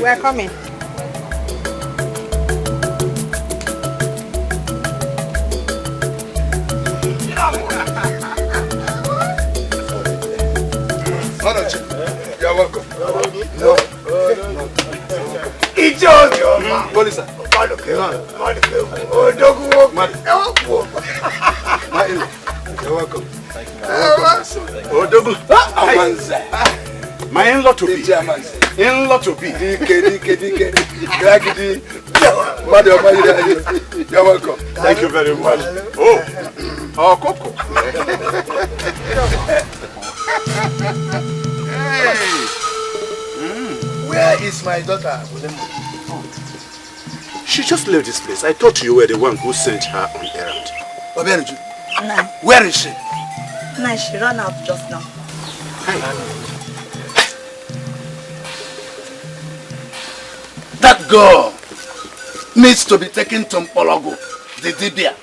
We're coming. You're welcome. No. It's your police. You're welcome. Thank you. My in-law to be. In-law to be. You're welcome. Thank you very much. Oh, Coco. Hey. Where is my daughter? She just left this place. I thought you were the one who sent her on errand. No. Where is she? No, she ran out just now. Hey. That girl needs to be taken to Mpologo, the Dibia.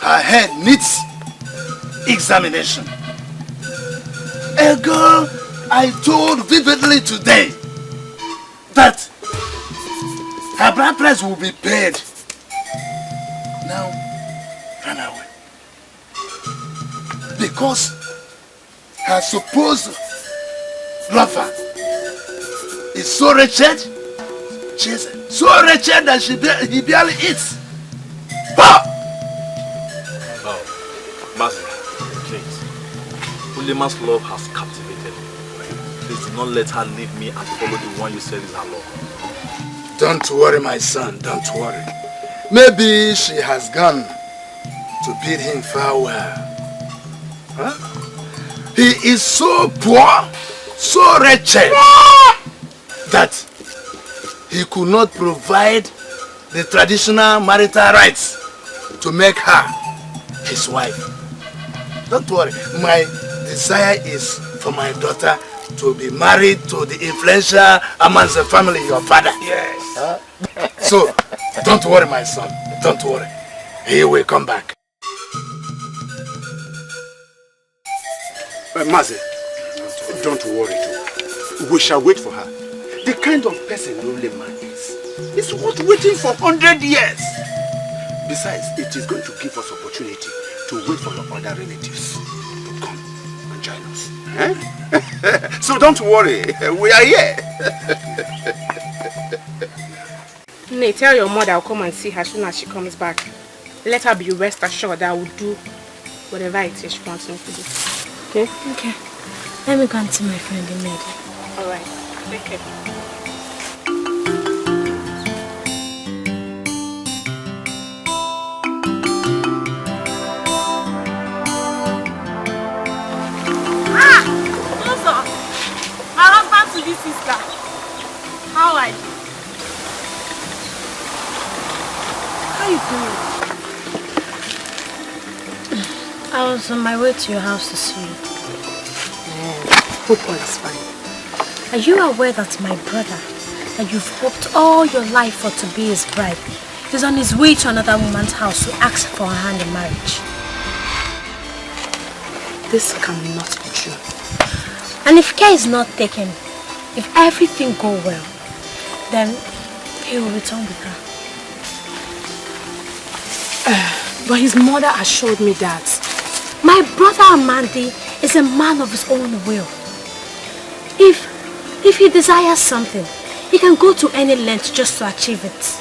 Her head needs examination. A girl I told vividly today that her bride price will be paid. Now, run away. Because her supposed lover is so wretched, she's so wretched that he barely eats. Ah! Oh, Master, please. Ulima's love has captivated me. Please do not let her leave me and follow the one you said is her love. Don't worry, my son, don't worry. Maybe she has gone to bid him farewell. Huh? He is so poor, so wretched, that he could not provide the traditional marital rights to make her his wife. Don't worry, my desire is for my daughter to be married to the influential amongst the family, your father. Yes. Huh? So, don't worry, my son, don't worry. He will come back. Mazi, don't worry too. We shall wait for her. The kind of person Nollyman is worth waiting for 100 years. Besides, it is going to give us opportunity to wait for your other relatives to come and join us. Eh? So don't worry, we are here. Nay, tell your mother I'll come and see her as soon as she comes back. Let her be rest assured that I will do whatever it is she wants me to do. Okay? Okay. Let me go and see my friend in bed. Alright. Take care. My husband to this sister. How are you? How are you doing? I was on my way to your house to see you. Hope all is fine. Are you aware that my brother, that you've hoped all your life for to be his bride, is on his way to another woman's house to ask for her hand in marriage? This cannot be true. And if care is not taken, if everything go well, then he will return with her. But his mother assured me that. My brother Amandi is a man of his own will. If he desires something, he can go to any length just to achieve it.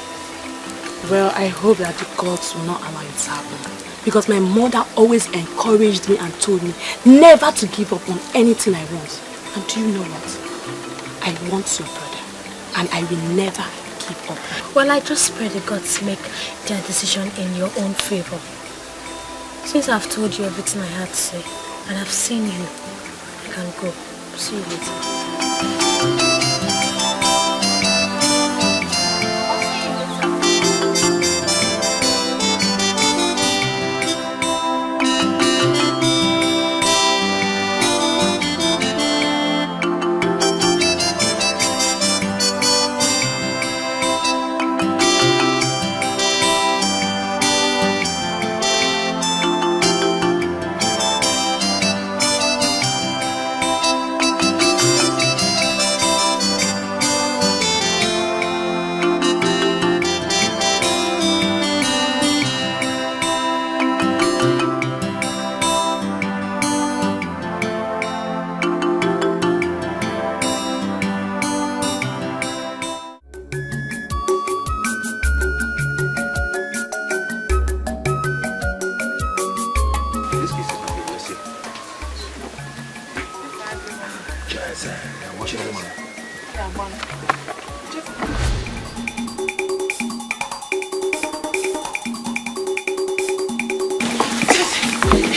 Well, I hope that the gods will not allow it to happen. Because my mother always encouraged me and told me never to give up on anything I want. And do you know what? I want your brother. And I will never give up. Well, I just pray the gods make their decision in your own favor. Since I've told you everything I had to say, and I've seen you, I can go. See you later.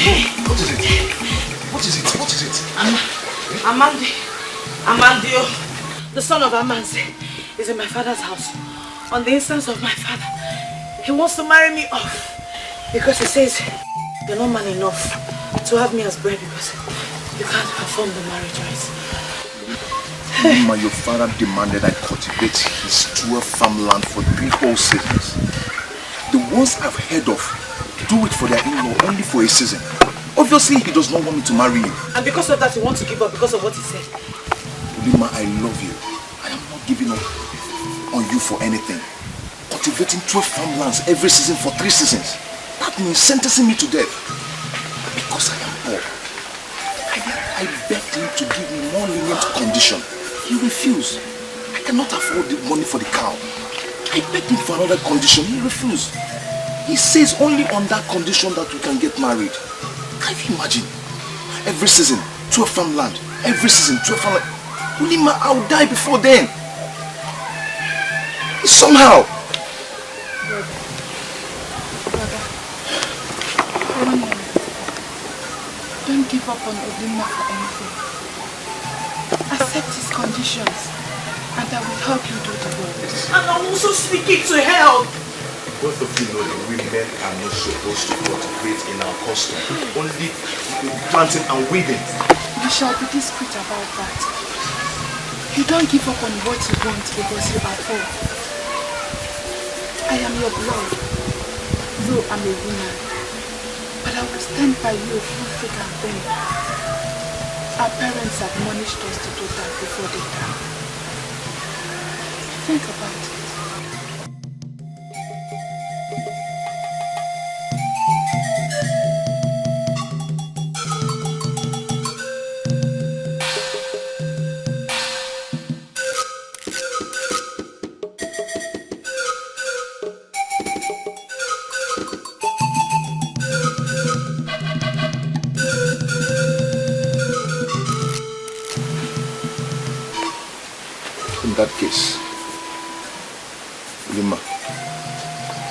What is it? What is it? What is it? Amandio, the son of Amanze, is in my father's house. On the instance of my father, he wants to marry me off because he says you're not man enough to have me as bride because you can't perform the marriage rites. Your father demanded I cultivate his 12 farmland for 3 whole seasons. The ones I've heard of do it for their in-law only for a season. Obviously, he does not want me to marry you. And because of that, he wants to give up because of what he said. Ulima, I love you. I am not giving up on you for anything. Cultivating 12 farmlands every season for 3 seasons. That means sentencing me to death. Because I am poor. I begged him to give me more lenient condition. He refused. I cannot afford the money for the cow. I begged him for another condition. He refused. He says only on that condition that we can get married. Can you imagine? Every season, 12 farmland. Every season, 12 farmland. Ulima, I'll die before then. Somehow. Don't give up on Ulima for anything. Accept his conditions and I will help you do the work. And I'm also speaking to help. Both of you know that we men are not supposed to cultivate in our custom. Only planting and weeding. We shall be discreet about that. You don't give up on what you want because you are poor. I am your blood, though I'm a woman. But I will stand by you through thick and thin. Our parents admonished us to do that before they die. Think about it. In that case, Ulima,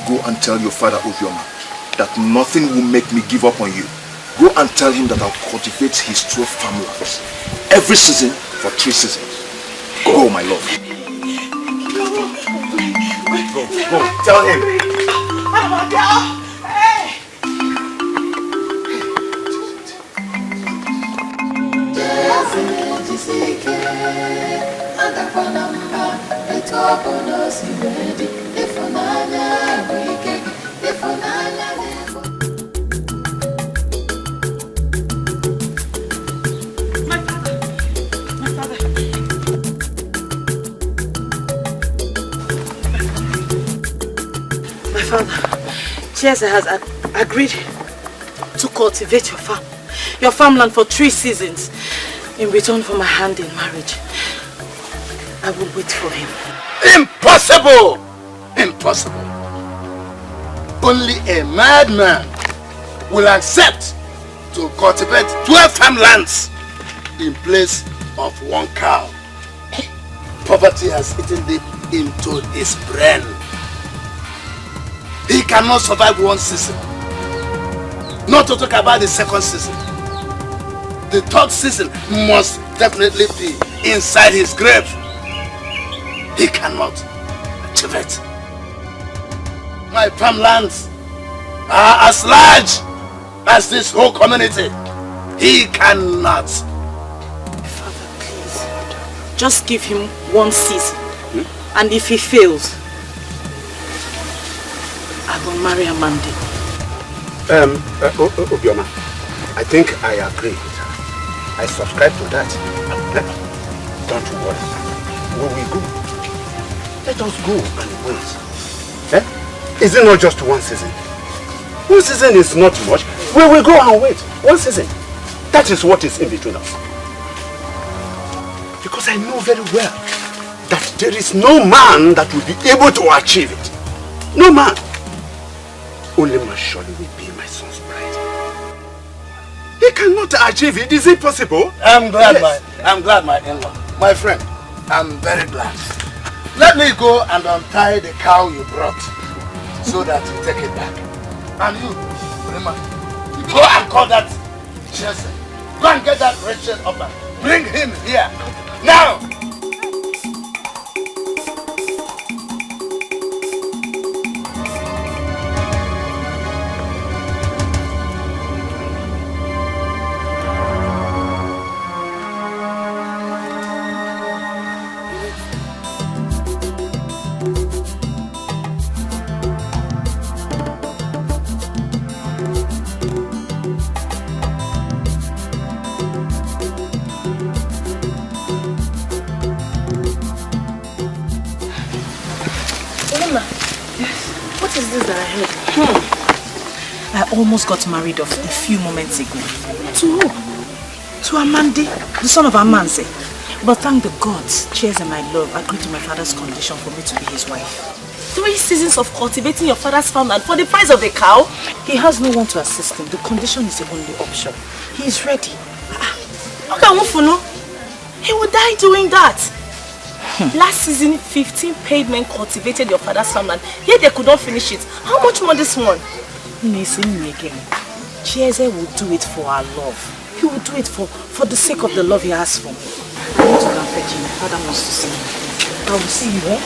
go and tell your father Obioma that nothing will make me give up on you. Go and tell him that I'll cultivate his 12 farmlands every season for 3 seasons. Go, my love. Go, tell him. My father, Chiesa has agreed to cultivate your farmland for 3 seasons in return for my hand in marriage. I will wait for him. Impossible! Impossible. Only a madman will accept to cultivate 12 farmlands in place of 1 cow. Poverty has eaten deep into his brain. He cannot survive 1 season. Not to talk about the 2nd season. The 3rd season must definitely be inside his grave. He cannot achieve it. My farmlands are as large as this whole community. He cannot. Father, please. Just give him 1 season. And if he fails, I will marry Amandi. Obioma, I think I agree with her. I subscribe to that. Don't worry. We will go. Let us go and wait. Is it not just 1 season? 1 season is not much. We will go and wait. 1 season. That is what is in between us. Because I know very well that there is no man that will be able to achieve it. No man. Only Masholi will be my son's bride. He cannot achieve it. Is it possible? I'm glad, yes. I'm glad, my in-law. My friend, I'm very glad. Let me go and untie the cow you brought so that you take it back. And you, Rima, go and and call that Chelsea. Go and get that wretched upper. Bring him here. Now! I almost got married off a few moments ago. To who? To Amandi, the son of Amanze. But thank the gods, Cheers and my love agreed to my father's condition for me to be his wife. 3 seasons of cultivating your father's farmland for the price of a cow? He has no one to assist him. The condition is the only option. He is ready. He will die doing that. Last season, 15 paid men cultivated your father's farmland, yet they could not finish it. How much more this one? Cheers will do it for our love. He will do it for the sake of the love he has for me. I need to go and fetch him. My father wants to see me. I will see you, eh?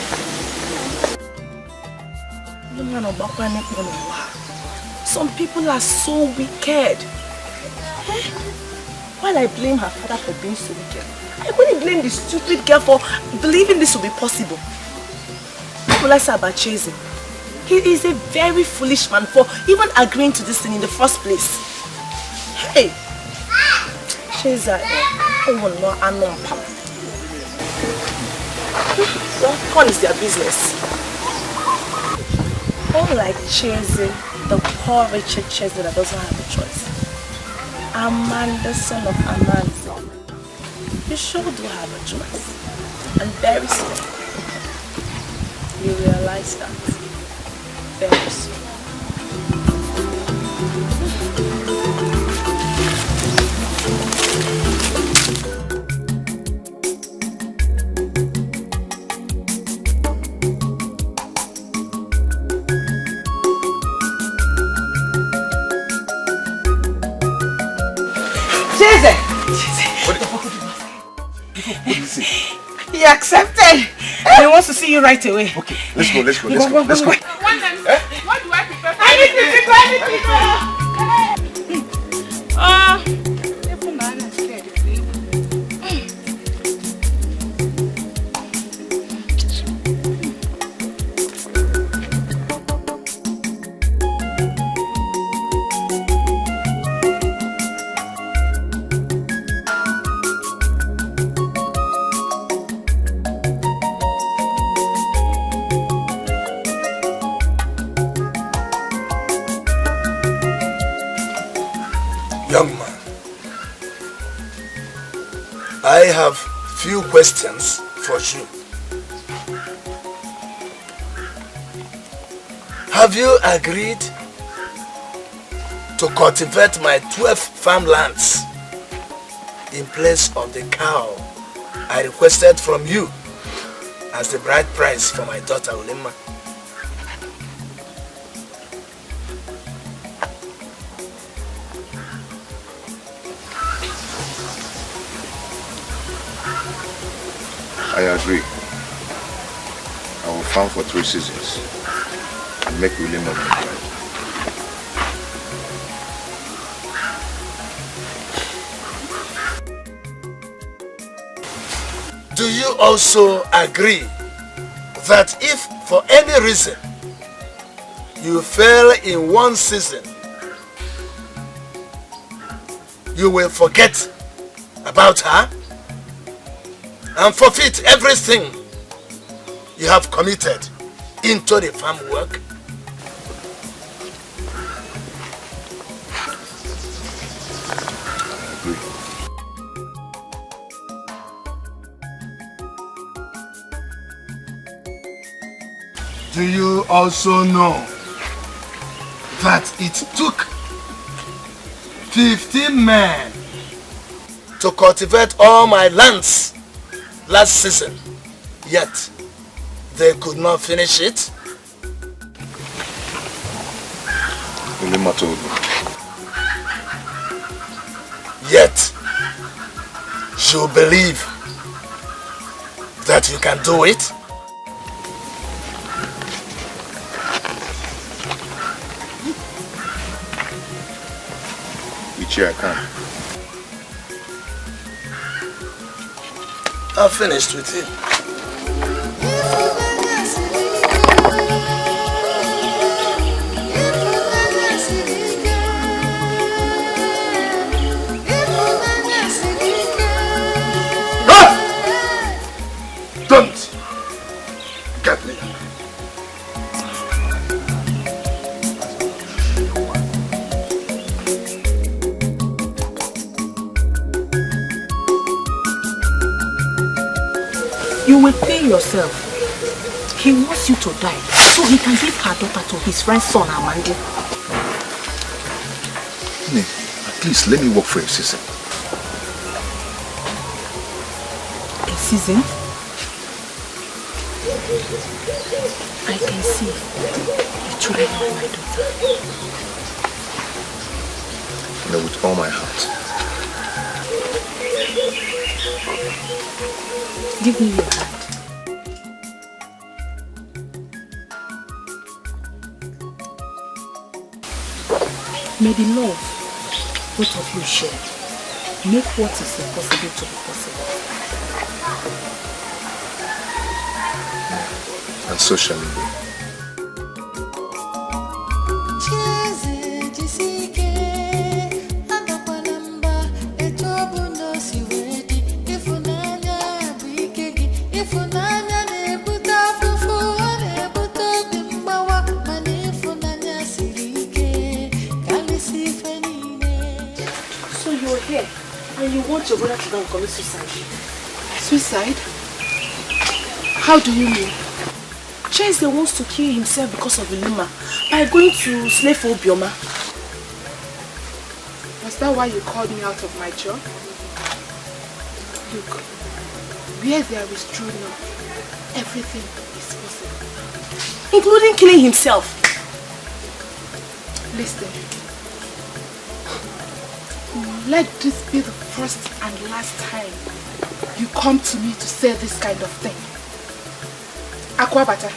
Some people are so wicked. Eh? While I blame her father for being so wicked, I only blame the stupid girl for believing this will be possible. What will I say about chasing? He is a very foolish man for even agreeing to this thing in the first place. Hey! Chaser, well, what is their business? Unlike chasing the poor Richard Chaser that doesn't have a choice. Amanda, son of Amanda, you sure do have a choice. And very soon, you realize that. Very soon. He accepted. He wants to see you right away. Okay, let's go. Let's go. What do I prepare for? I need to Young man, I have few questions for you. Have you agreed to cultivate my 12 farmlands in place of the cow I requested from you as the bride price for my daughter Ulima? I agree. I will farm for 3 seasons and make William my bride. Do you also agree that if for any reason you fail in one season, you will forget about her and forfeit everything you have committed into the farm work? Do you also know that it took 15 men to cultivate all my lands last season, yet they could not finish it? Ulima told me. Yet, you believe that you can do it? I can. I'm finished with him. Don't get me. You will pay yourself. He wants you to die so he can give her daughter to his friend's son, Amandi. At least let me work for a season. A season? I can see you truly love my daughter. With all my heart. Give me your hand. May the love both of you share make what is impossible to be possible. And so shall it be. And you want your brother to go and commit suicide? Suicide? How do you mean? Chase wants to kill himself because of Ilima by going to slave for Obioma. Was that why you called me out of my job? Look, where there is true love, everything is possible. Including killing himself. Listen. Let this be the first and last time you come to me to say this kind of thing. Akwabata,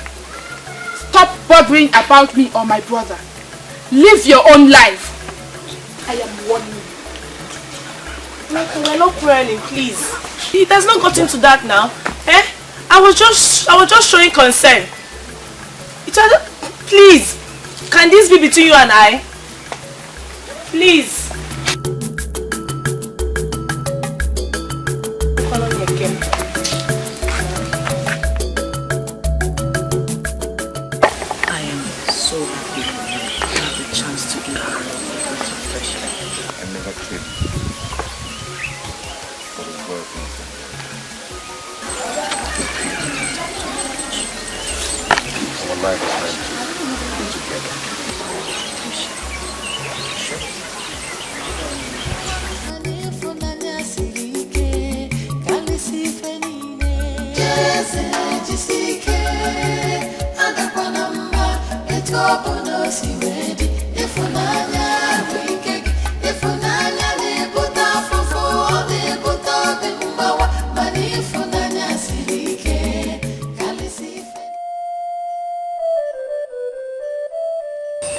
stop bothering about me or my brother. Live your own life. I am warning you. We're not quarreling, please. It has not gotten to that now. Eh? I was just showing concern. Please, can this be between you and I? Please.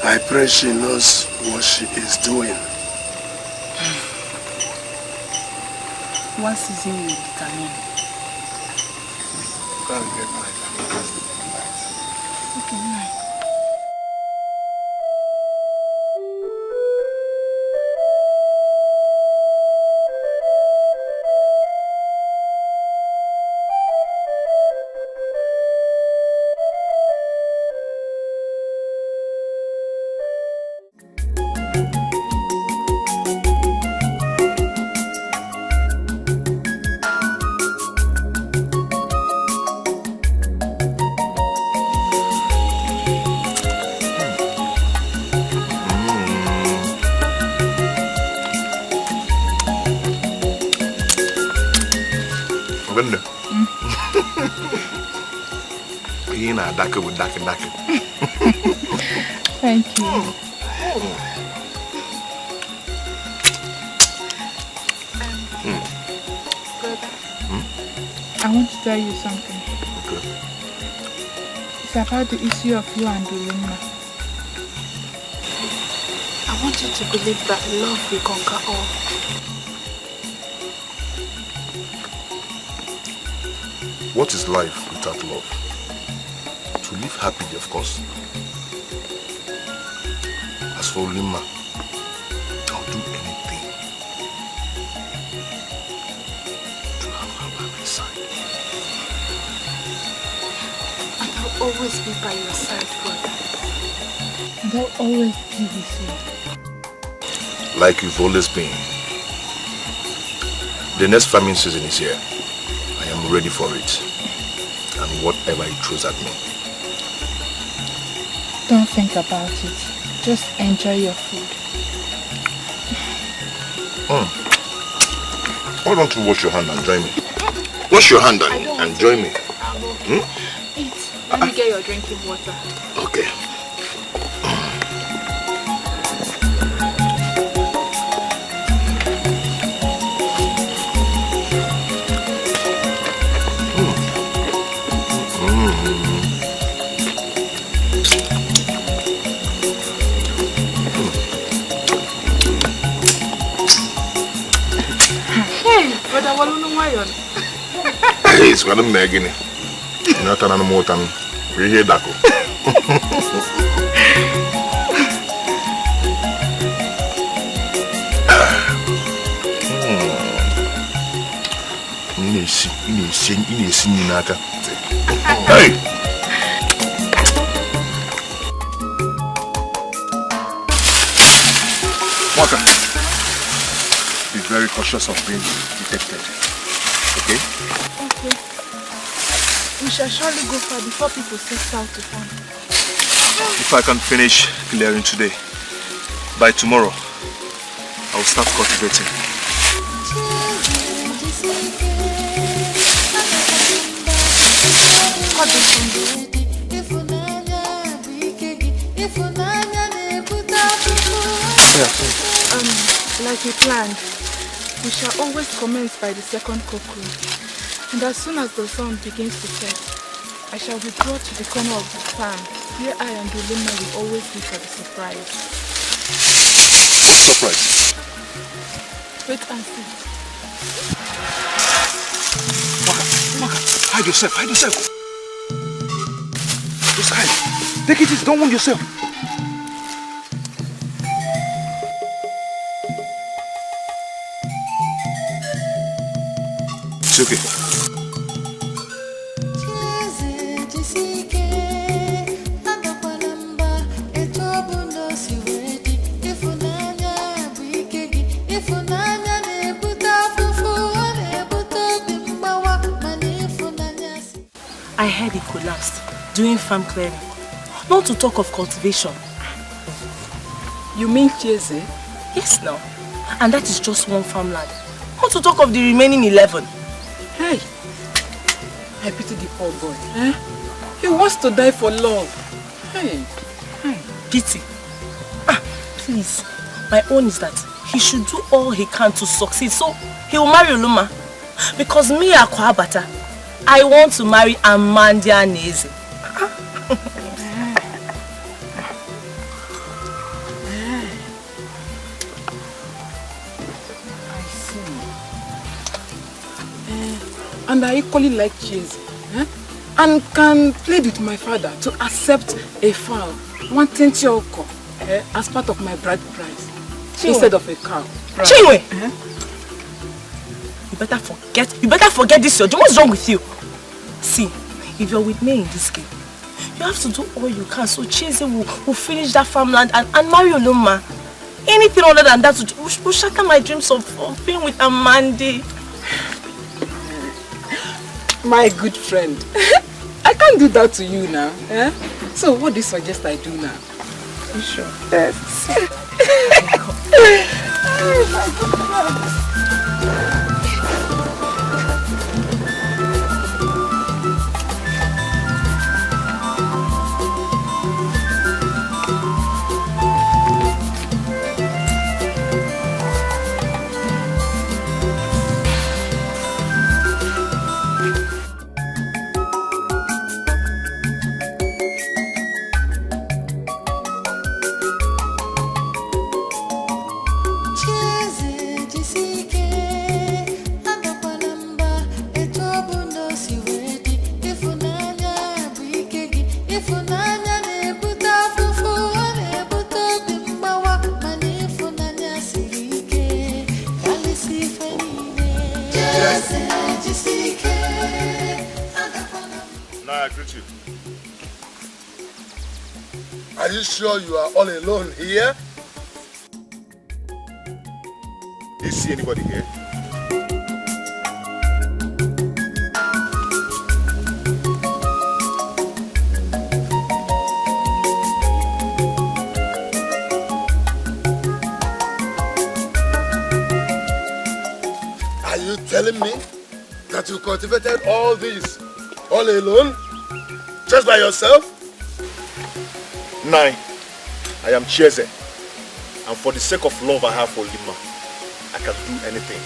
I pray she knows what she is doing. One season will determine. Go and get my food. Okay, night. Thank you. I want to tell you something. Okay. It's about the issue of you and Ulima. I want you to believe that love will conquer all. What is life without love? To live happily, of course. As for Ulima, I'll do anything to have her by my side. And I'll always be by your side, brother. And I'll always be with you. Like you've always been. The next farming season is here. I am ready for it. And whatever it throws at me. Don't think about it. Just enjoy your food. Why don't you wash your hand and join me? Wash your hand and join me. Eat. Let me get your drinking water. Okay. But I want to know why you're... Hey, it's what I'm making. You're not an more than we hear that. Hey! Water. Be very cautious of being detected. Okay? Okay. We shall surely go far before people set out to farm. If I can finish clearing today, by tomorrow, I will start cultivating. Like we planned, we shall always commence by the second cocoa. And as soon as the sun begins to set, I shall withdraw to the corner of the farm, where I and Ulima will always be for the surprise. What surprise? Wait and see. Maka, hide yourself, hide yourself. Just hide. Take it easy, don't wound yourself. It's okay. I heard he collapsed doing farm clearing. Not to talk of cultivation. You mean Chese? Yes, now. And that is just one farmland. Not to talk of the remaining 11. Hey, I pity the poor boy. Eh? He wants to die for love. Hey. Pity. Please. My own is that he should do all he can to succeed. So he will marry Uluma. Because me, Akwabata, I want to marry Amandia Neze. And I equally like Chese, and can plead with my father to accept a fowl, one Tincioko, as part of my bride price, instead of a cow. Right. Chinwe! You better forget this, Yojo. What's wrong with you? See, if you're with me in this game, you have to do all you can so Chese will finish that farmland and marry Uluma. Anything other than that will shatter my dreams of being with Amandi. My good friend, I can't do that to you now. So what do you suggest I do now? You sure? Yes. My good friend. greet you. Are you sure you are all alone here? Do you see anybody here? Are you telling me that you cultivated all this all alone? Just by yourself? Nine. I am Chieze. And for the sake of love I have for Lima, I can do anything.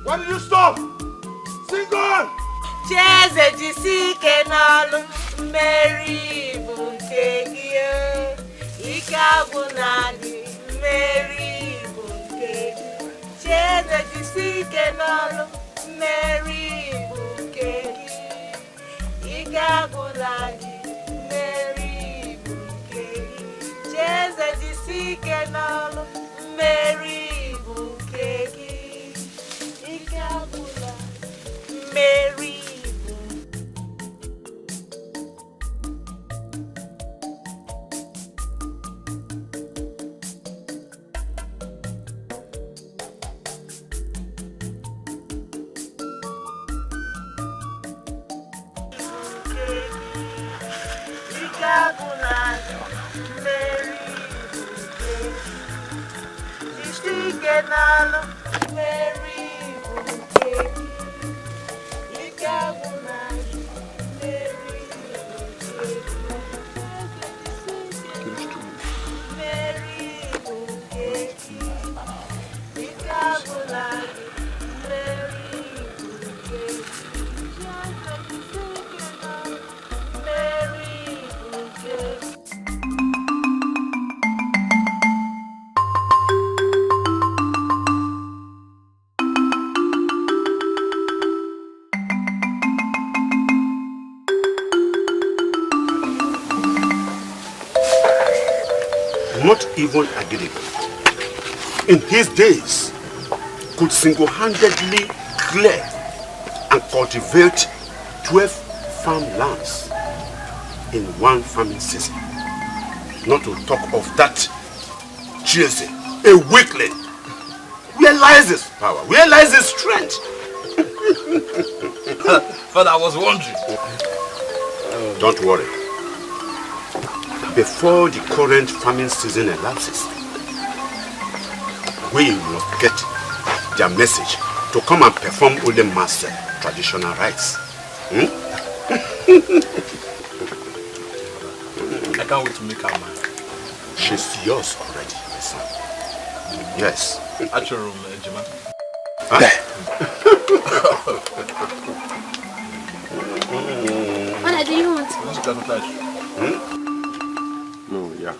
Why did you stop? Sing on! Chieze jisike n'ọlụ mmeri bụ nke gị ike agwụ na gị mmeri bụ nke gị Chieze jisike n'ọlụ mmeri bụ nke gị ike agwụ na gị mmeri bụ nke gị Chieze jisike n'ọlụ mmeri bụ nke gị ike agwụ na mmeri. Not even Agiriba, in his days, could single-handedly clear and cultivate 12 farmlands in one farming season. Not to talk of that Chieze, a weakling. Where lies his power? Where lies his strength? Father, I was wondering. Don't worry. Before the current farming season elapses, we will get their message to come and perform Ulemas traditional rites. I can't wait to make her mine. She's yours already, my son. Yes. At your room, Jima. Huh? What do you want? You cannot touch. No, yeah.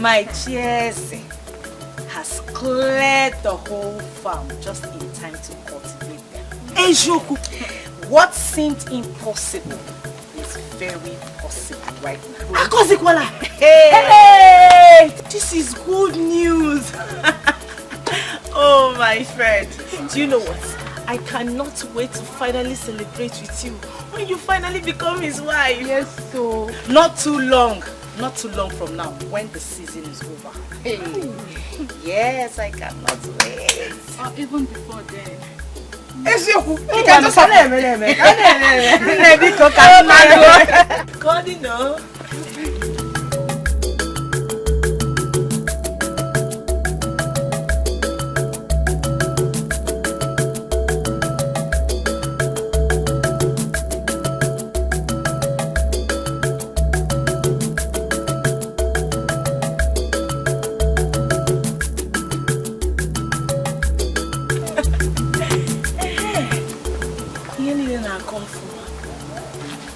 My Chelsea has cleared the whole farm just in time to cultivate them. Ejoku, what seemed impossible is very possible right now. Hey! This is good news. Oh, my friend. Do you know what? I cannot wait to finally celebrate with you when you finally become his wife. Yes, so. Not too long from now, when the season is over. Hey. Yes, I cannot wait. Or even before then. God, you know.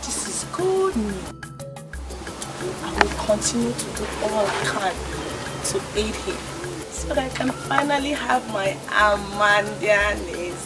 This is good news. I will continue to do all I can to aid him so that I can finally have my Amandianis.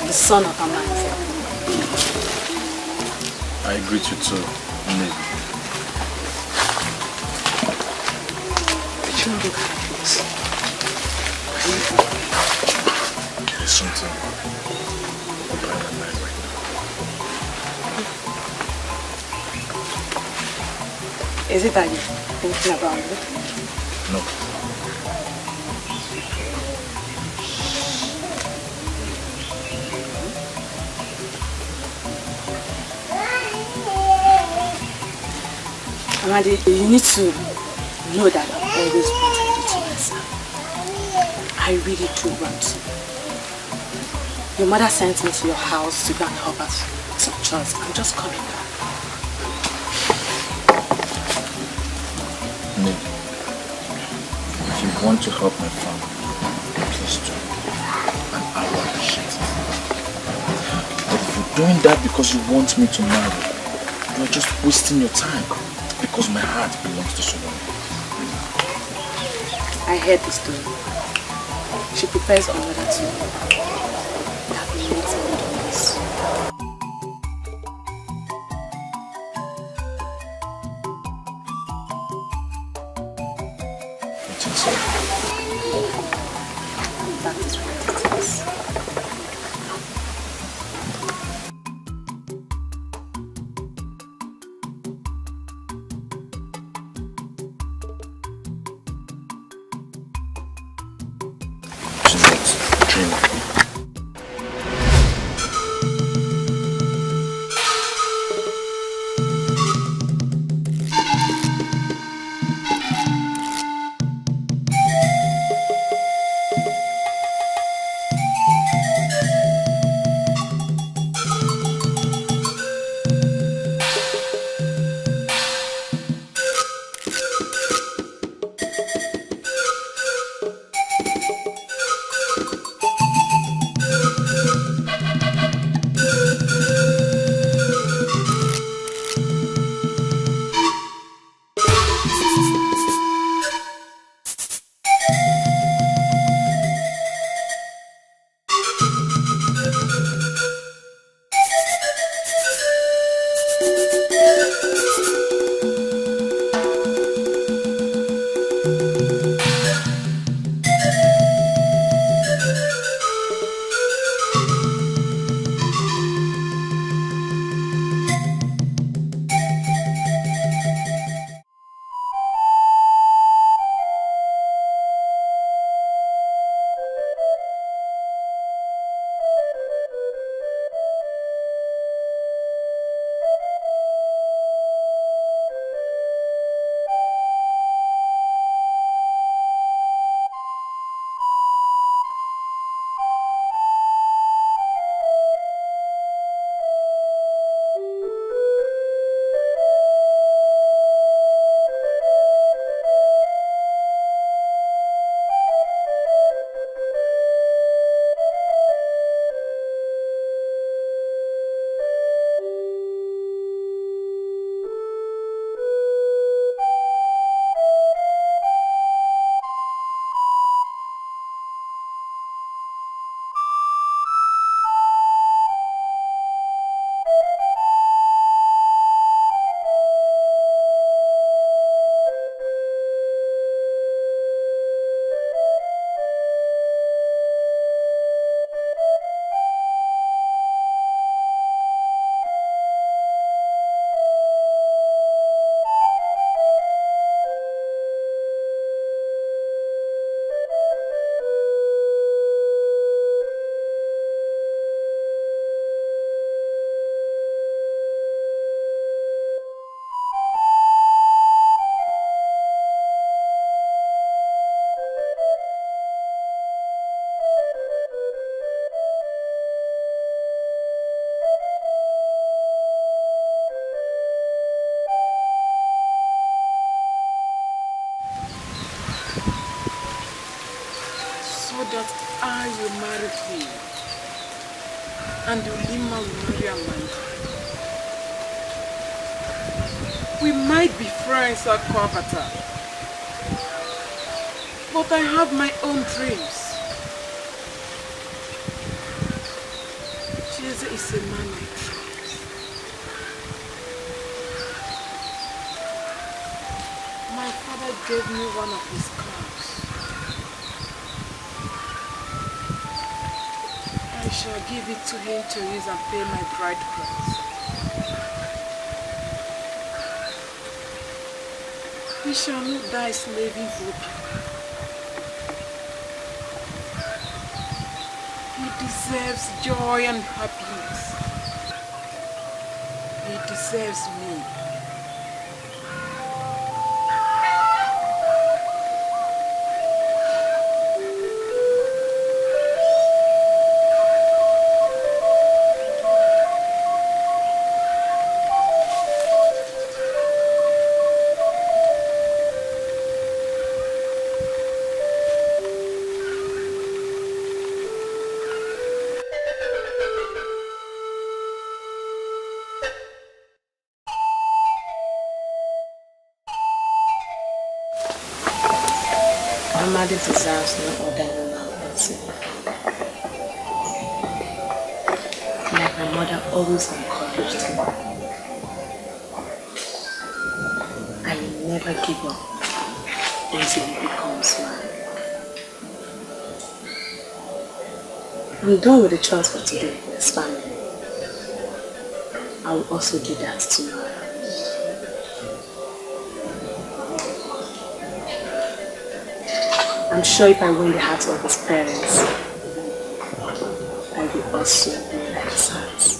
The son of Amanda. I greet you too, Nate. You look happy. There's something on my mind right now. Is it that you're thinking about it? No. Amadi, you need to know that I've always wanted you to myself. I really do want to. Your mother sent me to your house to go and help us with some chores. I'm just coming back. Nick, if you want to help my family, please do. And I will appreciate it. But if you're doing that because you want me to marry, you're just wasting your time. Because my heart belongs to someone. I heard the story. She prepares another two. That makes me do this. You think so? That is what it is. so that I will marry him and Ulima will marry Amanda. We might be friends at Kwabata, but I have my own dreams. Jesus is a man I trust. My father gave me one of his cars. I shall give it to him to use and pay my bride price. He shall not die slaving for people. He deserves joy and happiness. He deserves me. Amadi deserves no other woman but me. Like my mother always encouraged me. I will never give up until he becomes mine. I'm done with the chores for today, this family. I will also do that tomorrow. I'm sure if I win the hearts of his parents, I will also win his hearts.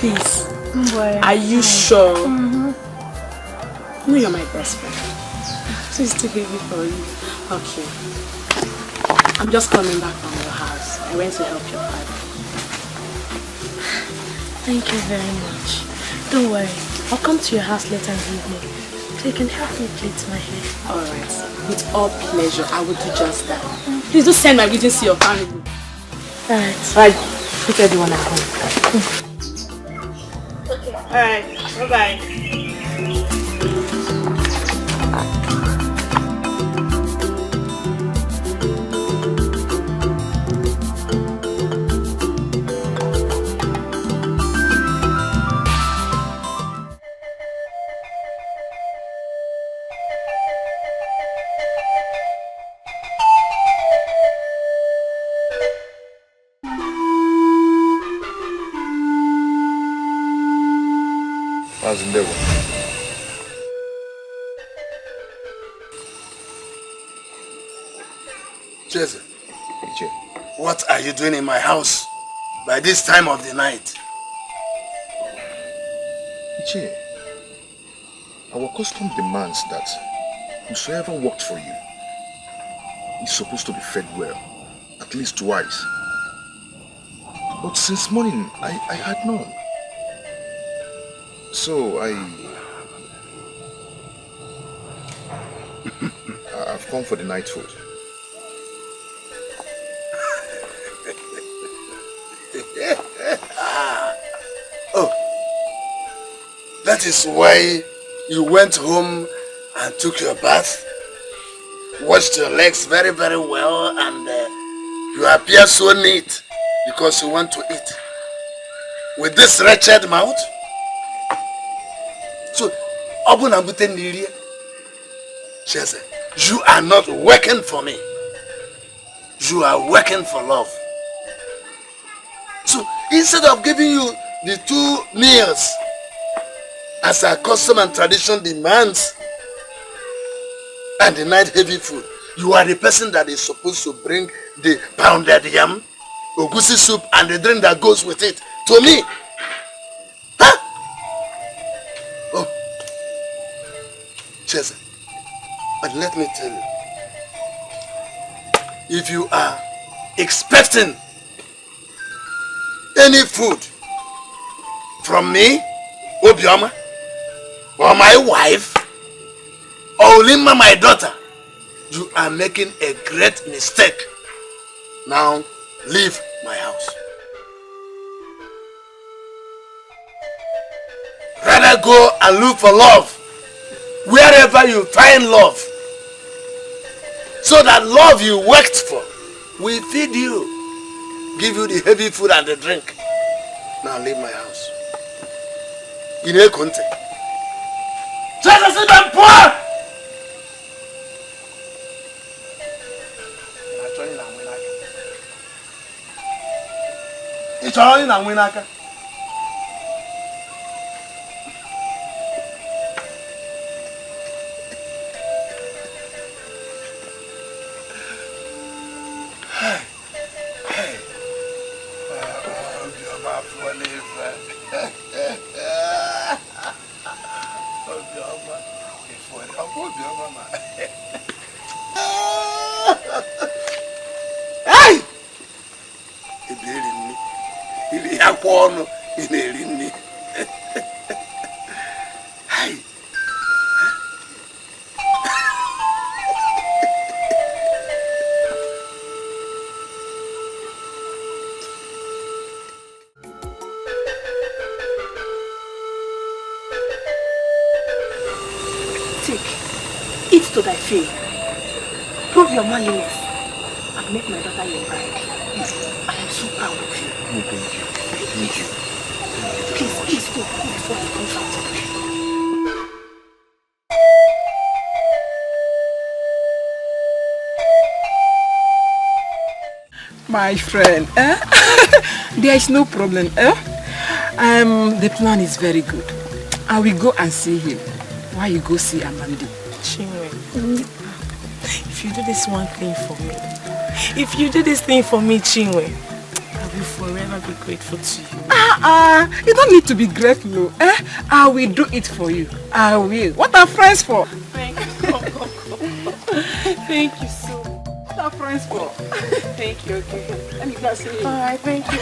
Please. Are you sure? You know you're my best friend. So it's too heavy for you. Okay. I'm just coming back from your house. I went to help your father. Thank you very much. Don't worry. I'll come to your house later in the evening so you can help me plait my hair. Alright. With all pleasure, I will do just that. Please do send my greetings to your family. Alright. Right. Put everyone at home. Okay. Alright. Bye-bye. How's in there? Jesse, what are you doing in my house by this time of the night? Ichie, our custom demands that whosoever worked for you is supposed to be fed well, at least twice. But since morning, I had none. So I've come for the night food. Oh, that is why you went home and took your bath, washed your legs very, very well, and you appear so neat because you want to eat. With this wretched mouth? So, you are not working for me. You are working for love. So, instead of giving you the 2 meals as our custom and tradition demands, and denied heavy food. You are the person that is supposed to bring the pounded yam, ogusi soup, and the drink that goes with it to me. Huh? Oh, Chesa, but let me tell you, if you are expecting any food from me, Obioma, or my wife, or Ulima, my daughter, you are making a great mistake. Now, leave my house. Rather go and look for love wherever you find love, so that love you worked for will feed you, give you the heavy food and the drink. Now leave my house. In a content. Jesus is my poor! It's all in a winaka. To thy faith. Prove your manliness and make my daughter your bride. I am so proud of you. No, thank you. Thank you. Please go before he comes out. My friend, there is no problem. The plan is very good. I will go and see him while you go see Amanda. Chinwe, if you do this one thing for me, Chinwe, I will forever be grateful to you. You don't need to be grateful. I will do it for you. I will. What are friends for? Thank you. Thank you so much. What are friends for? Thank you, okay. Let me go see him. Alright, thank you.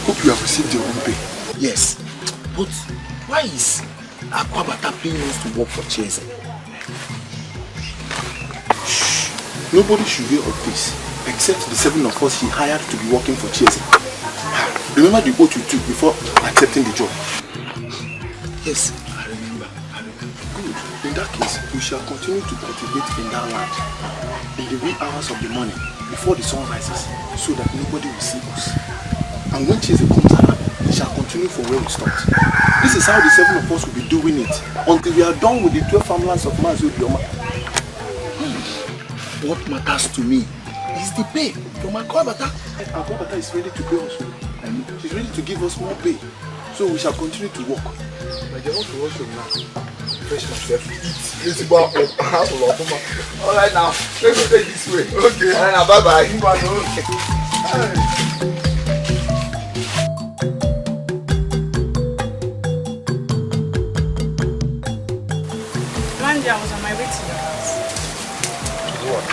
Hope you have received your own pay. Yes, but why is Akwabata paying us to work for Chesa? Nobody should hear of this except the 7 of us he hired to be working for Chesa. Remember the oath you took before accepting the job? Yes, I remember. Good. In that case, we shall continue to cultivate in that land in the wee hours of the morning before the sun rises, so that nobody will see us. And when Chesa comes around, we shall continue from where we stopped. This is how the 7 of us will be doing it until we are done with the 12 farmlands of Mazubioma. What matters to me is the pay from Akwabata. Akwabata is ready to pay us. And she's ready to give us more pay. So we shall continue to work. I just want to also now fresh myself, eat. Alright now, let me take this way. Okay. Alright now, bye bye. Monday, I was on my way to your house. What?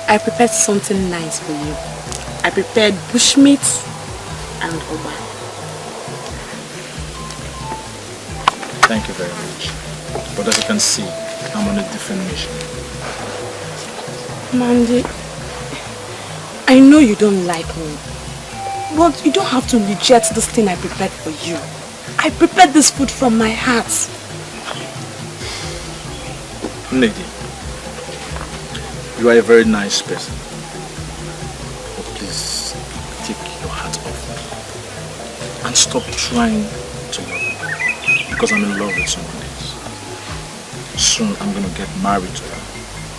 I prepared something nice for you. I prepared bushmeat and oba. Thank you very much. But as you can see, I'm on a different mission. Mandy, I know you don't like me, but you don't have to reject this thing I prepared for you. I prepared this food from my heart. Lady, you are a very nice person. But please, and stop trying to love her. Because I'm in love with someone else. Soon I'm going to get married to her.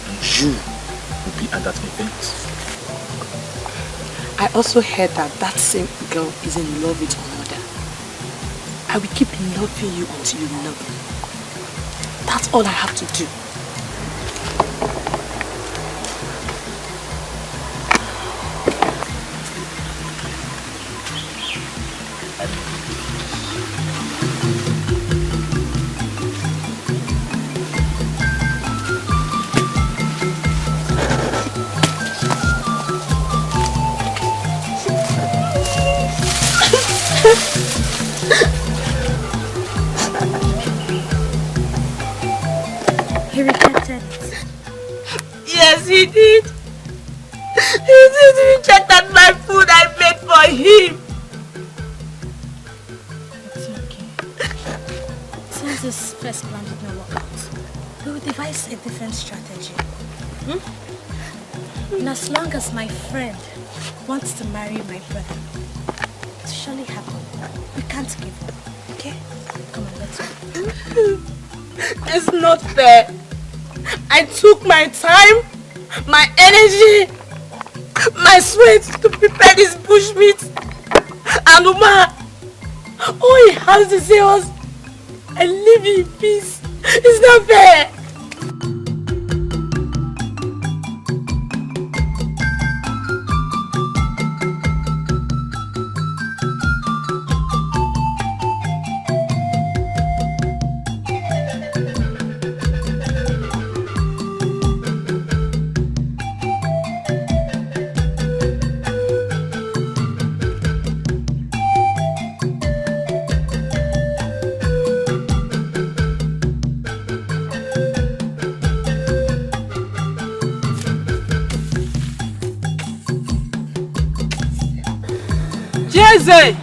And you will be at that event. I also heard that that same girl is in love with another. I will keep loving you until you love me. That's all I have to do. He rejected it. Yes, he did. He did reject my food I made for him. It's okay. Since this first plan did not work out, we will devise a different strategy. And as long as my friend wants to marry my brother, it will surely happen. We can't give up, okay? Come on, let's go. It's not fair. I took my time, my energy, my sweat to prepare this bushmeat. And Uma, all he has to say was, I leave you in peace. It's not fair. Jeze!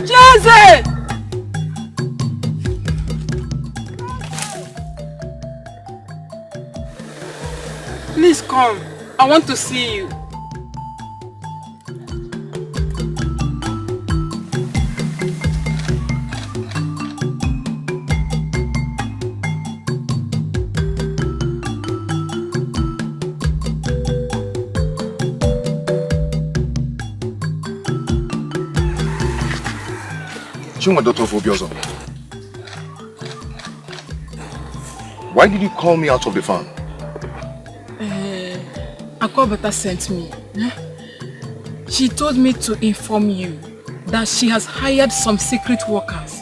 Jeze! Please come. I want to see you. Why did you call me out of the farm? Akobata sent me. She told me to inform you that she has hired some secret workers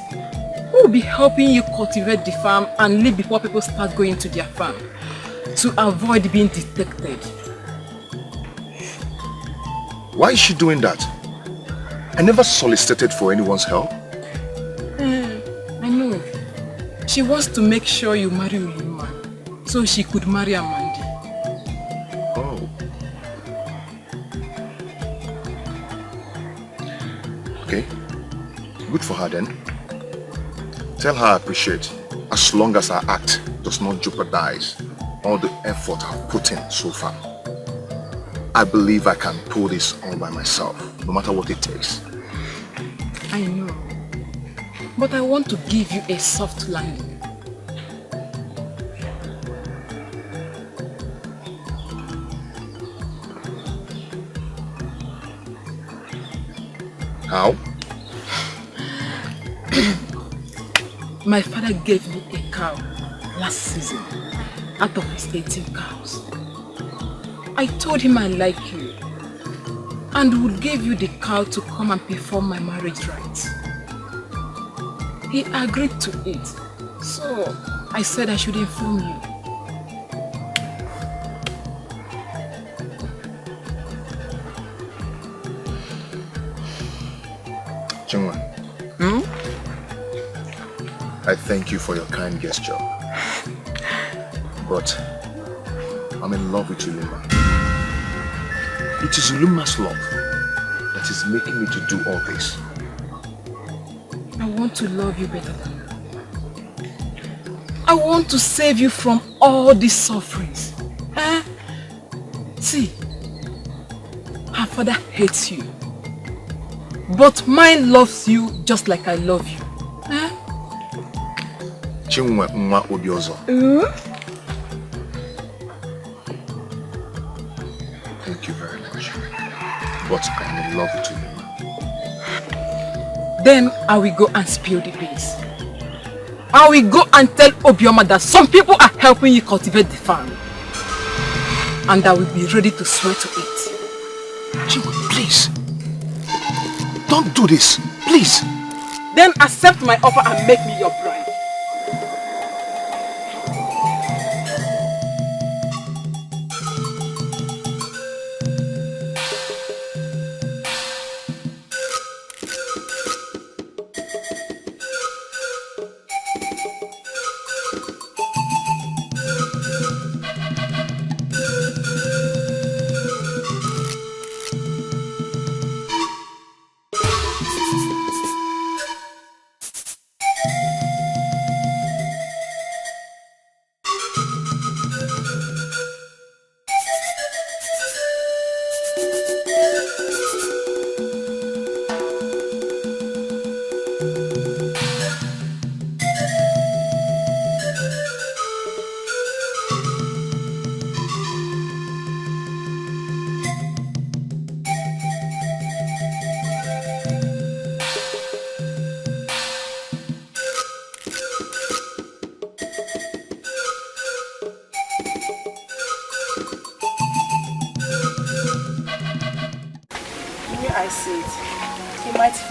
who will be helping you cultivate the farm and leave before people start going to their farm to avoid being detected. Why is she doing that? I never solicited for anyone's help. I know. She wants to make sure you marry Ulima so she could marry Amandi. Oh. Okay. Good for her then. Tell her I appreciate, as long as her act does not jeopardize all the effort I've put in so far. I believe I can pull this all by myself, no matter what it takes. I know. But I want to give you a soft landing. How? My father gave me a cow last season out of his 18 cows. I told him I like you and would give you the cow to come and perform my marriage rites. He agreed to it, so I said I should inform you. Chingwa. I thank you for your kind gesture. But I'm in love with Ulima. It is Ulima's love that is making me to do all this. I want to love you better than you. I want to save you from all these sufferings. See, her father hates you. But mine loves you just like I love you. Chinwe Nwa Obiozo. Thank you very much. But I am in love with you. Then I will go and spill the beans. I will go and tell Obioma that some people are helping you cultivate the farm. And I will be ready to swear to it. Chinwe, please. Don't do this. Please. Then accept my offer and make me your bride.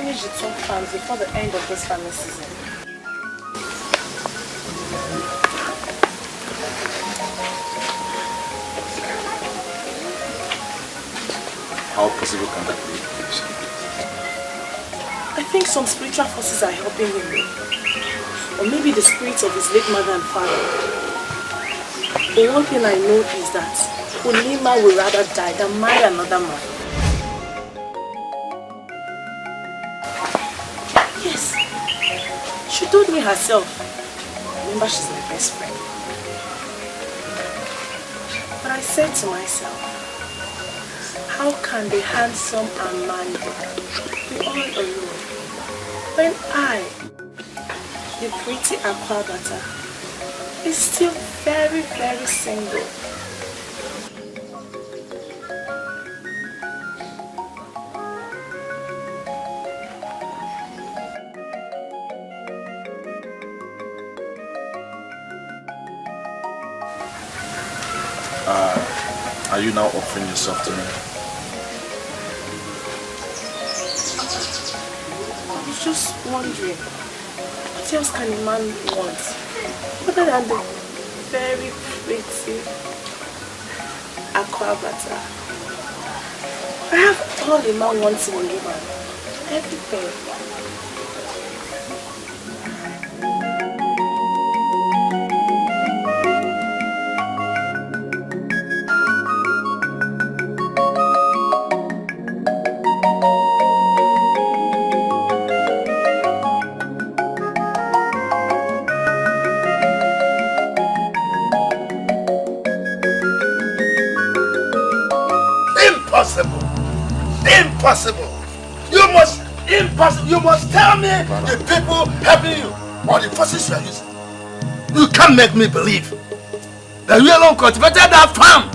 The 2 farms before the end of this farming season. How possible can that be? I think some spiritual forces are helping him. Or maybe the spirits of his late mother and father. The one thing I know is that Ulima will rather die than marry another man. She told me herself. Remember, she's my best friend. But I said to myself, how can the handsome Amanda be all alone when I, the pretty Aquabata, is still very, very single? Are you now offering yourself to me? I was just wondering, what else can a man want other than the very pretty Aquabata? I have all a man wants in a woman. Everything. Impossible! You must tell me the people helping you or the forces you are using. You can't make me believe that you alone cultivated that farm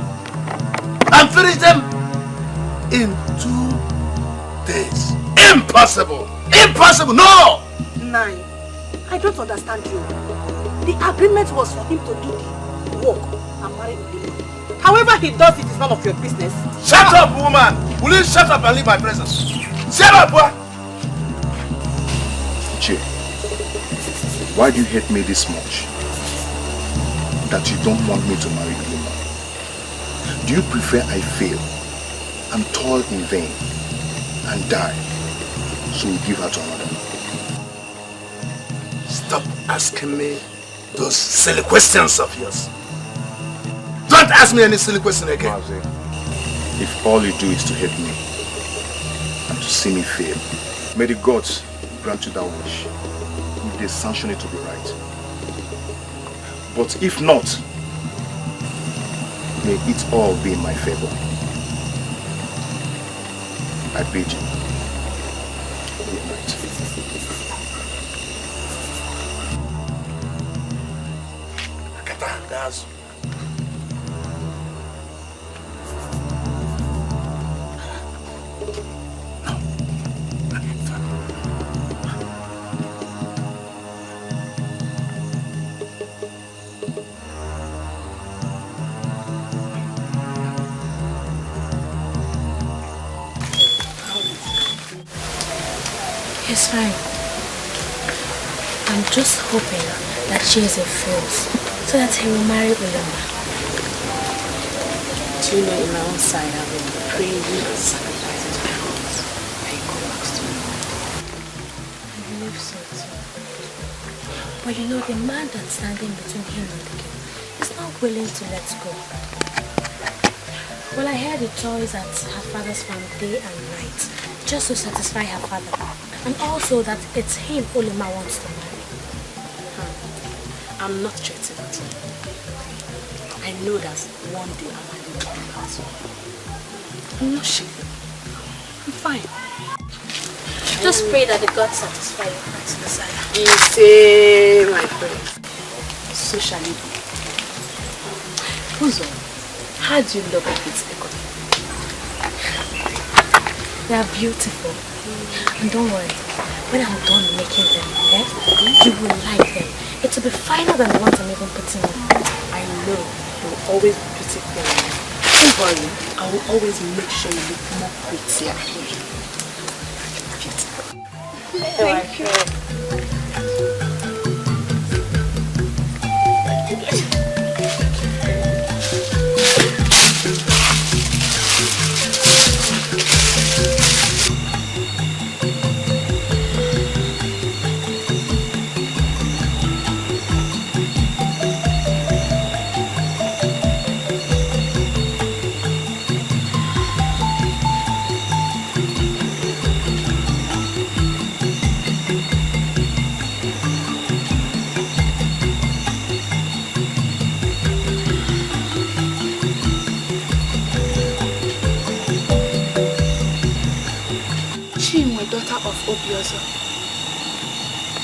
and finished them in 2 days. Impossible! Impossible! No! 9. I don't understand you. The agreement was for him to do the work and marry Ulima. However he does it is none of your business. Shut up, woman! Will you shut up and leave my presence? Shut up, boy! Che, why do you hate me this much? That you don't want me to marry Ulima? Do you prefer I fail and toil in vain and die so you give her to another? Stop asking me those silly questions of yours. Don't ask me any silly question again. Mazi, if all you do is to hate me and to see me fail, may the gods grant you that wish if they sanction it to be right. But if not, may it all be in my favor. I bid you, That's It's fine. I'm just hoping that she is a fool, so that he will marry Ulama. Do you know, in my own side, I've been praying and sacrificing to my heart that you come back to me. I believe so too. But you know, the man that's standing between him and the girl is not willing to let go. Well, I heard the toys at her father's farm day and night, just to satisfy her father. And also that it's him Ulama wants to marry. I'm not threatened. I know that one day I'm going to come back to you. I'm not shaking. I'm fine. Just pray that the God satisfy your heart's desire. Easy, my friend. So shall it be. Uzo, how do you love a bit? They are beautiful. And don't worry, when I'm done making them, you will like them. It will be finer than the ones I'm even putting on. I know you will always be beautiful. Don't worry, I will always make sure you look more prettier. Beautiful. Thank you. Daughter of Obiozo,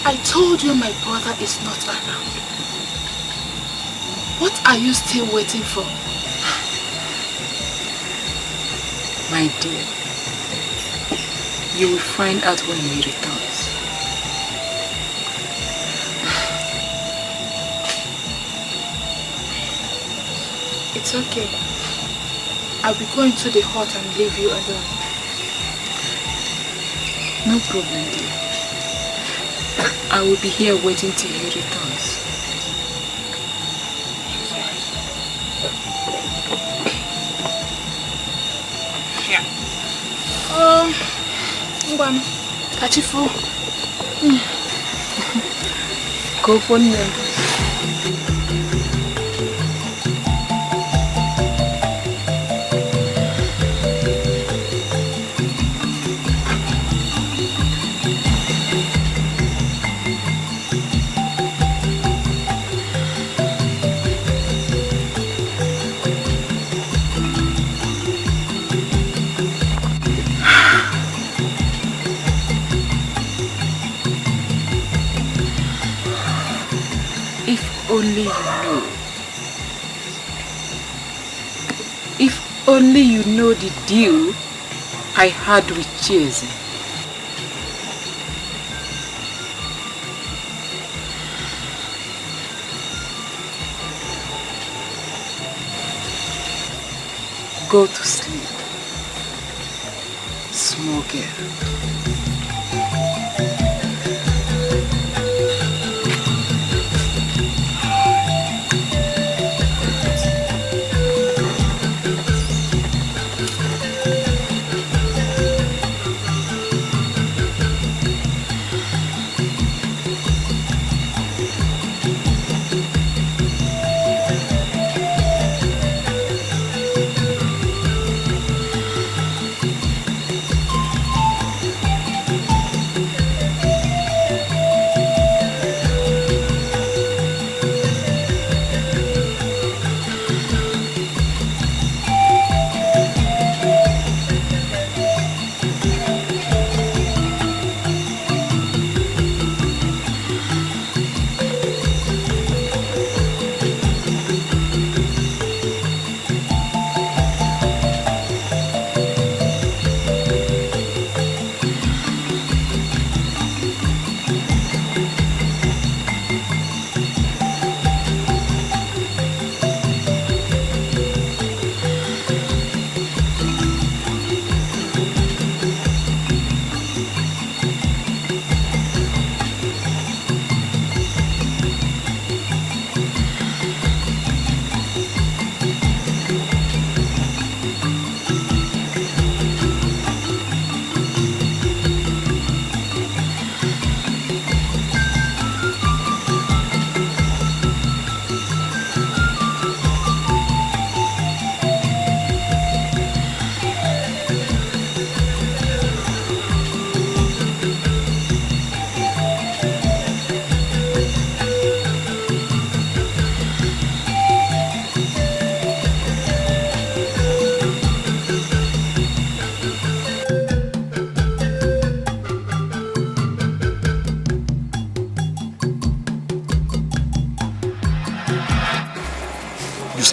I told you my brother is not around. What are you still waiting for? My dear, you will find out when he returns. It's okay. I'll be going to the hut and leave you alone. No problem, dear. I will be here waiting till he returns. Ngwan, Kachifu. Go for them. Only you know. If only you know the deal I had with Chase. Go to sleep, small girl.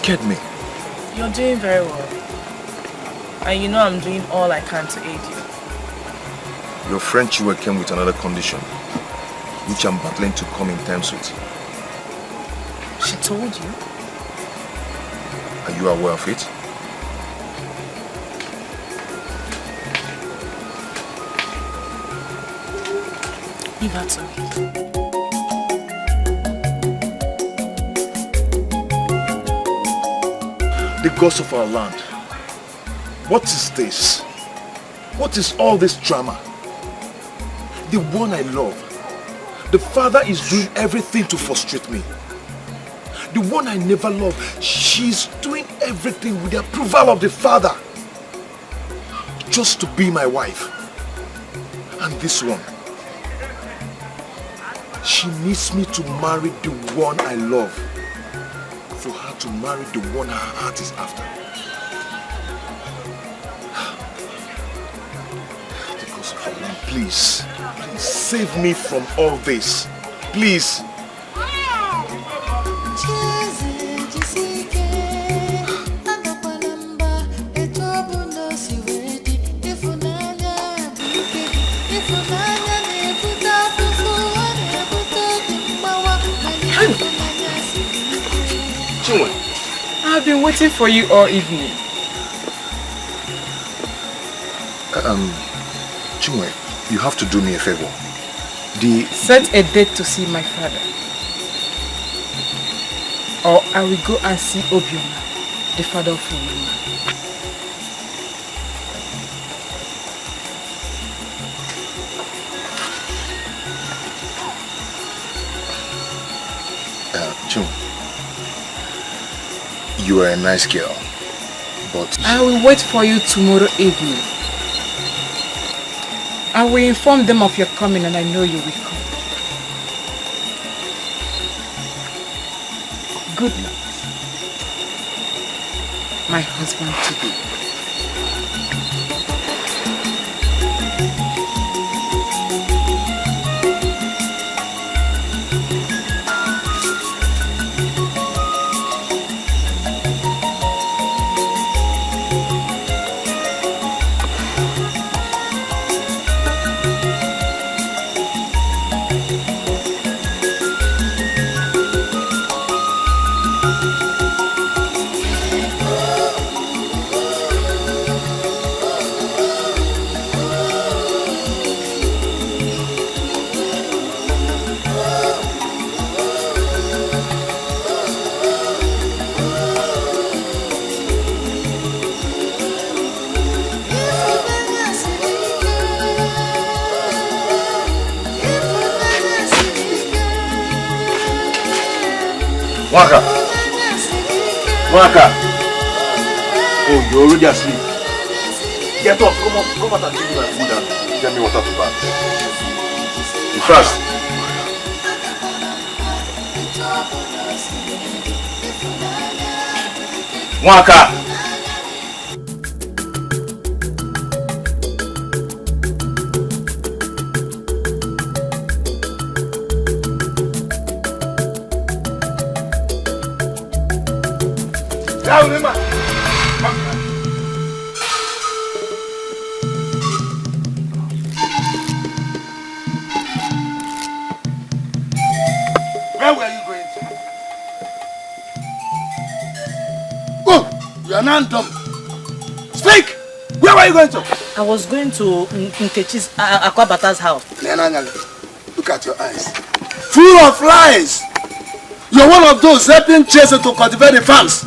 scared me. You're doing very well. And you know I'm doing all I can to aid you. Your friend Chiwe came with another condition, which I'm battling to come in terms with. She told you? Are you aware of it? Leave her to me. The gods of our land. What is this? What is all this drama? The one I love. The father is doing everything to frustrate me. The one I never loved, she's doing everything with the approval of the father. Just to be my wife. And this one, she needs me to marry the one I love. For her to marry the one her heart is after. Because of Allah, please save me from all this. Please. I've been waiting for you all evening. Chinwe, you have to do me a favor. Set a date to see my father. Or I will go and see Obioma, the father of Obioma. Chinwe, you are a nice girl, but I will wait for you tomorrow evening. I will inform them of your coming and I know you will come. Good night, my husband to be. Waka! Waka! Oh, you're already asleep. Get up, come out and give me my food and get me water to bath. Be fast. Waka! Where were you going to? Oh, you are not dumb. Speak! Where were you going to? I was going to Nkechi's Akwabata's house. Look at your eyes. Full of lies! You're one of those helping chasers to cultivate the farms.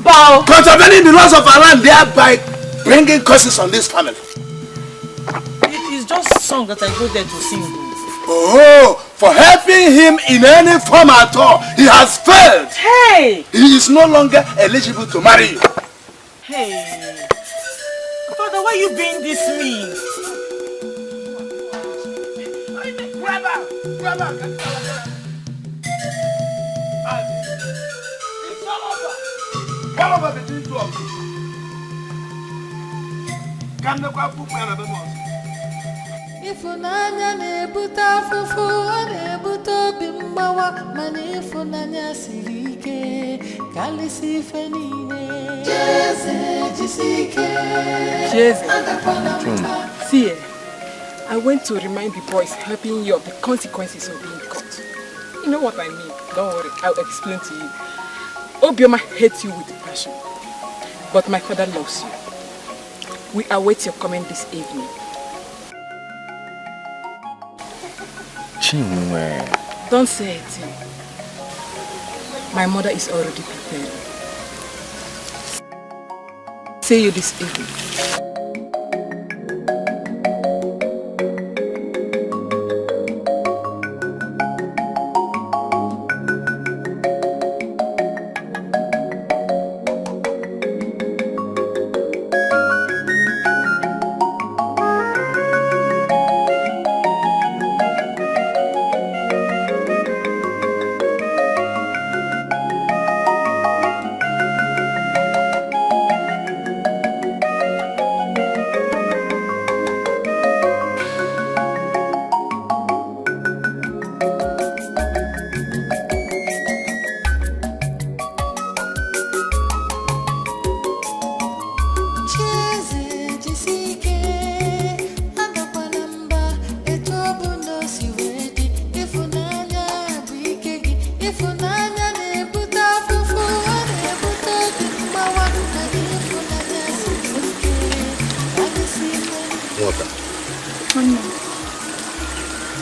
Bow! Contravening the laws of our land, thereby bringing curses on this family. It's just song that I go there to sing. Oh, for helping him in any form at all, he has failed. Hey! He is no longer eligible to marry you. Hey! Father, why are you being this mean? Grab her! Grab her! It's all over! All over between two of you. Come the kwa pupu ya na bemo. Ifunanya na-ebute afụfụ, ọ na-ebute obi mgbawa, mana ịfụnanya siri ike See, I went to remind the boys helping you of the consequences of being caught. You know what I mean? Don't worry, I'll explain to you. Obioma hates you with passion, but my father loves you. We await your comment this evening. Chinwe. Don't say it. My mother is already prepared. See you this evening.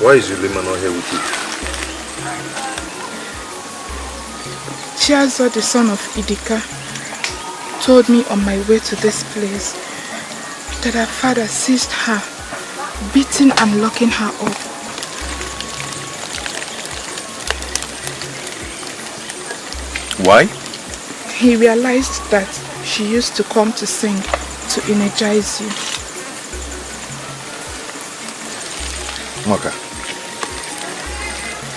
Why is Yulima not here with you? Chiazo, the son of Idika, told me on my way to this place that her father seized her, beating and locking her up. Why? He realized that she used to come to sing to energize you. Mwaka,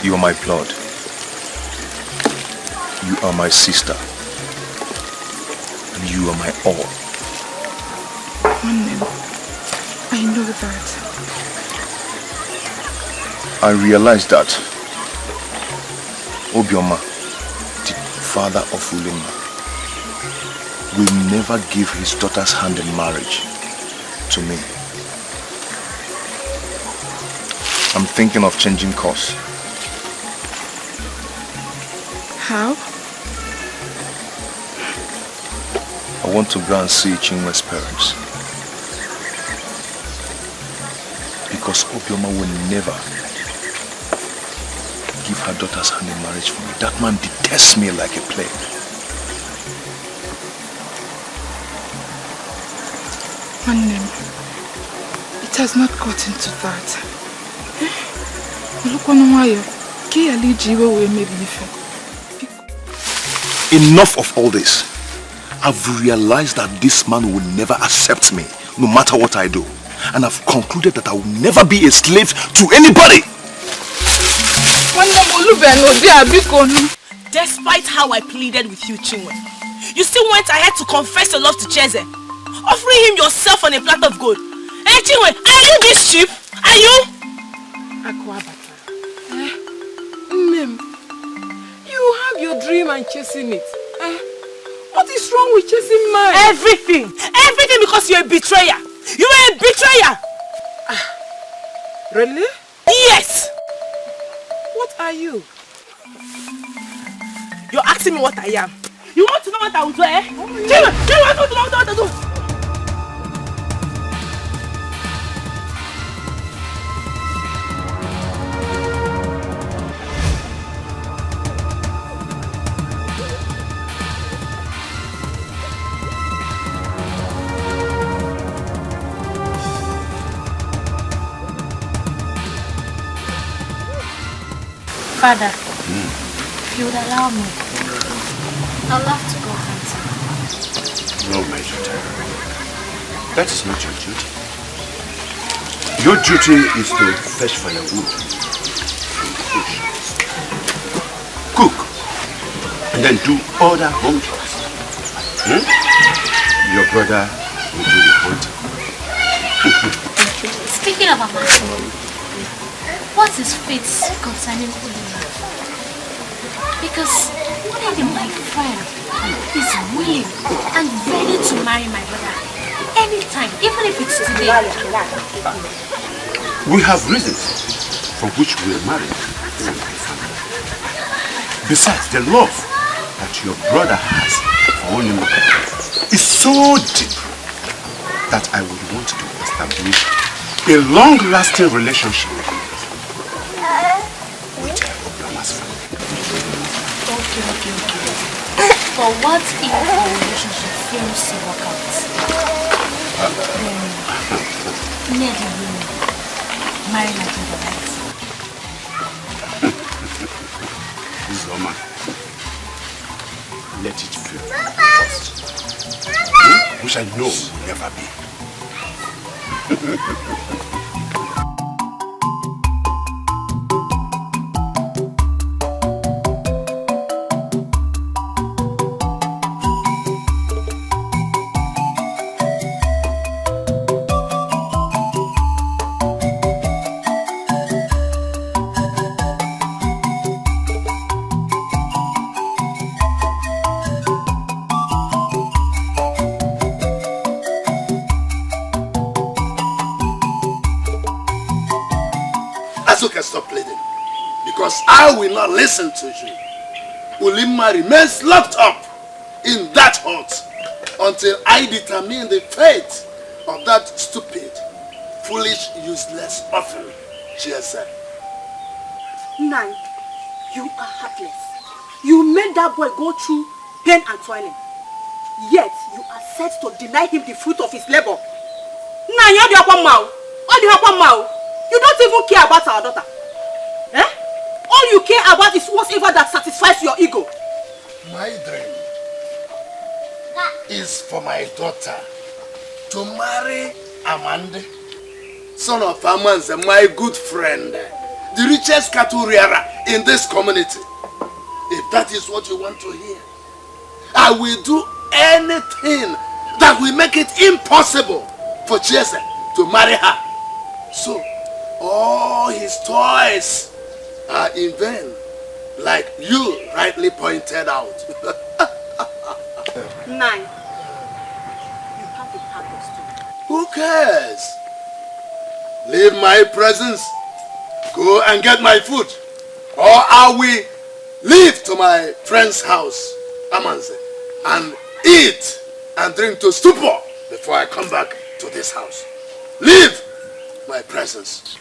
you are my blood. You are my sister. And you are my all. I know that. I realized that Obioma, the father of Ulima, will never give his daughter's hand in marriage to me. I'm thinking of changing course. How? I want to go and see Chinwe's parents. Because Obioma will never give her daughter's hand in marriage for me. That man detests me like a plague. It has not gotten to that. Enough of all this. I've realized that this man will never accept me, no matter what I do. And I've concluded that I will never be a slave to anybody. Despite how I pleaded with you, Chinwe, you still went ahead to confess your love to Cheze, offering him yourself on a platter of gold. Hey Chinwe, are you this cheap? Are you? You have your dream and chasing it. What is wrong with chasing mine? Everything! Everything because you're a betrayer! You are a betrayer! Really? Yes! What are you? You're asking me what I am. You want to know what I will do, eh? You want to know what I will do? Father, if you would allow me, I'd love to go hunting. No, Major Terry. That is not your duty. Your duty is to fetch firewood from the bush, cook, and then do other home jobs. Your brother will do the hunting. Speaking of Amanda, what is fate concerning Ulima? Because Lady, my friend, is willing and ready to marry my brother anytime, even if it's today. We have reasons for which we are married in my family. Besides, the love that your brother has for only is so deep that I would want to establish a long-lasting relationship with Rama's family. Okay. But what if our relationship fails to work out? Then, Ned will marry my brother, right? Zoma, let it be. Which I know will never be. Azuka, stop pleading. Because I will not listen to you. Ulimma remains locked up in that hut until I determine the fate of that stupid, foolish, useless orphan she has said. Nine, you are heartless. You made that boy go through pain and toiling. Yet you are set to deny him the fruit of his labor. Nine, you're the upper mouth. You don't even care about our daughter. Eh? All you care about is whatever that satisfies your ego. My dream is for my daughter to marry Amanda, son of Amanze, my good friend, the richest cattle rearer in this community. If that is what you want to hear, I will do anything that will make it impossible for Chiese to marry her. So, all his toys are in vain, like you rightly pointed out. Nine, you have a purpose too. Who cares? Leave my presence. Go and get my food. Or I will leave to my friend's house, Amanze, and eat and drink to stupor before I come back to this house. Leave my presence.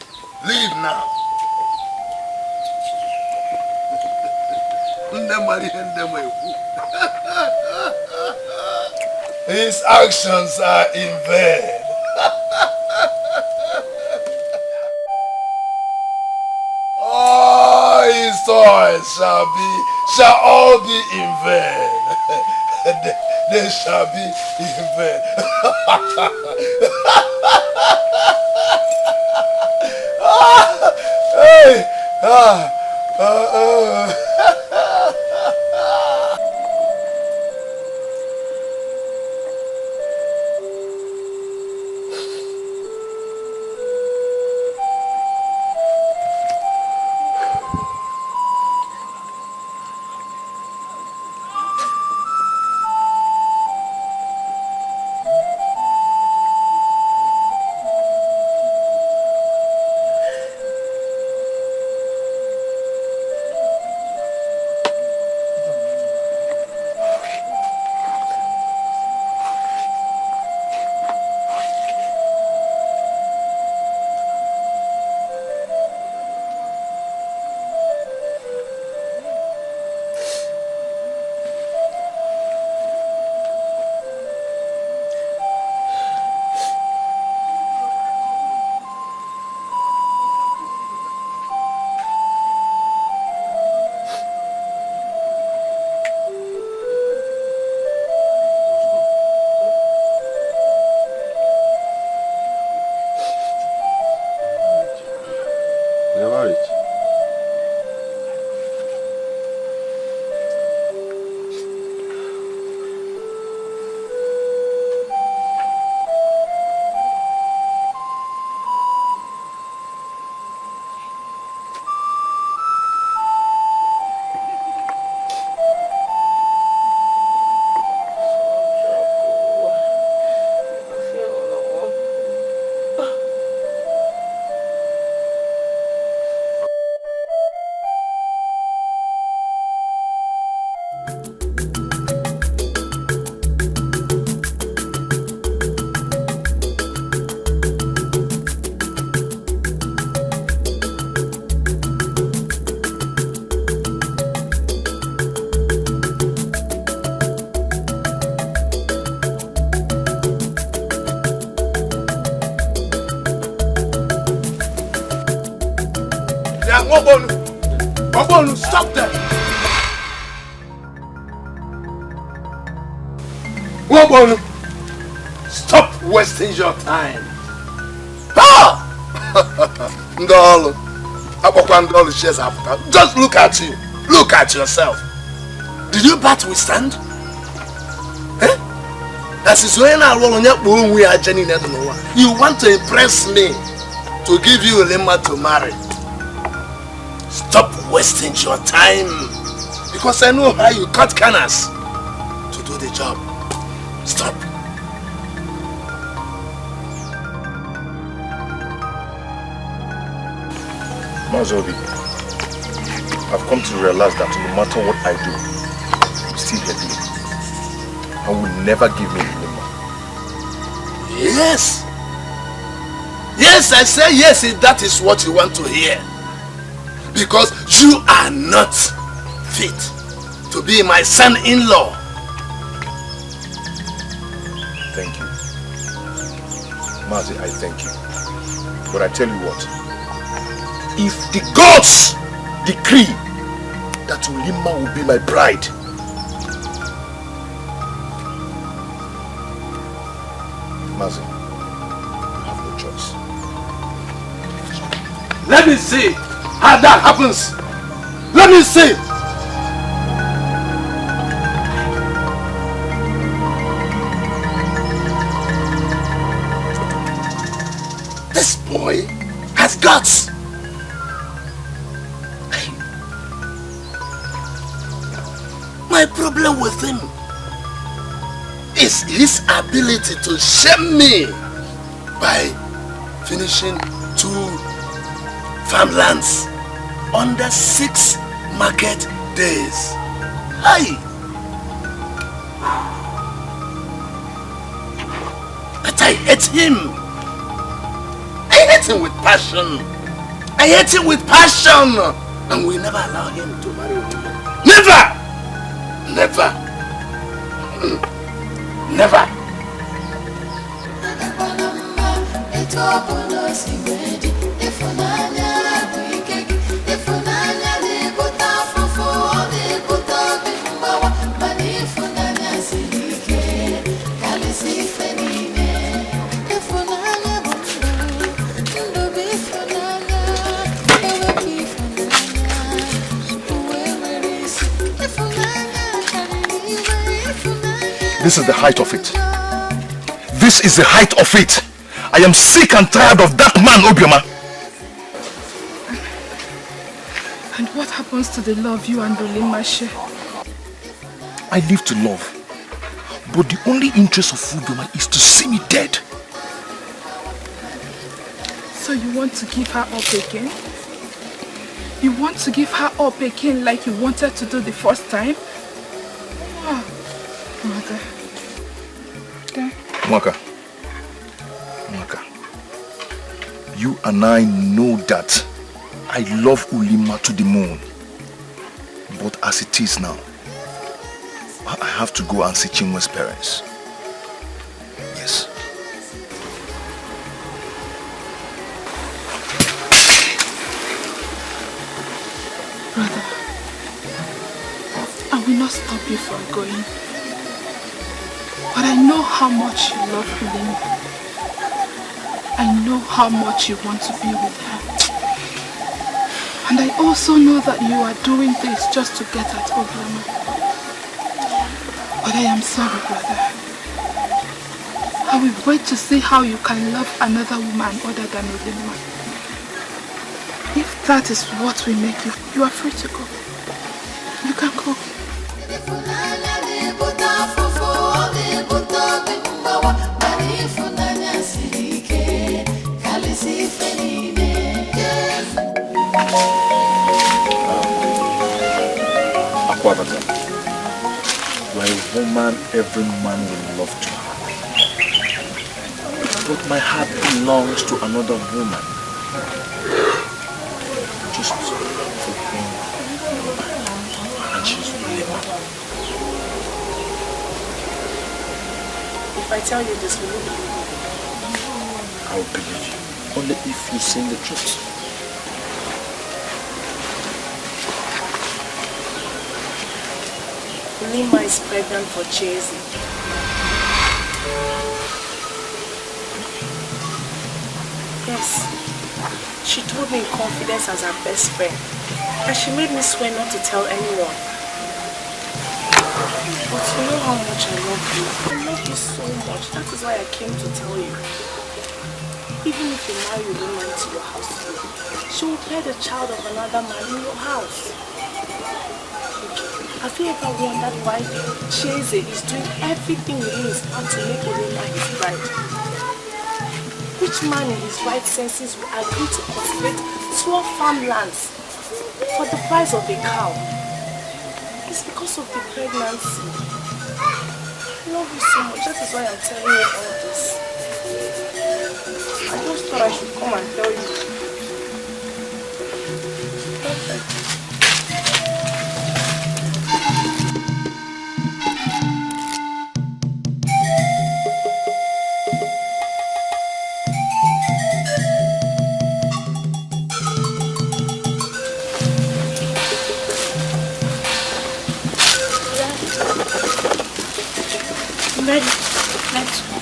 Leave now. His actions are in vain. All his toys shall all be in vain. They shall be in vain. Hey, Wabonu, stop there. Wabonu, stop wasting your time. Ah! Ndolo, Ndolo shares Africa. Just look at you. Look at yourself. Did you bat withstand? Eh? As is when I roll on your boom, we are Jenny. You want to impress me to give you a lemma to marry. Stop wasting your time. Because I know how you cut corners to do the job. Stop. Mazobi, I've come to realize that no matter what I do, you still hate me. I will never give me the lemma. Yes. Yes, I say yes if that is what you want to hear. Because you are not fit to be my son-in-law. Thank you. Mazi, I thank you. But I tell you what, if the gods decree that Ulima will be my bride, Mazi, you have no choice. Let me see how that happens. Let me see. This boy has guts. My problem with him is his ability to shame me by finishing 2 farmlands under 6 market days. Hey! But I hate him. I hate him with passion. I hate him with passion. And we never allow him to marry a woman. Never! Never. Never. This is the height of it. This is the height of it. I am sick and tired of that man, Obioma. And what happens to the love you and Ulima share? I live to love. But the only interest of Obioma is to see me dead. So you want to give her up again? You want to give her up again like you wanted to do the first time? Oh, mother. Mwaka, you and I know that I love Ulima to the moon. But as it is now, I have to go and see Chinwe's parents. Yes. Brother, I will not stop you from going. But I know how much you love Ulima. I know how much you want to be with her. And I also know that you are doing this just to get at Obioma. But I am sorry, brother. I will wait to see how you can love another woman other than Ulima. If that is what will make you, you are free to go. You can go. Akwabata, you are a woman every man will love to have. But my heart belongs to another woman. Just for him. And she's Ulima. If I tell you this, will you believe me? I will believe you. Only if you say the truth. Lima is pregnant for Chasey. Yes. She told me in confidence as her best friend. And she made me swear not to tell anyone. But you know how much I love you. I love you so much. That is why I came to tell you. Even if you marry a woman to your house today, she will bear the child of another man in your house. Have you ever wondered why Chase is doing everything within his power to make Olima his bride? Which man in his right senses will agree to cultivate 12 farmlands for the price of a cow? It's because of the pregnancy. I love you so much. That is why I'm telling you all this. I just thought I should come and tell you. Perfect. I'm ready. Let's go.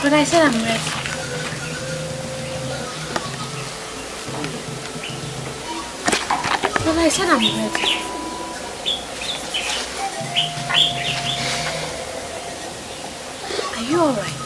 But I said I'm ready. But I said I'm ready. Are you alright?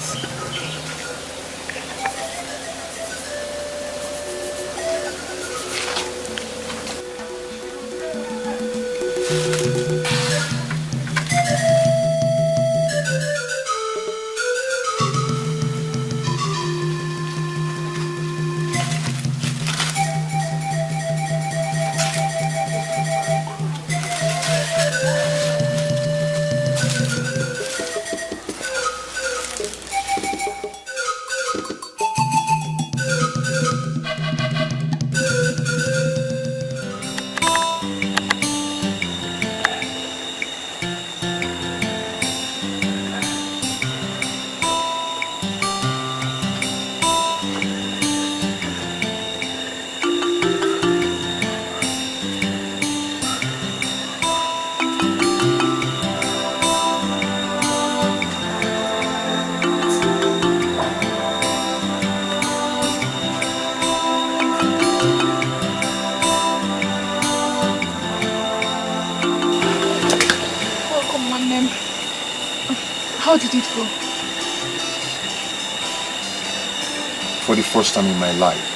How did it go? For the first time in my life,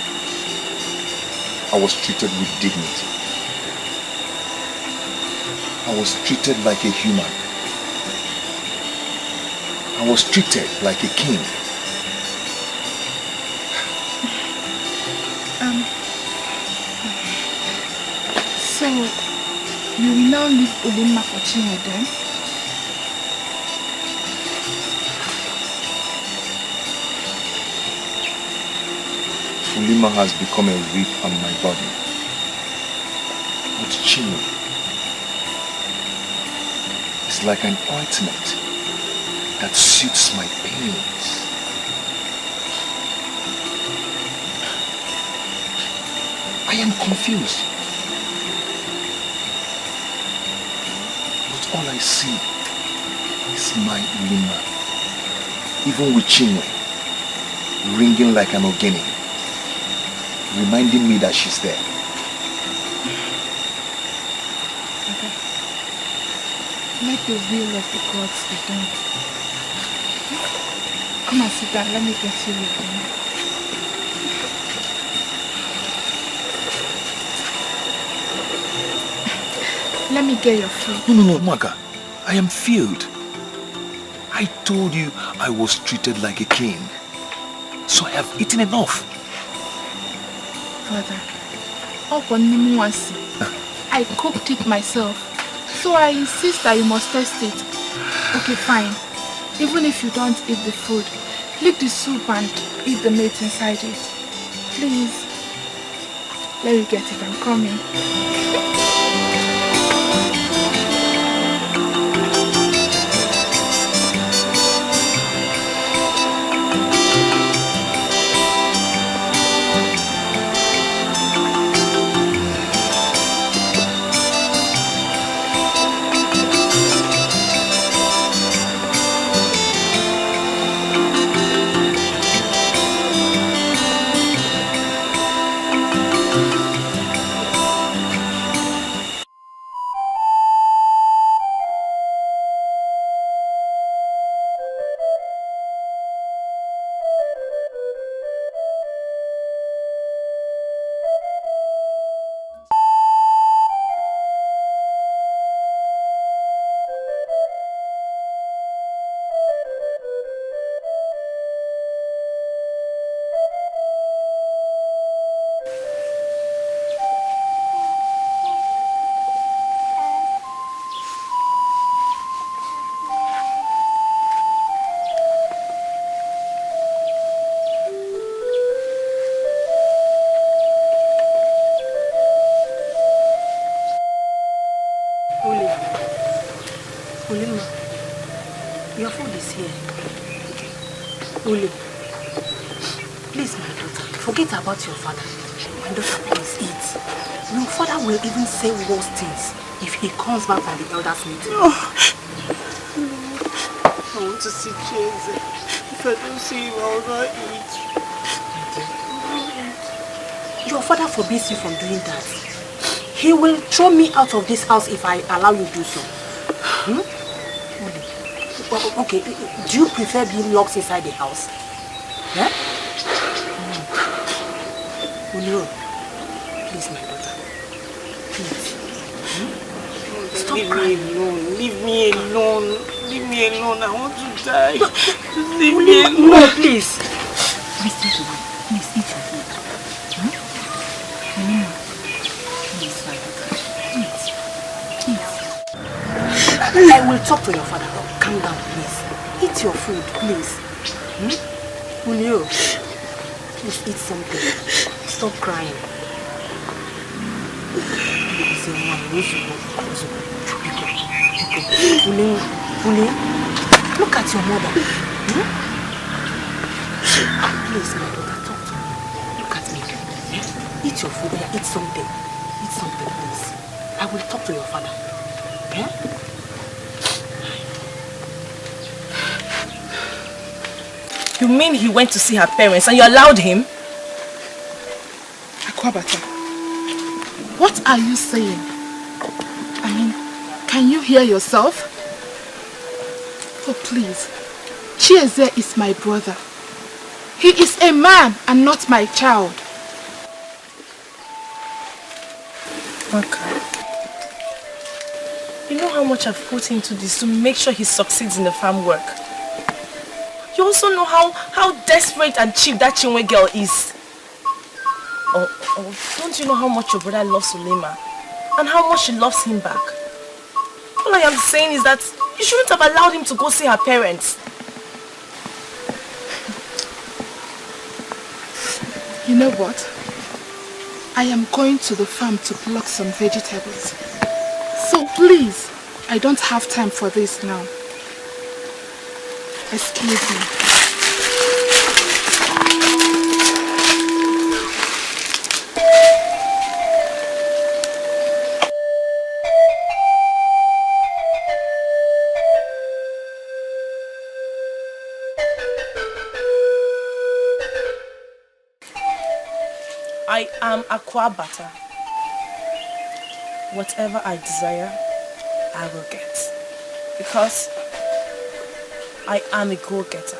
I was treated with dignity. I was treated like a human. I was treated like a king. So, you will now leave Olima for Chinwe then? Olima has become a whip on my body. But Chinwe is like an ointment that suits my pains. I am confused. But all I see is my Olima, even with Chinwe, ringing like an ogene, reminding me that she's there. Okay. Let the will of the gods be done. Come and sit down. Let me get you your dinner. Let me get your food. No, Maga. I am filled. I told you I was treated like a king. So I have eaten enough. Father, I cooked it myself. So I insist that you must taste it. Okay, fine. Even if you don't eat the food, lick the soup and eat the meat inside it. Please. Let me get it. I'm coming. Your food is here. Uli, please, my daughter, forget about your father. My daughter, please eat. Your father will even say worse things if he comes back from the elders' meeting. No. I want to see Chase. If I don't see him, I will not eat. Your father forbids you from doing that. He will throw me out of this house if I allow you to do so. Okay, do you prefer being locked inside the house? Yeah? No. Please, my daughter. Please. Stop crying. Leave me alone. Leave me alone. I want to die. Just leave me alone. No, please. Listen to me. Please eat your food. Please, my daughter. Eat. I will talk to your father. Calm down, please. Eat your food, please. Julio, please eat something. Stop crying. Look at your mother. Please, my daughter, talk to me. Look at me. Eat your food. Eat something. Eat something, please. I will talk to your father. You mean he went to see her parents and you allowed him? Akwabata, what are you saying? I mean, can you hear yourself? Oh, please. Chieze is my brother. He is a man and not my child. Okay. You know how much I've put into this to make sure he succeeds in the farm work. You also know how desperate and cheap that Chinwe girl is. Oh, don't you know how much your brother loves Sulema? And how much she loves him back? All I am saying is that you shouldn't have allowed him to go see her parents. You know what? I am going to the farm to pluck some vegetables. So please, I don't have time for this now. Excuse me. I am Akwabata. Whatever I desire, I will get. Because I am a go-getter.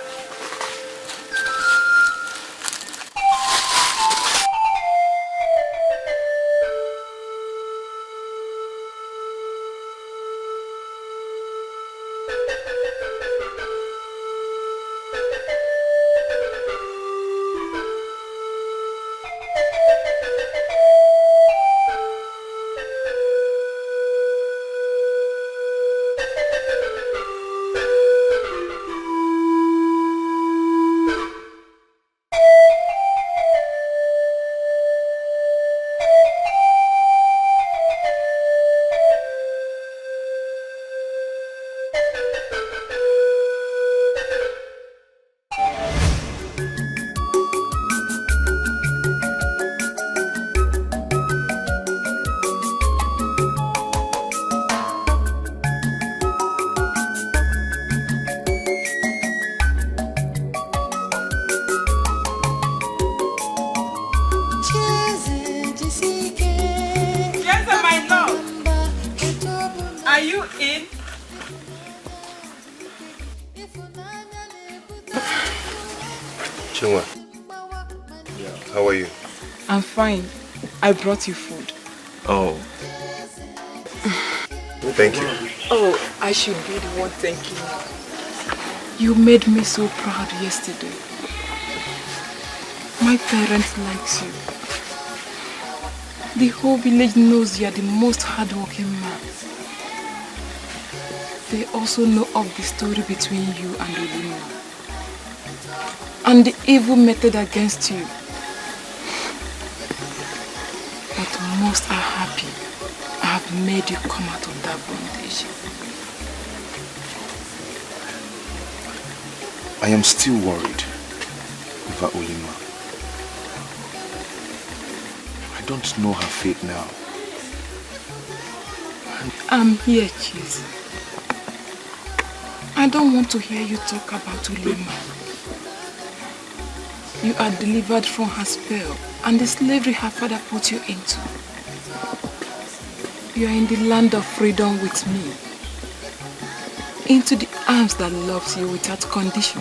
Are you in? Chinwe, how are you? I'm fine. I brought you food. Oh. Thank you. Oh, I should be the one thanking you. You made me so proud yesterday. My parents likes you. The whole village knows you are the most hardworking man. They also know of the story between you and Regina and the evil method against you. But most are happy I have made you come out of that bondage. I am still worried over Olima. I don't know her fate now. I'm here, Cheese. I don't want to hear you talk about Olima. You are delivered from her spell and the slavery her father put you into. You are in the land of freedom with me. Into the arms that loves you without condition.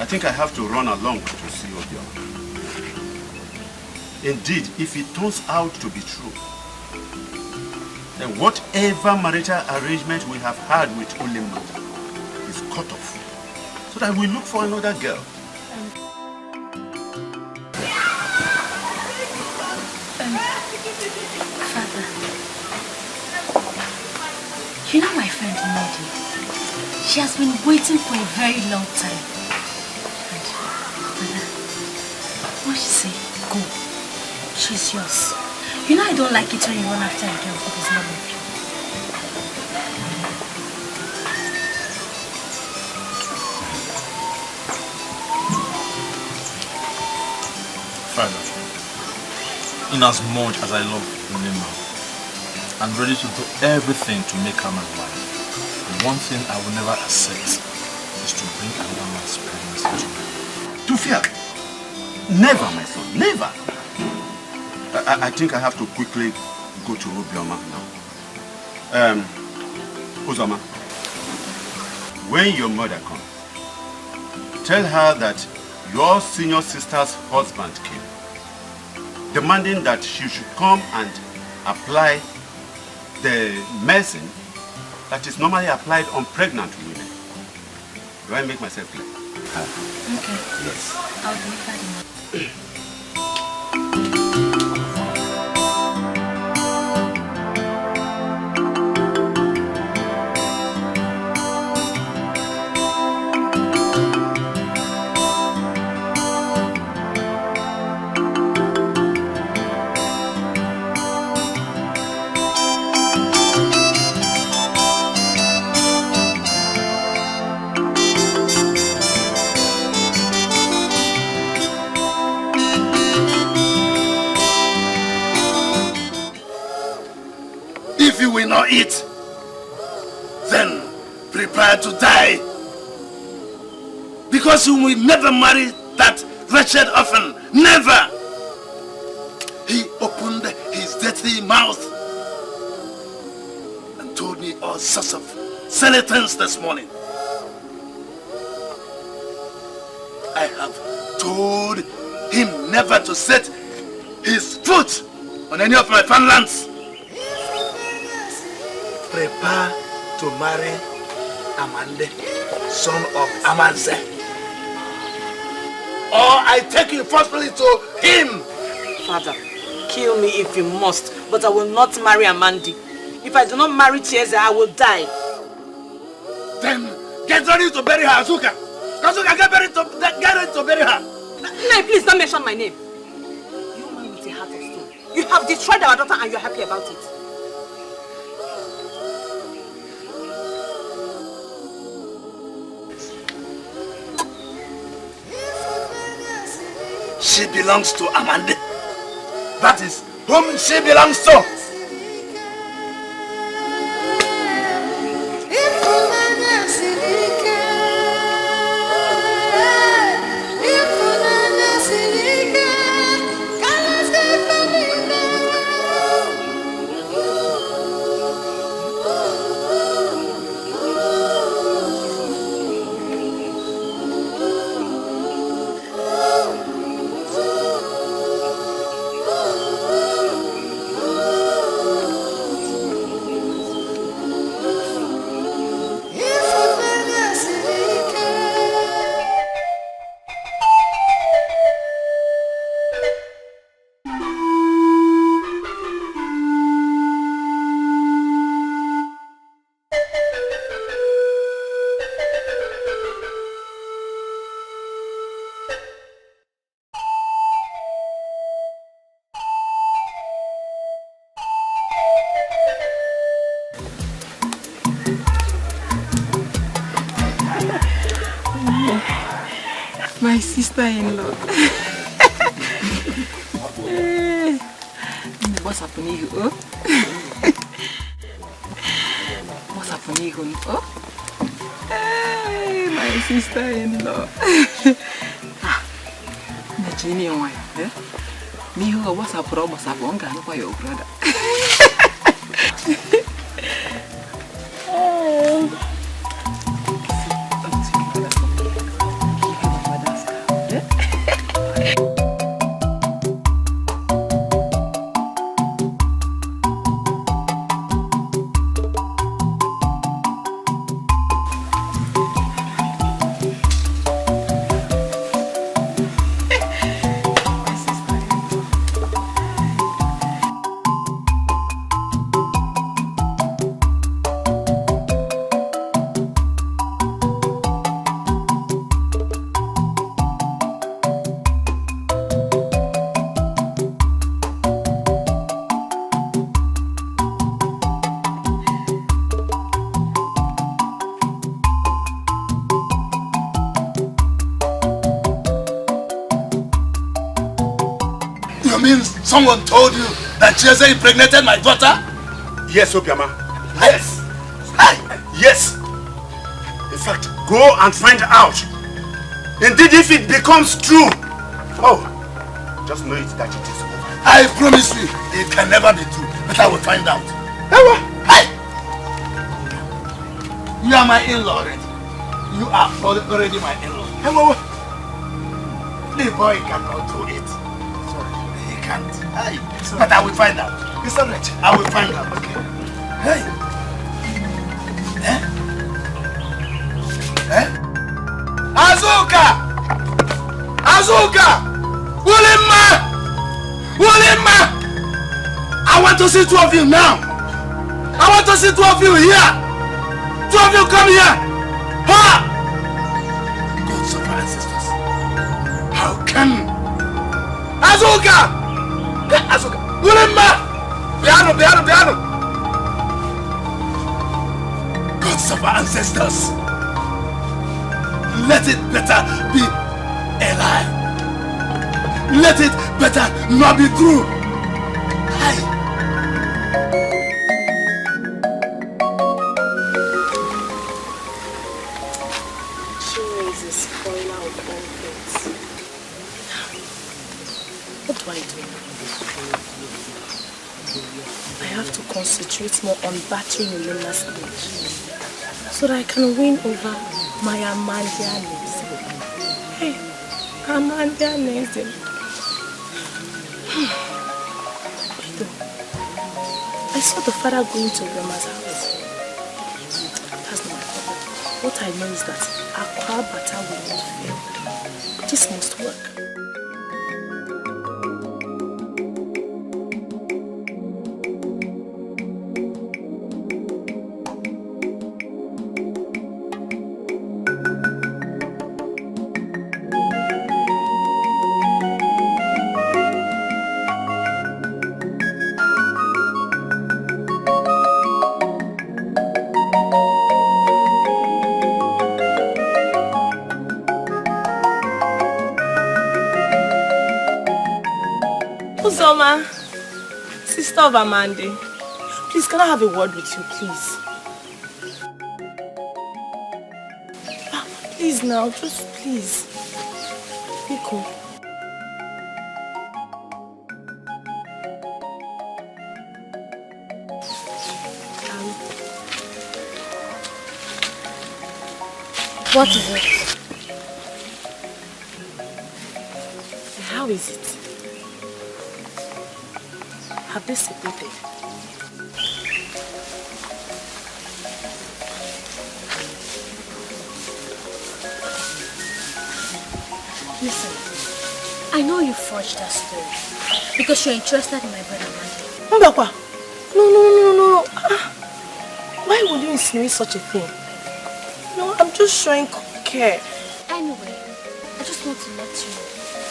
I think I have to run along to see Obioma. Indeed, if it turns out to be true, then whatever marital arrangement we have had with Olima is cut off, so that we look for another girl. Father, you know my friend Nodi? She has been waiting for a very long time. And, Father, what she say? Go. She's yours. You know I don't like it when you run after a girl who does not love you. Father, in as much as I love Olima, I'm ready to do everything to make her my wife. The one thing I will never accept is to bring another man's presence into my life. To fear? Never, my son, never. I think I have to quickly go to Obioma now. Uzoma, when your mother comes, tell her that your senior sister's husband came, demanding that she should come and apply the medicine that is normally applied on pregnant women. Do I make myself clear? Okay. Yes. I'll do that. If you will not eat, then prepare to die. Because you will never marry that wretched orphan. Never! He opened his dirty mouth and told me all sorts of silly things this morning. I have told him never to set his foot on any of my farmlands. Prepare to marry Amande, son of Amanze. Or I take you forcefully to him. Father, kill me if you must, but I will not marry Amandi. If I do not marry Chieze, I will die. Then get ready to bury her, Azuka. Azuka, get ready to bury her. No, please don't mention my name. You man with a heart of stone. You have destroyed our daughter and you're happy about it. she belongs to, Amanda. That is whom she belongs to. My sister-in-law. What's happening? Oh? What's happening? Oh? Hey, my sister-in-law. Nigerian wife. Eh? Me who what's up? What's up? I'm gonna buy your brother. Someone told you that Jeze impregnated my daughter? Yes, Obiama. Yes. Yes. In fact, go and find out. Indeed, if it becomes true. Oh, just know it that it is over. I promise you, it can never be true. But I will find out. Hey! You are my in-law already. You are already my in-law. Hello. The boy cannot do it. He can't. Hey. But I will find out. It's alright. I will find out. Okay. Hey. Eh? Eh? Azuka! Azuka! Wulimma! Wulimma! I want to see two of you now. I want to see two of you here. Two of you come here. Ha! Gods of our ancestors. How can Azuka! Azuka! Wulimma! Piano! Gods of our ancestors. Let it better be a lie. Let it better not be true. Hi. Chile is a spoiler of all things. What do I do? I have to concentrate more on battering Elena's stage so that I can win over my Amandianism. Hey, Amandianism. I saw the father going to Grandma's house. That's not my problem. What I know is that Aqua Bata will not fail. This must work. Chioma, sister of Amande, please can I have a word with you, please? Please now, just please. Nico. What is it? How is it? Have they separated? Listen, I know you forged that story because you're interested in my brother Mandy. Mbakwa, no. Why would you insinuate such a thing? No, I'm just showing care. Anyway, I just want to let you know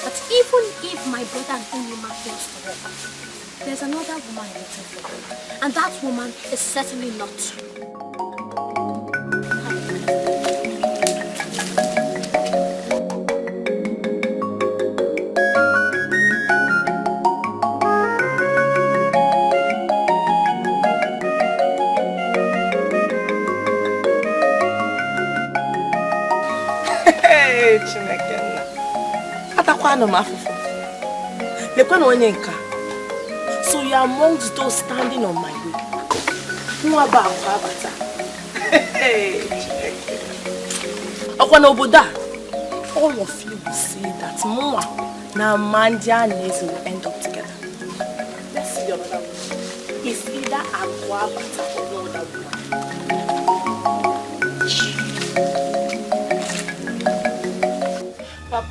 that even if my brother and Unyuma fails to work, there's another woman waiting for him. And that woman is certainly not you. So you are amongst those standing on my way. All of you will say that Moa now Mandia and Nezi will end up together. Let's see the other one. It's either Aqua Bata or no other woman.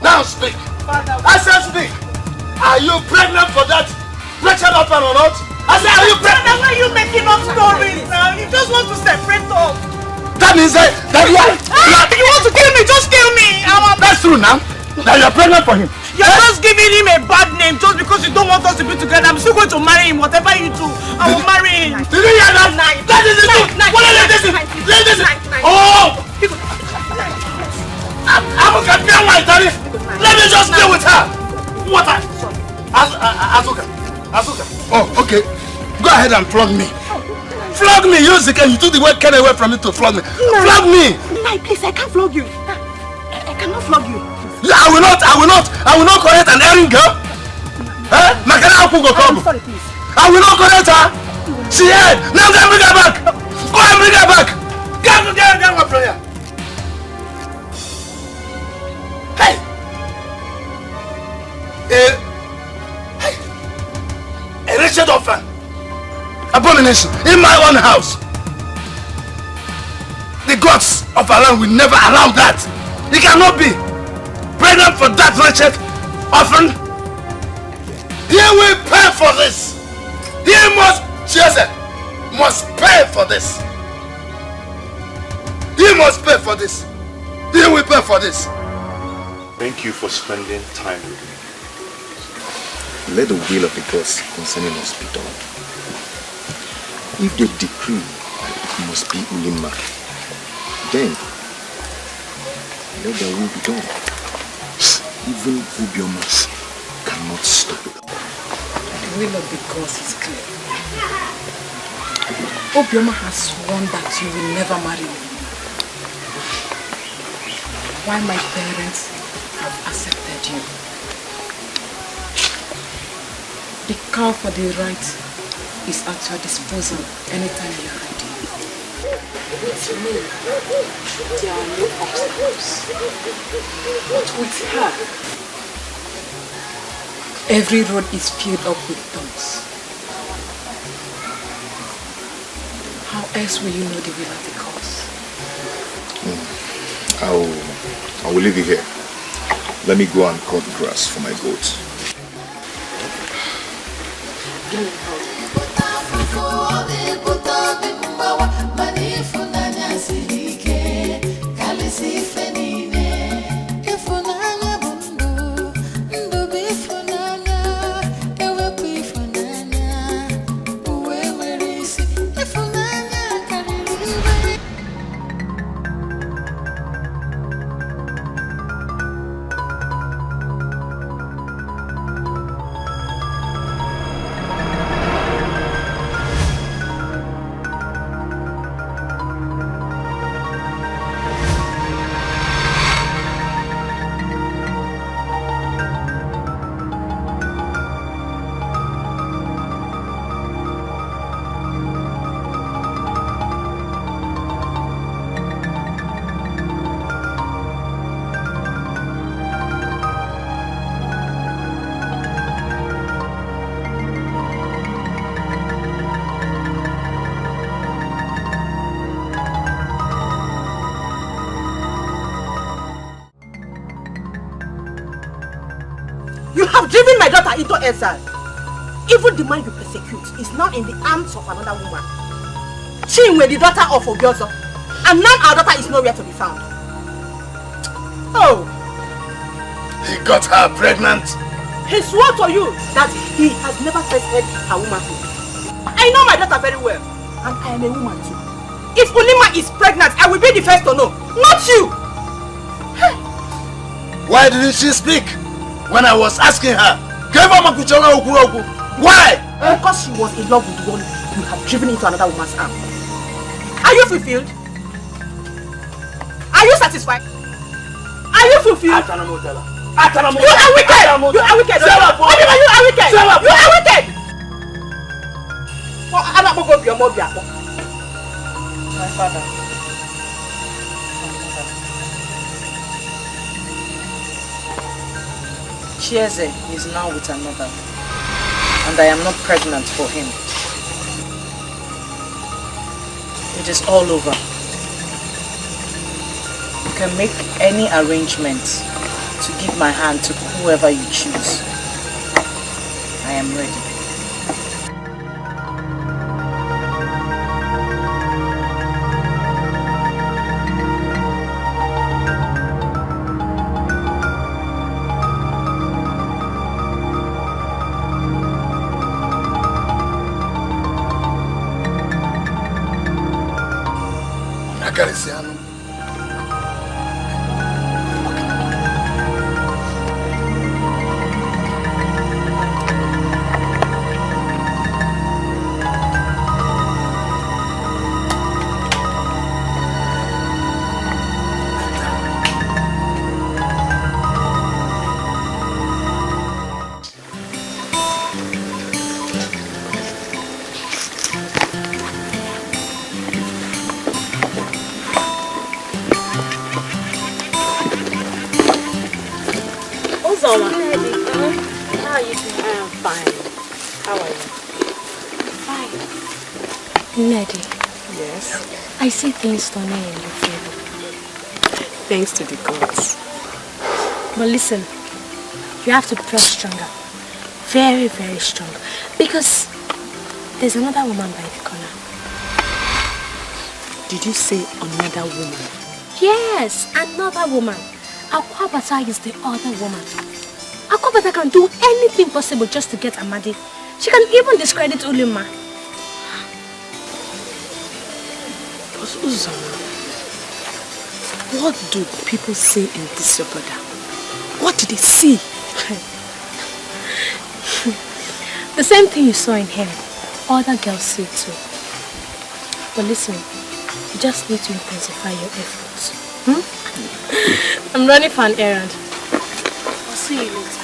Now speak. I said speak. Are you pregnant for that wretched orphan or not? I said, are you pregnant? Why are you making up stories now? You just want to separate us. That means that you are... You want to kill me? Just kill me. That's true now. That you are pregnant for him. You're just giving him a bad name just because you don't want us to be together. I'm still going to marry him. Whatever you do, I will marry him. Did you hear that? That is the truth. Let this in. Oh! I'm going to get my daddy. Let me just deal with her. What? Azuka. Oh, okay. Go ahead and flog me. Flog me. Use the can. You took the word can away from me to flog me. Flog me. Nai, please, I can't flog you. I cannot flog you. I will not correct an erring girl. I'm sorry, please. I will not correct her. She had. Now go and bring her back. Go and bring her back. Get my prayer. Hey. A wretched orphan. Abomination in my own house. The gods of our land will never allow that. It cannot be. Pregnant for that wretched orphan. He will pay for this. He must pay for this. He must pay for this. He will pay for this. Thank you for spending time with me. Let the will of the gods concerning us be done. If they decree that it must be Ulima, then let their will be done. Even Obioma cannot stop it. The will of the gods is clear. Obioma has sworn that you will never marry me. While my parents have accepted you. The cow for the right is at your disposal anytime you are ready. With me, there are no obstacles. But with her, every road is filled up with thorns. How else will you know the will of the gods? I will leave you here. Let me go and cut grass for my goats. have driven my daughter into exile. Even the man you persecute is now in the arms of another woman. Chinwe, the daughter of Obiozo. And now our daughter is nowhere to be found. Oh! He got her pregnant. He swore to you that he has never tasted a womanhood. I know my daughter very well. And I am a woman too. If Ulima is pregnant, I will be the first to know. Not you! Why didn't she speak when I was asking her? Why? Because she was in love with the one you have driven into another woman's arm. Are you fulfilled? Are you satisfied? Are you fulfilled? You are wicked! You are wicked! You are wicked! You are wicked! My father. Chieze is now with another, and I am not pregnant for him. It is all over. You can make any arrangements to give my hand to whoever you choose. I am ready. Acariciando. Zola. How are you doing? I am fine. How are you? Fine. Neddy. Yes? I see things turning in your favor. Thanks to the gods. But listen, you have to press stronger. Very, very strong. Because there's another woman by the corner. Did you say another woman? Yes, another woman. Akwabata is the other woman. Akwabata can do anything possible just to get Amadi. She can even discredit Ulima. But Uzoma, what do people say in this your brother? What did they see? The same thing you saw in him, other girls see too. But listen, you just need to intensify your efforts. I'm running for an errand. I'll see you later.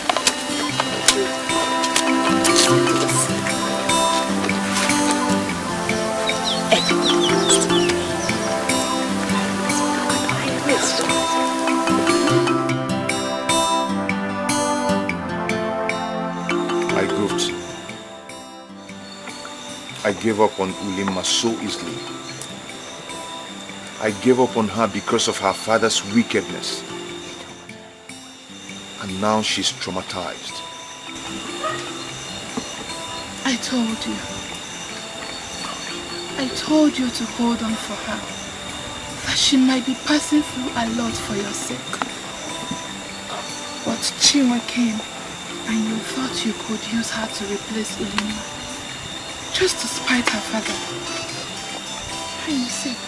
I goofed. I gave up on Ulima so easily. I gave up on her because of her father's wickedness. And now she's traumatized. I told you to hold on for her. That she might be passing through a lot for your sake. But Chinwe came and you thought you could use her to replace Ulima. Just to spite her father. Are you sick?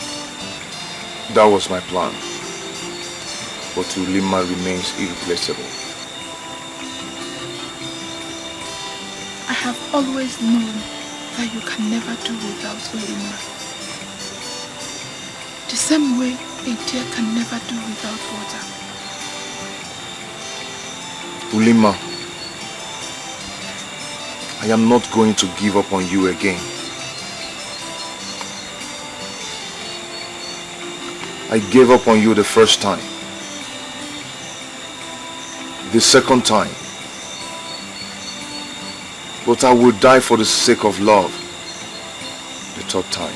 That was my plan. But Ulima remains irreplaceable. I have always known that you can never do without Ulima. The same way a deer can never do without water. Ulima, I am not going to give up on you again. I gave up on you the first time. The second time. But I will die for the sake of love. The third time.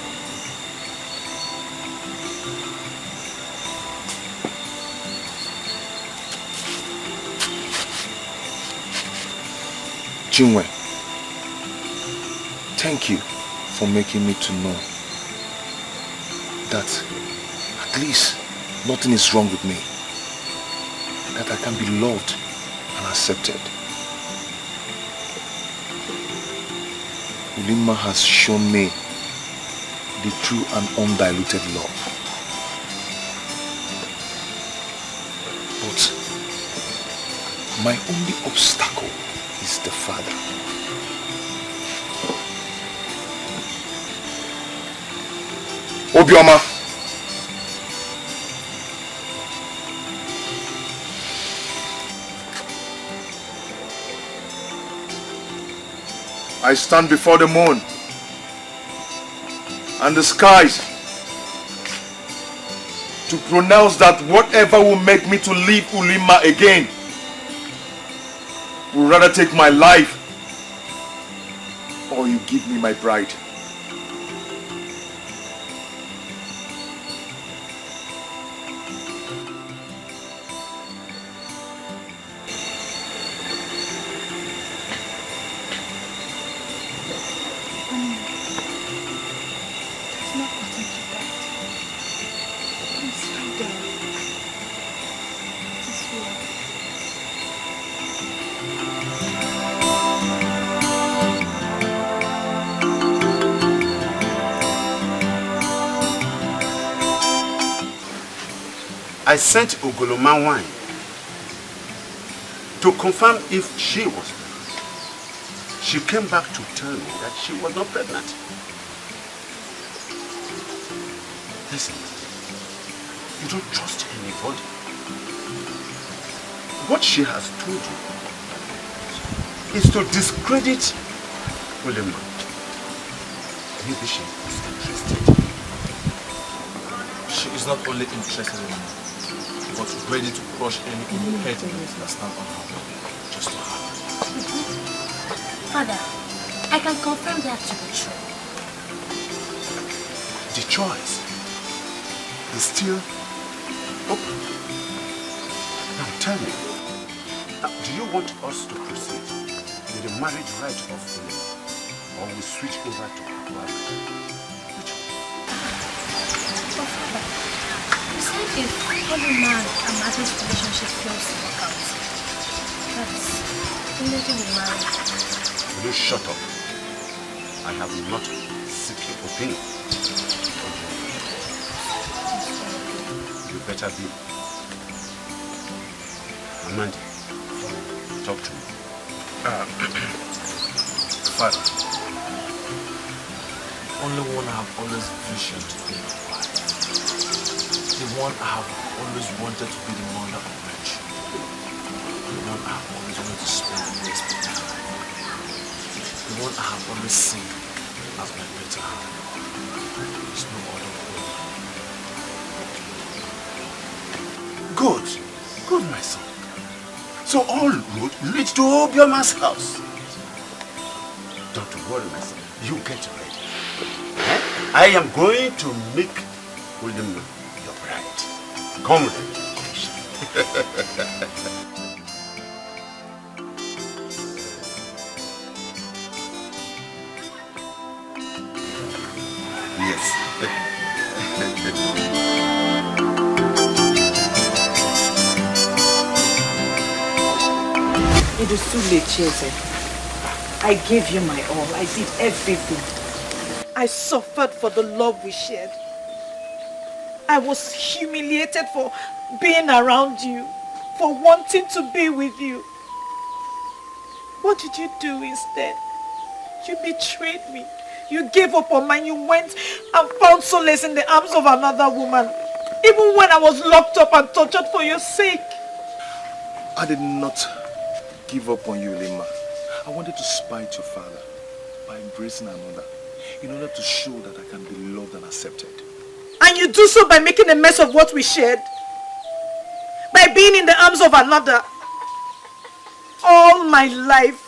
Chinwe, thank you for making me to know that at least nothing is wrong with me. That I can be loved and accepted. Ulima has shown me the true and undiluted love. But my only obstacle is the father. Obioma! I stand before the moon and the skies to pronounce that whatever will make me to leave Ulima again will rather take my life or you give me my bride. I sent Ogoloma wine to confirm if she was pregnant. She came back to tell me that she was not pregnant. Listen, you don't trust anybody. What she has told you is to discredit Olema. Maybe she is interested. She is not only interested in me, but ready to crush any impediment that stand on her way, just to have her. Father, I can confirm that to be true. The choice is still open. Now tell me, do you want us to proceed with the marriage right of Olema, or we switch over to Abuaka? You said if only man and Martin's relationship fails to work out, that's immediately we marry. Will you shut up? I have not seek your opinion. You better be. Amanda, talk to me. Father, only one I have always visioned to be my wife. The one I have always wanted to be the mother of my children. The one I have always wanted to spend the days with her. The one I have always seen as my better half. There is no other one. Good. Good, my son. So all road leads to Obioma's house. Don't worry, my son. You get ready. I am going to make William your bride. Come ready. Yes. It is too late, Chese. I gave you my all. I did everything. I suffered for the love we shared. I was humiliated for being around you, for wanting to be with you. What did you do instead? You betrayed me. You gave up on mine. You went and found solace in the arms of another woman. Even when I was locked up and tortured for your sake. I did not give up on you, Lima. I wanted to spite your father by embracing another in order to show that I can be loved and accepted. And you do so by making a mess of what we shared. By being in the arms of another. All my life,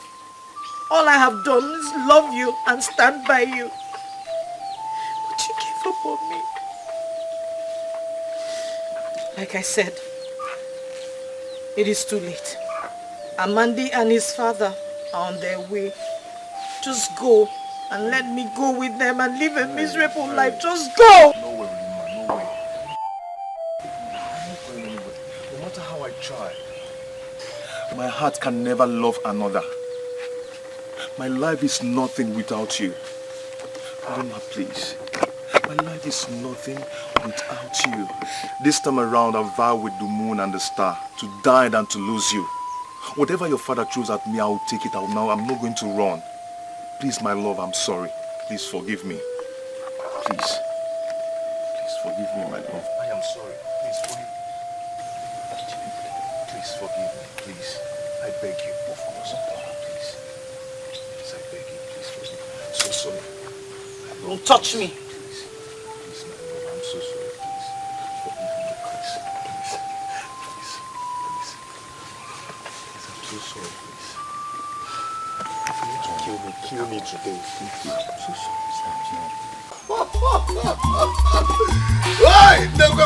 all I have done is love you and stand by you. But you gave up on me. Like I said, it is too late. Amandi and his father are on their way. Just go and let me go with them and live a miserable life. Just go! No way, Regina, no way. I'm not going anywhere. No matter how I try, my heart can never love another. My life is nothing without you. Regina, please. My life is nothing without you. This time around, I vow with the moon and the star to die than to lose you. Whatever your father throws at me, I will take it out now. I'm not going to run. Please, my love, I'm sorry. Please forgive me. Please. Please forgive me, my love. I am sorry. Please forgive me. Please forgive me. Please. I beg you. Of course. Please. Please, I beg you. Please forgive me. I'm so sorry. Don't touch me. Please. Please, my love. I'm so sorry. Please. Forgive me. Please. Please. Please. Please. Please, I'm so sorry. Please. You need to kill me today. Please. I'm so sorry. Why? Don't go,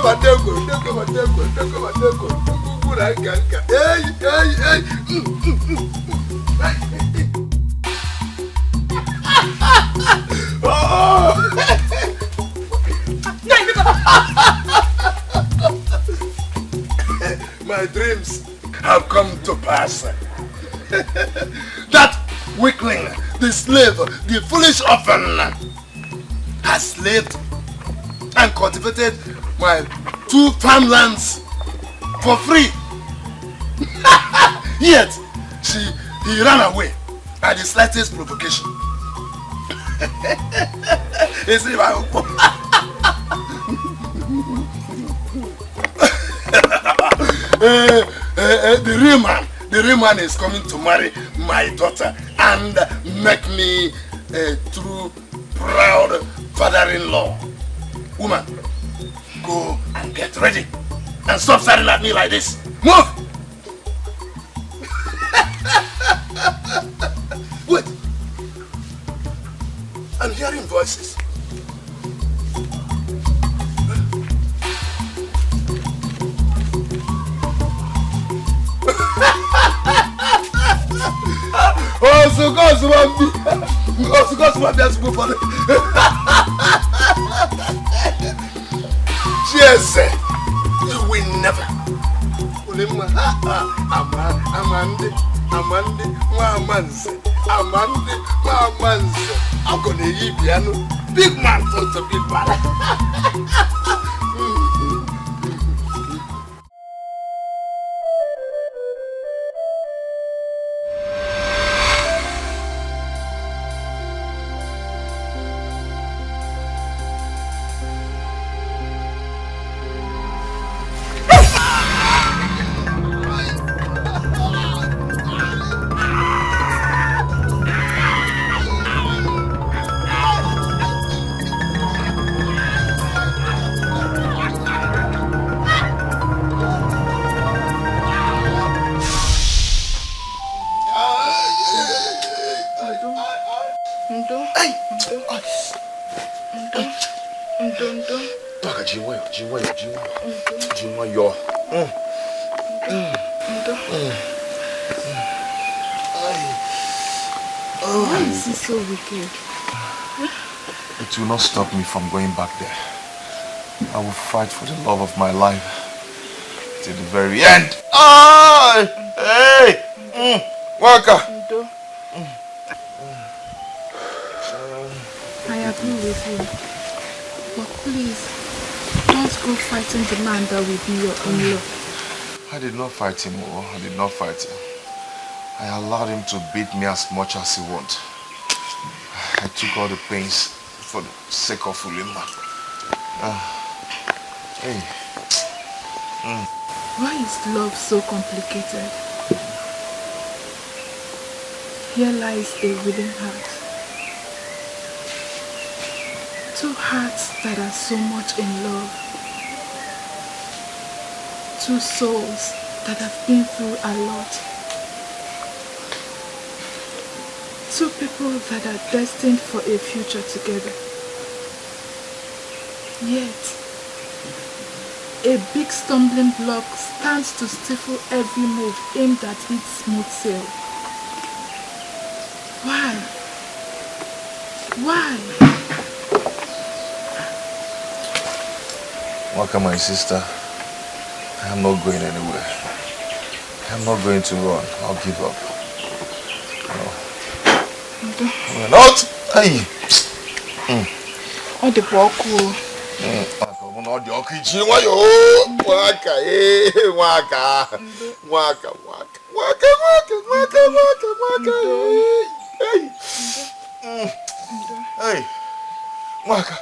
my dreams have come to pass. That weakling, the slave, the foolish orphan has slaved and cultivated my 2 farmlands for free. Yet, he ran away at the slightest provocation. The real man is coming to marry my daughter and make me a true proud father-in-law. Woman, go and get ready and stop staring at me like this. Move! Wait. I'm hearing voices. Yes, you will never. I'm gonna eat piano. Big man talk to big man. Why is he so wicked? It will not stop me from going back there. I will fight for the love of my life till the very end. Oh! Hey! Waka! I agree with you. But please, don't go fighting the man that will be your in-law. I did not fight him, oh. I did not fight him. I allowed him to beat me as much as he wanted. I took all the pains for the sake of Ulima. Hey. Why is love so complicated? Here lies a willing heart. 2 hearts that are so much in love. 2 souls that have been through a lot. 2 people that are destined for a future together. Yet, a big stumbling block stands to stifle every move aimed at its smooth sail. Why? Why? Waka, my sister, I am not going anywhere. I am not going to run. I'll give up. No. We're not. Hey. All the boku. All the okichi. Waka, waka, waka, waka, waka, waka, waka, waka. Hey. Hey. Waka.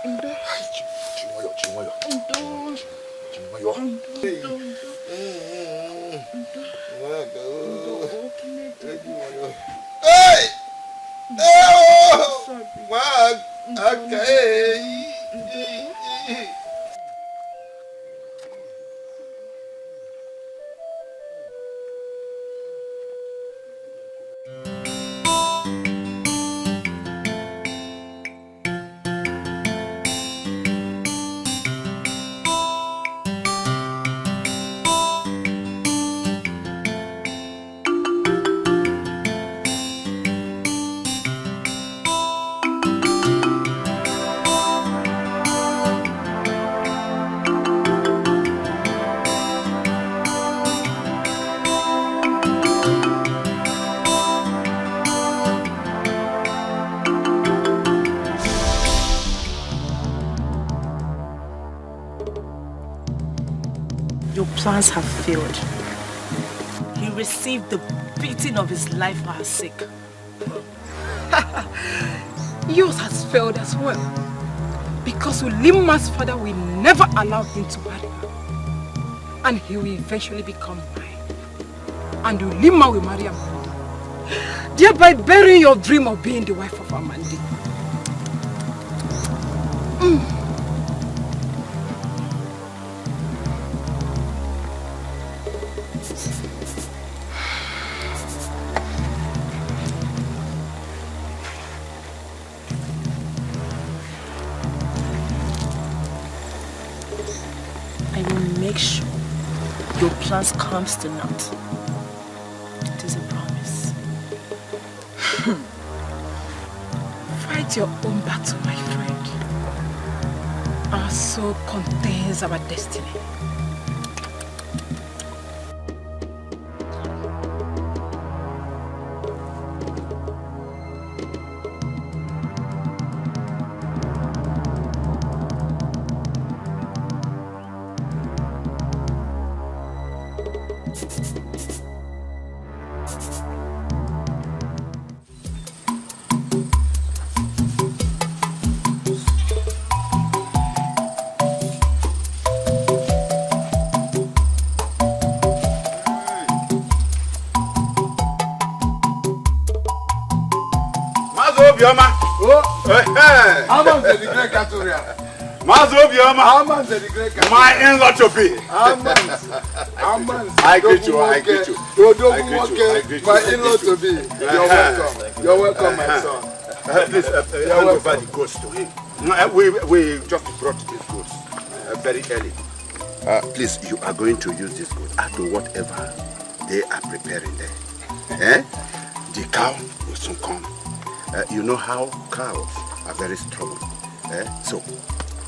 Hey! Your plans have failed. He received the beating of his life for her sake. Yours has failed as well. Because Ulima's father will never allow him to marry her. And he will eventually become mine. And Ulima will marry Amandi. Thereby burying your dream of being the wife of Amandi. Make sure your plans comes to naught. It is a promise. Fight your own battle, my friend. Our soul contains our destiny. My in-law to be. I greet you. I greet you. My in-law to be. You're welcome. You're welcome, my son. Please, hand over the goods to him. We just brought these goods very early. Please, you are going to use these goods to whatever they are preparing there. The cow will soon come. You know how cows are very stubborn. So,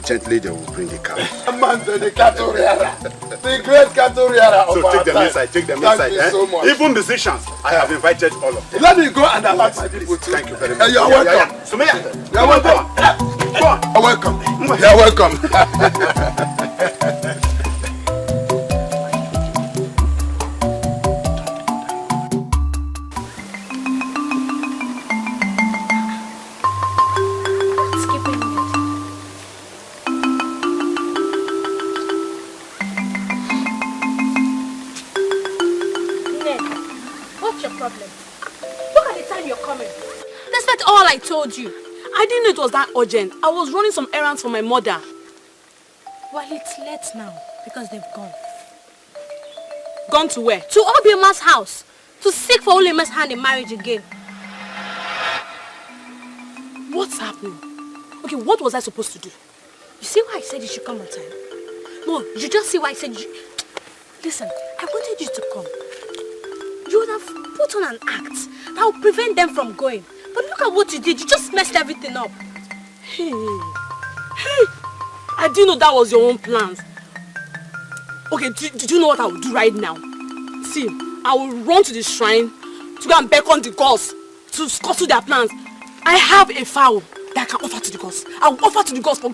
gently they will bring the cow. The cattle rearer. The great cattle rearer. So take them inside, take them inside. Thank you so much. Even musicians, I have invited all of them. Let me go and allow my people too. Thank you very much. You're welcome. Sumaya, you're welcome. Go on. You're welcome. You're welcome. I told you. I didn't know it was that urgent. I was running some errands for my mother. Well, it's late now because they've gone. Gone to where? To Obiama's house. To seek for Ulima's hand in marriage again. What's happening? Okay, what was I supposed to do? You see why I said you should come on time? No, you just see why I said you... Listen, I wanted you to come. You would have put on an act that would prevent them from going. But look look at what you did. You just messed everything up. Hey, I didn't know that was your own plans. Okay, do you know what I will do right now? See, I will run to the shrine to go and beckon the gods to scuttle their plans. I have a fowl that I can offer to the gods. I will offer to the gods for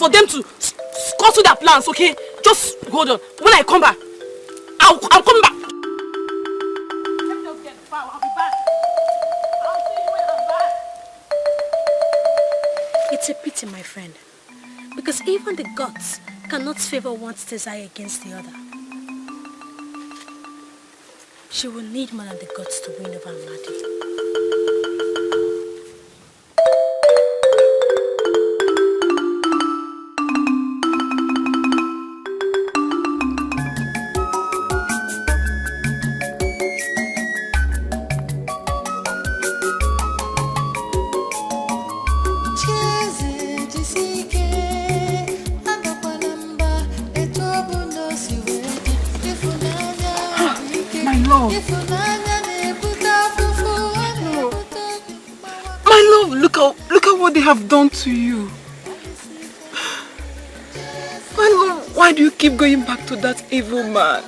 them to scuttle their plans, okay? Just hold on. When I come back, I'll come back. Let me just get the fowl. I'll be back. I'll see you when I'm back. It's a pity, my friend. Because even the gods cannot favor one's desire against the other. She will need more than the gods to win over Amadi. Have done to you. My love, why do you keep going back to that evil man?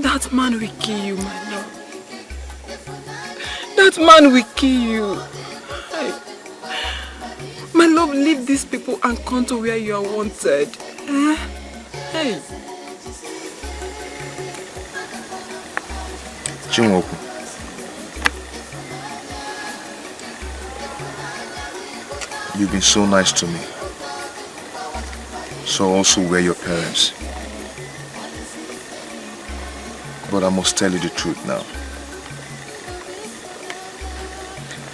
That man will kill you, my love. That man will kill you. My love, leave these people and come to where you are wanted. Hey. Chinwoku. You've been so nice to me. So also were your parents. But I must tell you the truth now.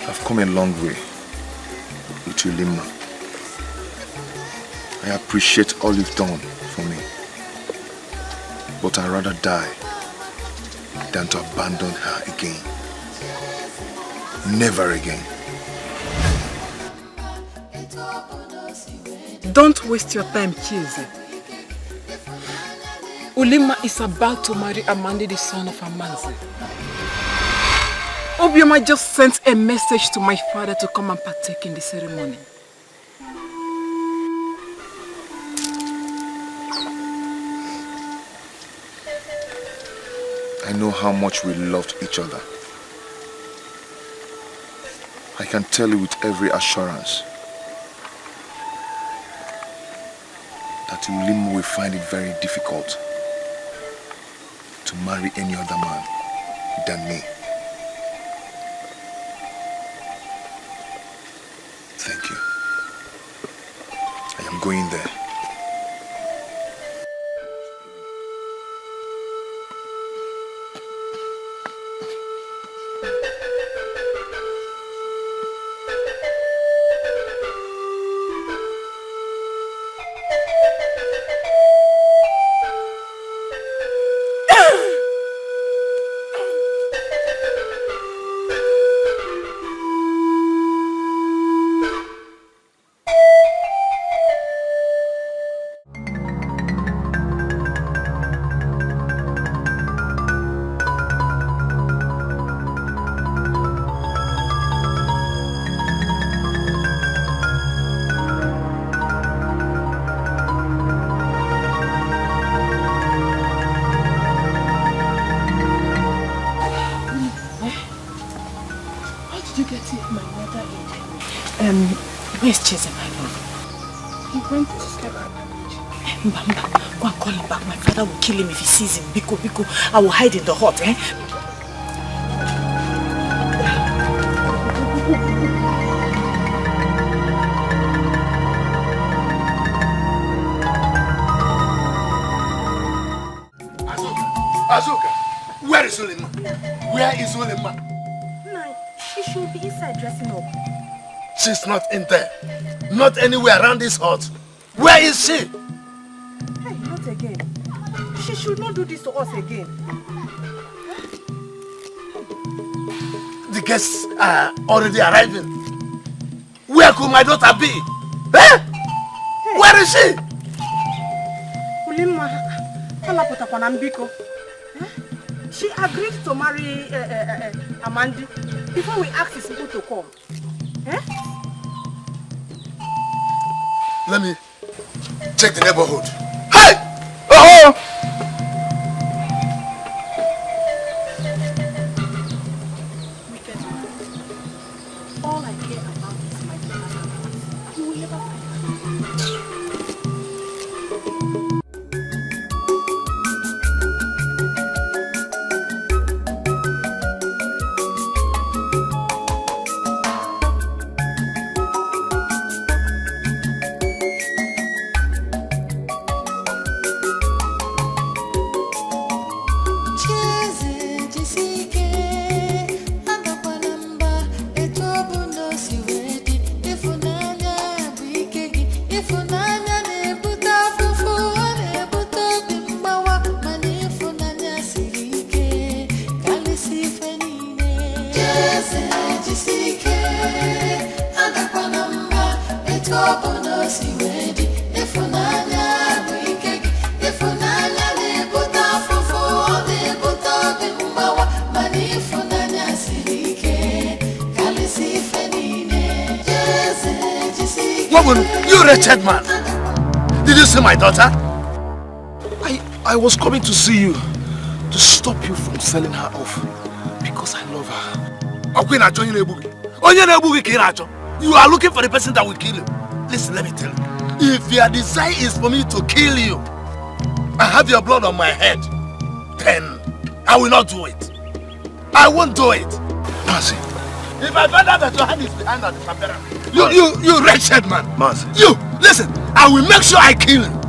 I've come a long way with you, Lima. I appreciate all you've done for me. But I'd rather die than to abandon her again. Never again. Don't waste your time, Chizi. Ulima is about to marry Amandi, the son of Amanzi. Obioma just sent a message to my father to come and partake in the ceremony. I know how much we loved each other. I can tell you with every assurance that Ulima will find it very difficult to marry any other man than me. Thank you. I am going there. Where's Chase, my love? He went to step out. Mbamba, go and call him back. My father will kill him if he sees him. Biko, Biko, I will hide in the hut, eh? Azuka, where is Ulima? Where is Ulima? No, she should be inside dressing up. She's not in there. Not anywhere around this hut. Where is she? Hey, not again. She should not do this to us again. The guests are already arriving. Where could my daughter be? Eh? Hey. Where is she? Ulima, she agreed to marry Amandi. before we ask his people to come. Eh? Let me check the neighborhood. Hey! Oh! All I care about is my father. You will never find You wretched man! Did you see my daughter? I was coming to see you to stop you from selling her off because I love her. You are looking for the person that will kill you. Listen, let me tell you. If your desire is for me to kill you and have your blood on my head, then I will not do it. I won't do it. Mercy. If I find out that your hand is behind that disappearance, you wretched man. Mercy. You, listen, I will make sure I kill you.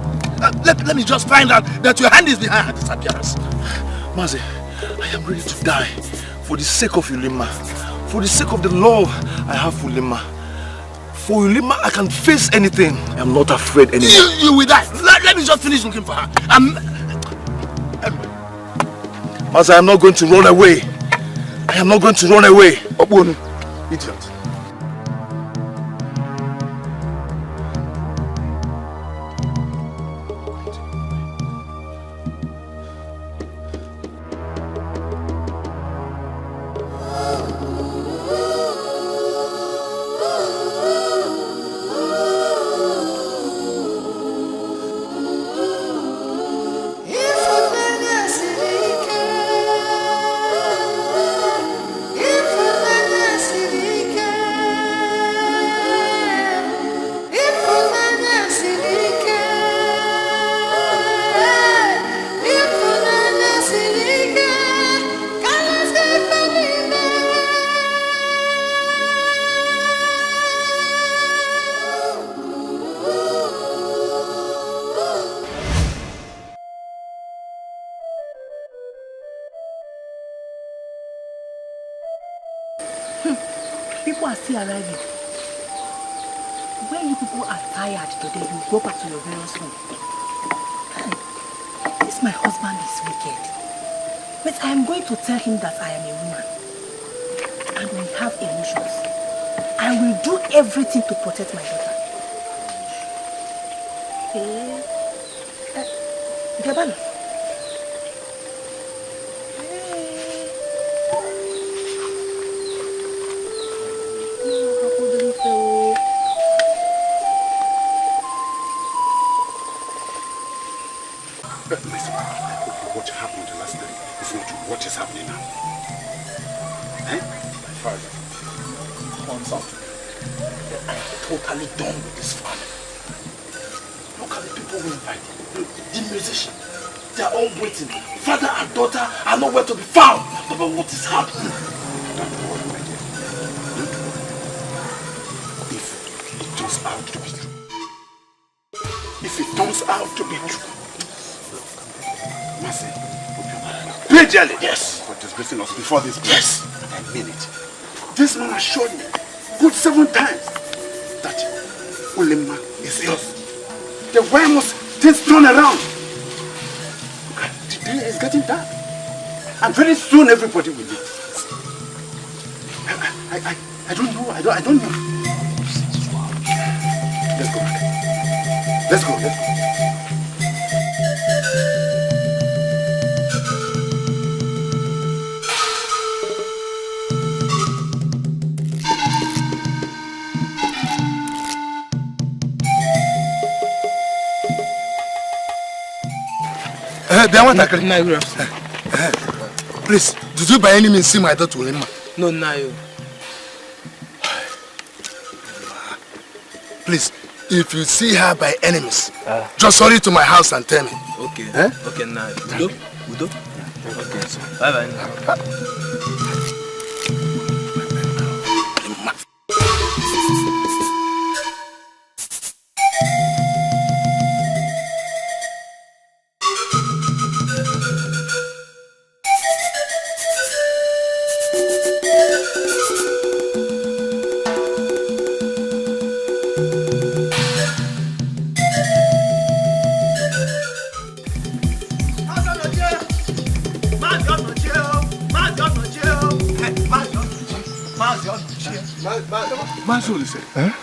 Let me just find out that your hand is behind her disappearance. Mercy, I am ready to die for the sake of Ulima. For the sake of the love I have for Ulima. For Ulima, I can face anything. I am not afraid anymore. You will die. Let me just finish looking for her. Mercy, I am not going to run away. I am not going to run away. Idiot. People are still arriving. When you people are tired today, you go back to your various home. This my husband is wicked. But I am going to tell him that I am a woman. And we have emotions. I will do everything to protect my daughter. Gabana. Listen, what happened the last day is not what is happening now. Eh? My father turns out to be that I am totally done with this family. Look at the people we invited. The musicians. They are all waiting. Father and daughter are nowhere to be found. But what is happening? Don't worry, my dear. Don't worry. If it turns out to be true. If it turns out to be true. Mercy, pay dearly, yes, for disgracing us before this place. Yes, I mean it. This man assured me, good 7 times, that Ulima is yours. The way must things turn around. The day is getting dark, and very soon everybody will leave. I don't know. I don't know. Let's go back. Let's go. Please, did you by any means see my daughter Ulima? No, Nayo. Please, if you see her by enemies, just hurry to my house and tell me. Okay. Okay, Nayo. Udo? Okay, so bye-bye.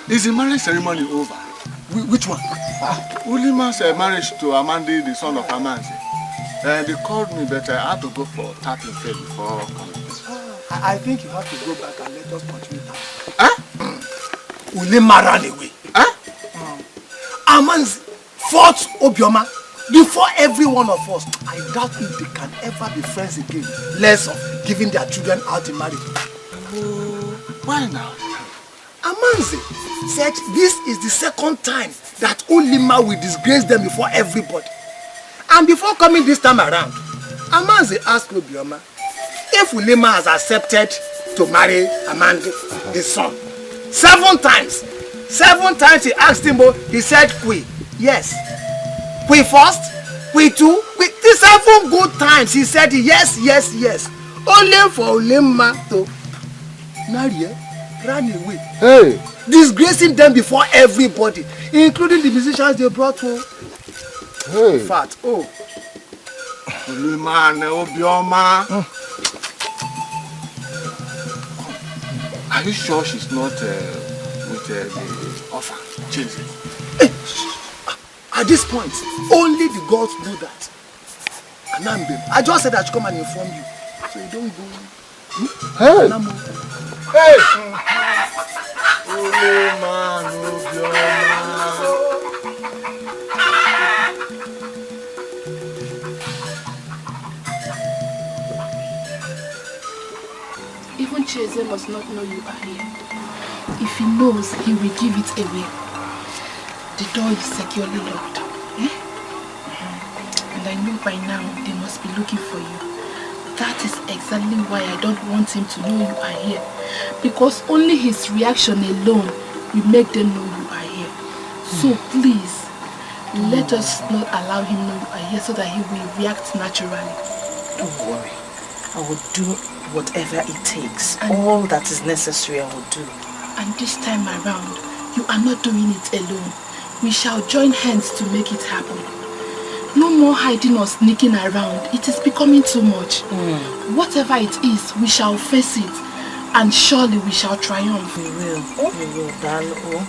Is the marriage ceremony over? Which one? Ulima's marriage to Amandi, the son of Amanzi. They called me, but I had to go for tapping fair before coming. I think you have to go back and let us continue that. Ulima ran away. Amanzi fought Obioma before every one of us. I doubt if they can ever be friends again, less of giving their children out in marriage. Why now? Amanzi said this is the second time that Ulima will disgrace them before everybody. And before coming this time around, Amanzi asked Obioma if Ulima has accepted to marry Amandi, his son. 7 times. 7 times he asked him, he said, "Qui." Yes. "Qui first? Qui two?" The 7 good times he said yes, yes, yes. Only for Ulima to marry, ran away. Hey! Disgracing them before everybody, including the musicians they brought home. Hey! Fat. Oh. Ulima and Obioma. Are you sure she's not with the orphan? Children? At this point, only the gods know that. Anambe, I just said I should come and inform you. So you don't go. Hey! Anambo. Hey! Ulima and Obioma. Even Cheze must not know you are here. If he knows, he will give it away. The door is securely locked. And I know by now they must be looking for you. That is exactly why I don't want him to know you are here. Because only his reaction alone will make them know you are here. So please, let us not allow him know you are here so that he will react naturally. Don't worry. I will do whatever it takes. All that is necessary I will do. And this time around, you are not doing it alone. We shall join hands to make it happen. No more hiding or sneaking around. It is becoming too much. Whatever it is, we shall face it. And surely we shall triumph. We will. We will, darling.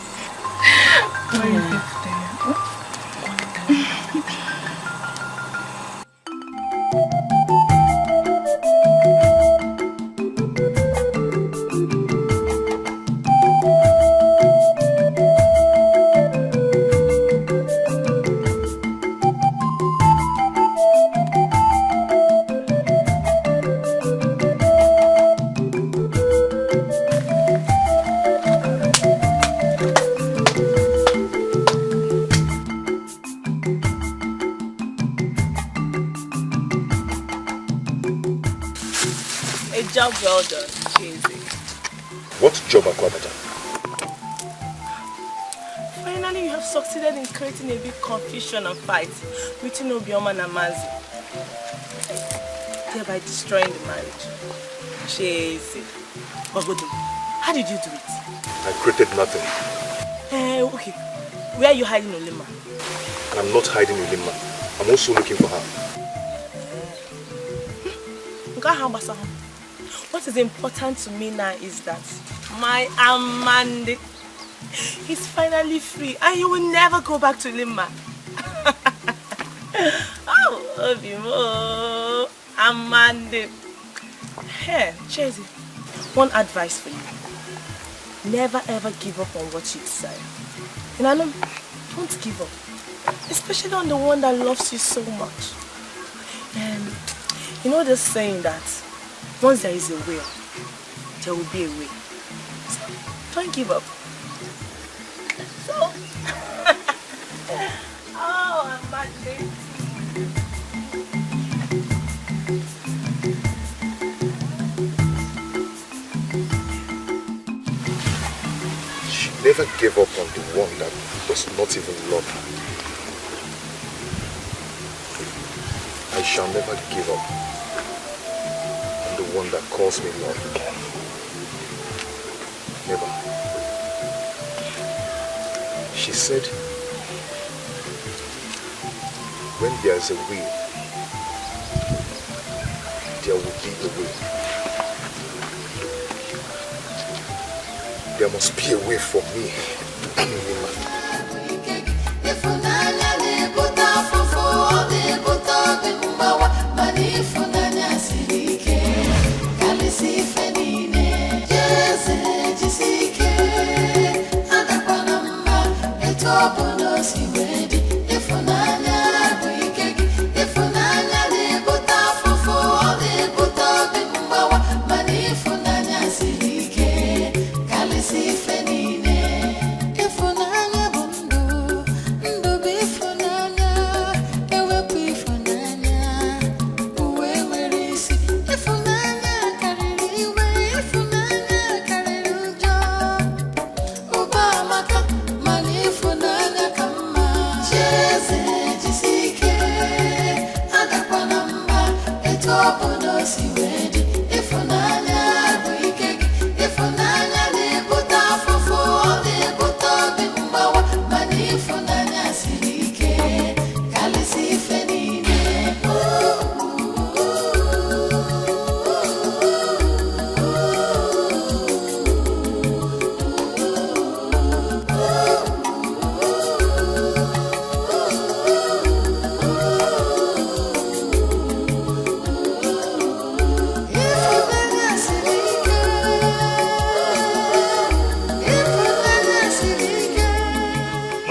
Job well done, Cheze. What job, Akwabata? Finally, you have succeeded in creating a big confusion and fight between Obioma and Amazi, thereby destroying the marriage. Cheze. Bagodo, how did you do it? I created nothing. Okay. Where are you hiding Ulima? I'm not hiding Ulima. I'm also looking for her. What is important to me now is that my Amandi is finally free and he will never go back to Lima. Oh, Obimo, Amandi. Hey, Cheze, one advice for you. Never ever give up on what you desire. And don't give up. Especially on the one that loves you so much. You know this saying that once there is a will, there will be a way. So don't give up. So, oh, I'm mad. She never gave up on the one that does not even love her. I shall never give up on the one that calls me love. Never. She said, when there is a will, there will be a way. There must be a way for me and Nima.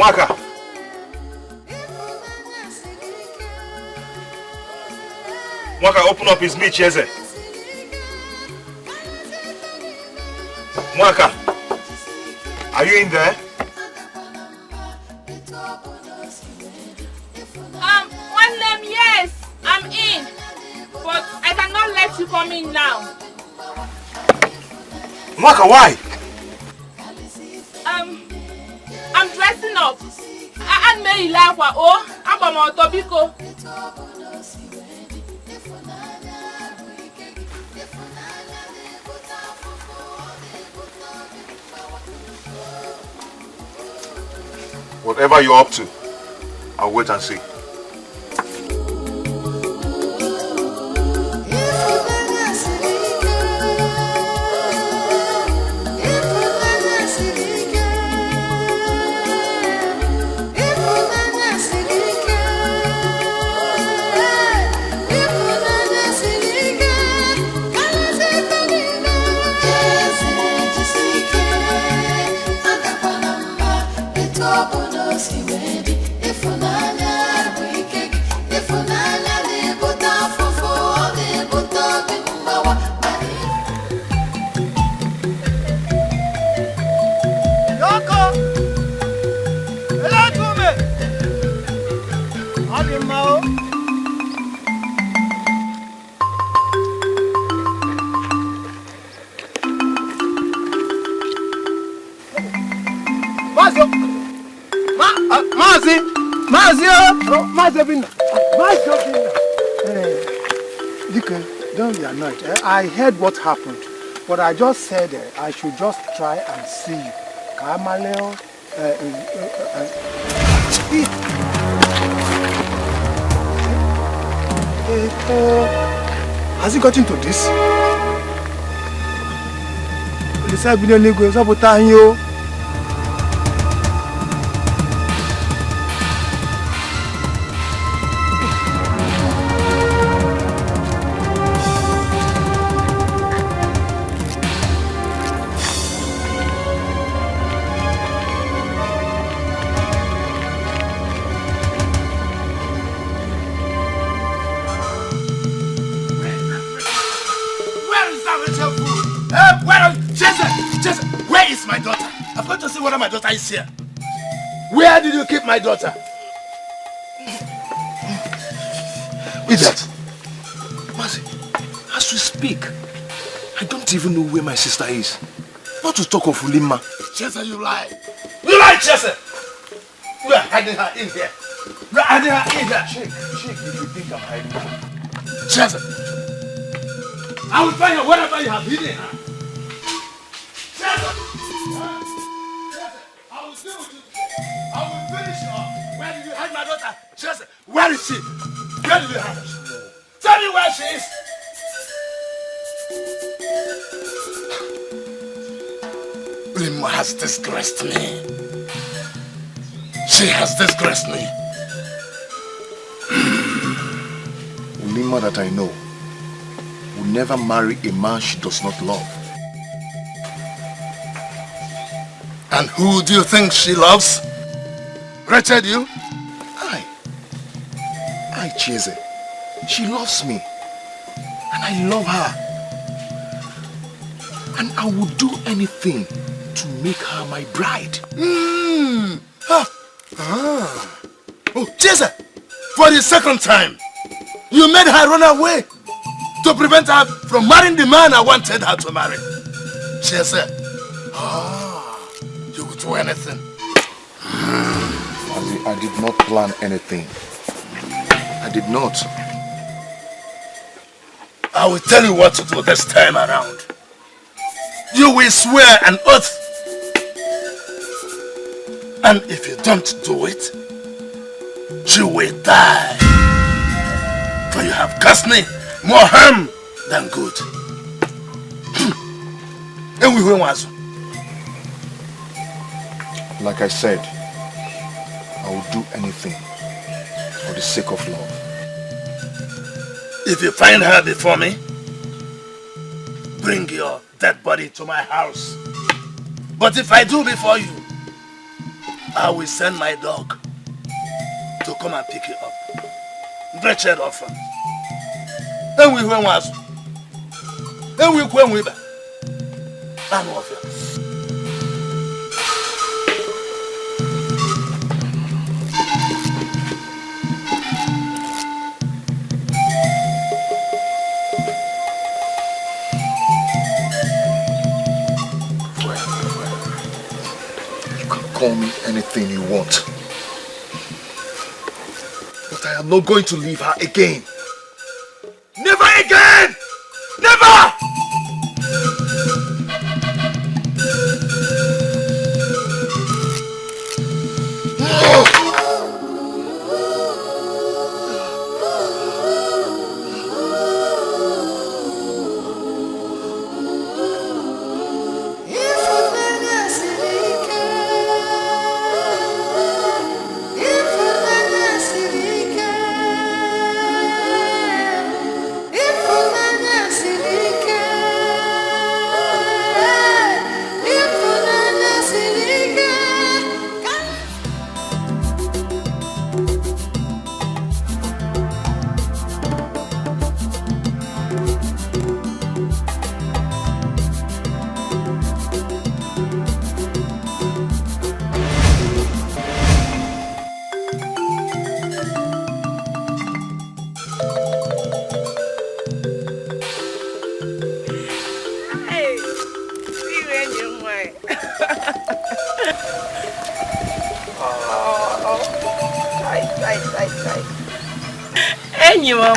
Mwaka! Mwaka, open up his meat, Cheze. Mwaka! Are you in there? One name, yes, I'm in. But I cannot let you come in now. Mwaka, why? I'm dressing up. I'm Mary Lagwa. Oh, I'm on Tobiko. Whatever you're up to, I'll wait and see. Don't be annoyed. I heard what happened, but I just said I should just try and see you. Kamaleo. Has he got into this? Sabotage. my daughter. I've got to see whether my daughter is here. Where did you keep my daughter? Idiot. Mazi, as we speak, I don't even know where my sister is. Not to talk of Ulima. Chesa, you lie. You lie, Chesa! We are hiding her in here. We are hiding her in here. Shake, if you think I'm hiding her. Chesa, I will find her wherever you have hidden her. Chesa! I will deal with you. I will finish you off. Where did you hide my daughter? Chesa, where is she? Where did you hide her? Tell me where she is. Ulima has disgraced me. She has disgraced me. Ulima that I know will never marry a man she does not love. And who do you think she loves? Wretched you? I Cheze. She loves me. And I love her. And I would do anything to make her my bride. Oh, Cheze! For the second time, you made her run away to prevent her from marrying the man I wanted her to marry. Cheze, you would do anything. I did not plan anything. I did not. I will tell you what to do this time around. You will swear an oath. And if you don't do it, you will die. For you have caused me more harm than good. Like I said, I will do anything for the sake of love. If you find her before me, bring your dead body to my house. But if I do before you, I will send my dog to come and pick you up. Wretched orphan. And we went was. And we went with her. I'm off here. Call me anything you want. But I am not going to leave her again. Never again! Never!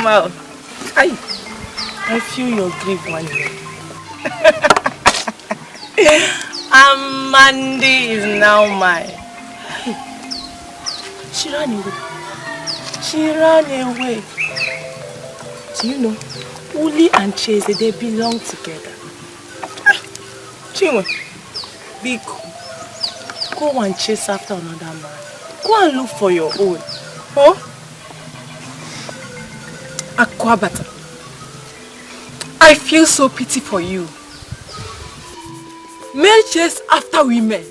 Mama, I feel your grief one day. Amandi is now mine. She ran away. She ran away. Do you know, Uli and Cheze, they belong together. Chinwe, go and chase after another man. Go and look for your own. Oh? Akwabata, I feel so pity for you. Men chase after women,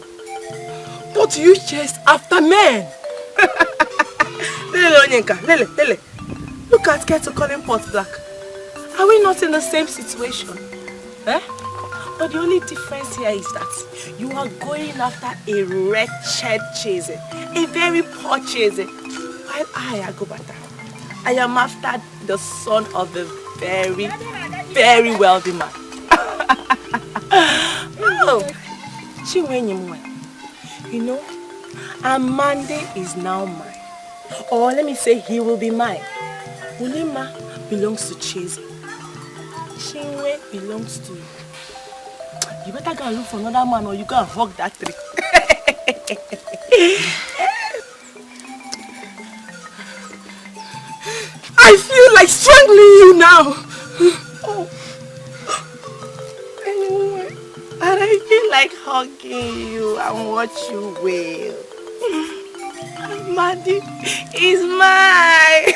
but you chase after men. Lele. Look at Kettle calling pot black. Are we not in the same situation? Eh? But the only difference here is that you are going after a wretched Cheze, a very poor Cheze, while I, Agobata, I am after the son of a very, very wealthy man. Oh, Chiwenyimwe, you know, Amande is now mine. Or let me say he will be mine. Ulima belongs to Cheze. Chinwe belongs to you. You better go and look for another man or you go and hug that tree. I feel like strangling you now. Oh. Anyway, and I feel like hugging you and watch you wail. Mandy is mine.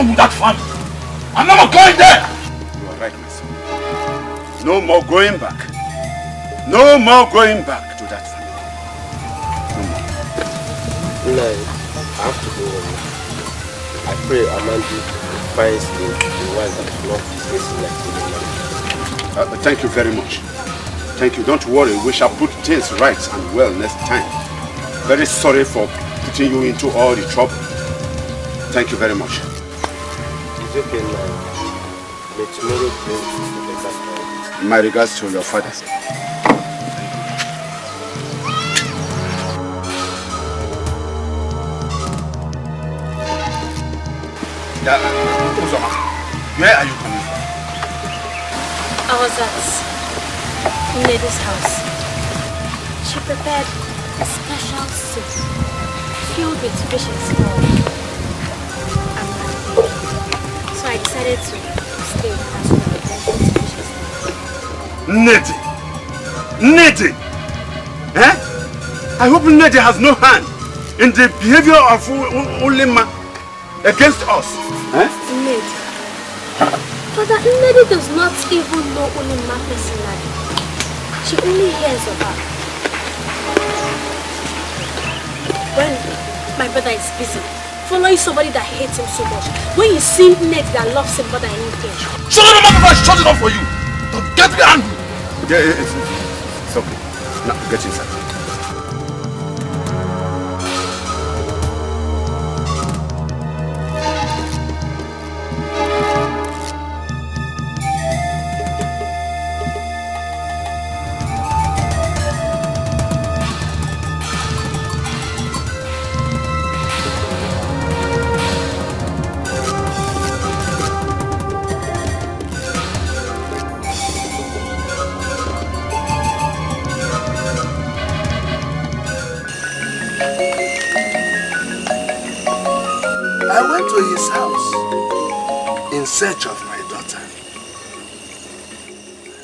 With that family. I'm never going there. You are right, my son. No more going back. No more going back to that family. No more. No, I have to go home. I pray Amandi finds the one that is not facing like the thank you very much. Thank you. Don't worry. We shall put things right and well next time. Very sorry for putting you into all the trouble. Thank you very much. It's okay now. May tomorrow bring the better time. My regards to your father. Uzoma, where are you coming from? I was at Lady's house. She prepared a special soup filled with fish and small. So I decided to stay with her so that I can fish and small. Nedi! Eh? I hope Nedi has no hand in the behavior of Ulima against us. Eh? Nedi. Father, Nedi does not even know Ulima personally. She only hears of her. When my brother is busy following somebody that hates him so much, when you see Ned that loves him more than anything. Shut it up before I shut it up for you! Don't get me angry! Yeah, it's okay. Now, get inside. Search of my daughter.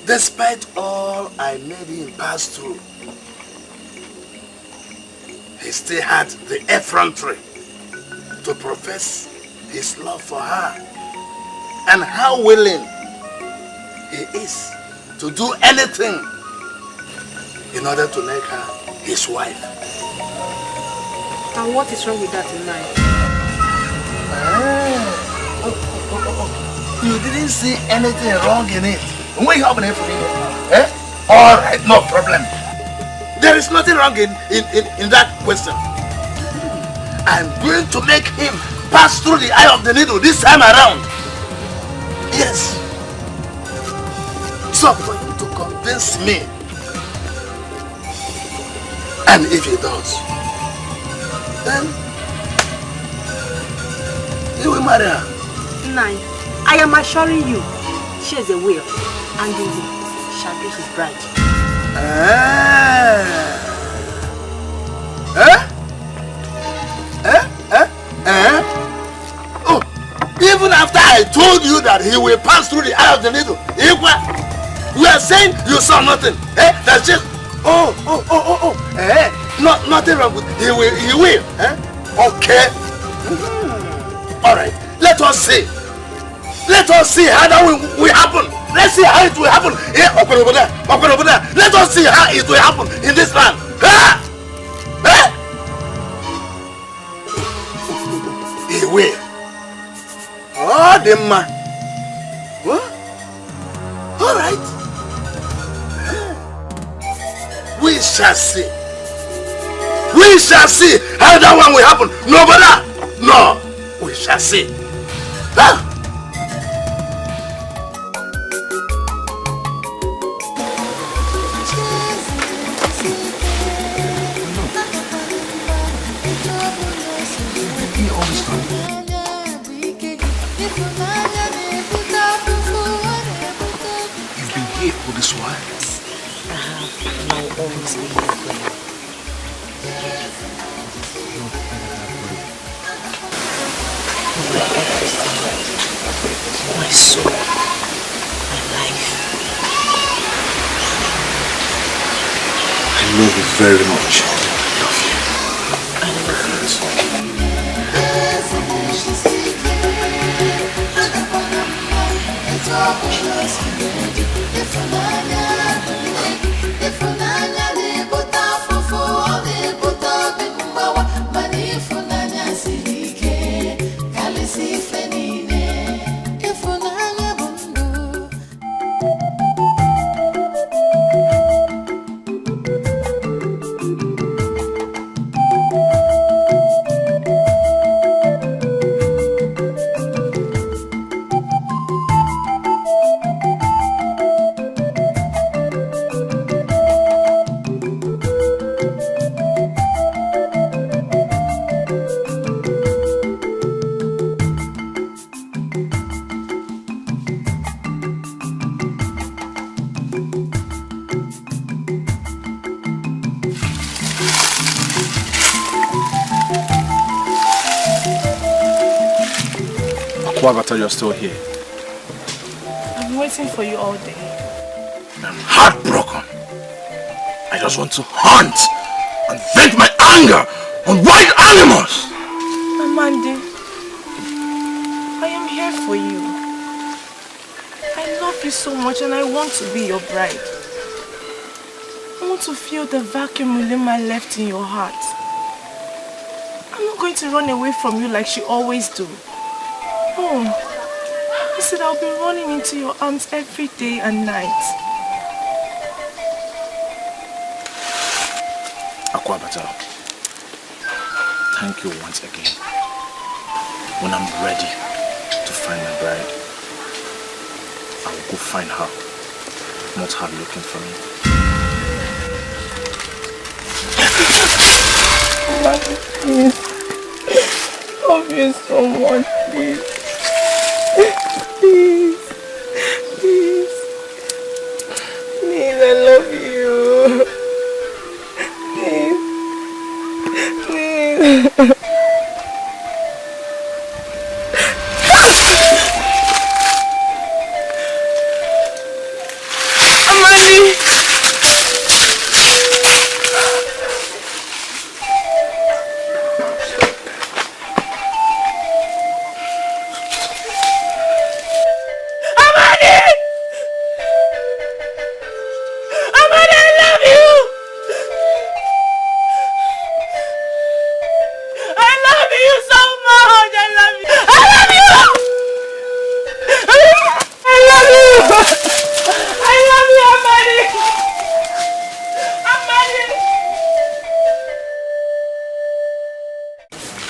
Despite all I made him pass through, he still had the effrontery to profess his love for her and how willing he is to do anything in order to make her his wife. And what is wrong with that in life? You didn't see anything wrong in it. What happened for me? Eh? Alright, no problem. There is nothing wrong in that question. I'm going to make him pass through the eye of the needle this time around. Yes. So for him to convince me. And if he does, then he will marry her. Nine. I am assuring you, she is a will, and you shall be his bride. Eh? Oh, even after I told you that he will pass through the eye of the needle, you are saying you saw nothing. Eh? That's just, eh? Nothing wrong with, he will. Eh? Okay. All right, let us see. Let us see how that will happen. Let's see how it will happen. Yeah, open over there. Let us see how it will happen in this land. Ah! Eh? He will. Oh, the man. What? All right. We shall see. We shall see how that one will happen. No, brother. No. We shall see. Huh? You've been here all this while? I have, and I will always be here for you. My soul, my life. I love you very much. I love you too. Sabotage, you're still here. I've been waiting for you all day. I'm heartbroken. I just want to hunt and vent my anger on wild animals. Amandi, I am here for you. I love you so much and I want to be your bride. I want to feel the vacuum Ulima left in your heart. I'm not going to run away from you like she always do. Oh, I said I'll be running into your arms every day and night. Akwabata, thank you once again. When I'm ready to find my bride, I will go find her, not her looking for me. Please, love you so much, please. Please, please, please, I love you. Please, please.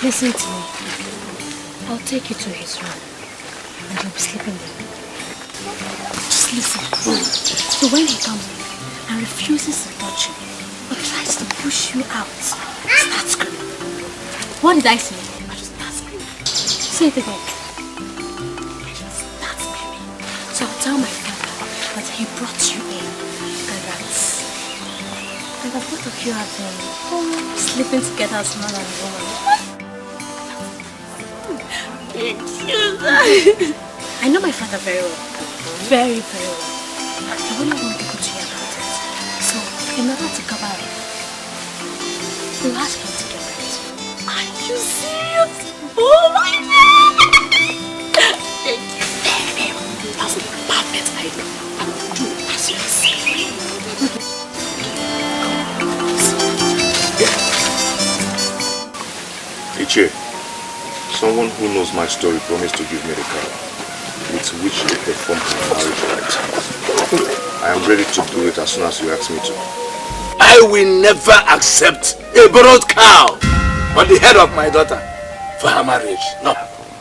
Listen to me. I'll take you to his room and you'll be sleeping there. Just listen. So when he comes and refuses to touch you or tries to push you out, start screaming. What did I say? I just start screaming. Say it again. I just start screaming. So I'll tell my father that he brought you in and that both of you have been sleeping together as man and woman. I know my father very well. Very, very well. I wouldn't want people to hear about it. So, in order to cover it, we'll ask him to get married. Are you serious? Oh my God! Thank you very much. That's a perfect idea. I will do as you say. Iche, someone who knows my story promised to give me the car with which to perform my marriage rites. I am ready to do it as soon as you ask me to. I will never accept a borrowed cow on the head of my daughter for her marriage. No,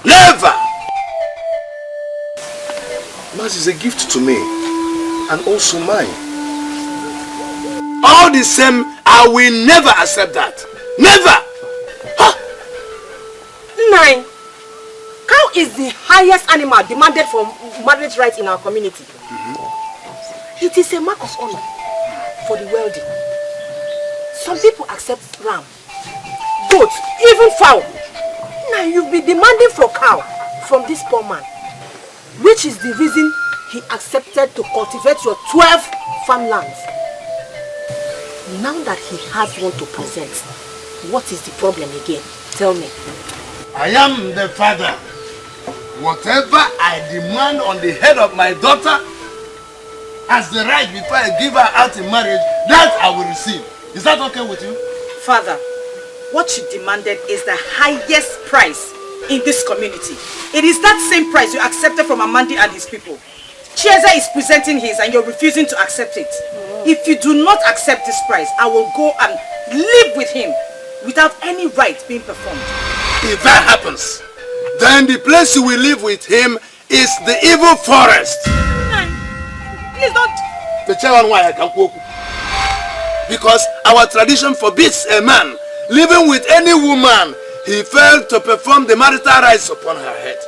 never! Mas is a gift to me and also mine. All the same, I will never accept that. Never! Nine. Cow is the highest animal demanded for marriage rights in our community. It is a mark of honor for the wealthy. Some people accept ram, goat, even fowl. Now you'll be demanding for cow from this poor man, which is the reason he accepted to cultivate your 12 farmlands. Now that he has one to present, what is the problem again? Tell me. I am the father. Whatever I demand on the head of my daughter as the right before I give her out in marriage, that I will receive. Is that okay with you? Father, what you demanded is the highest price in this community. It is that same price you accepted from Amandi and his people. Chiesa is presenting his and you're refusing to accept it. If you do not accept this price, I will go and live with him without any right being performed. If that happens, then the place you will live with him is the evil forest. Please don't. Because our tradition forbids a man living with any woman he failed to perform the marital rites upon her head.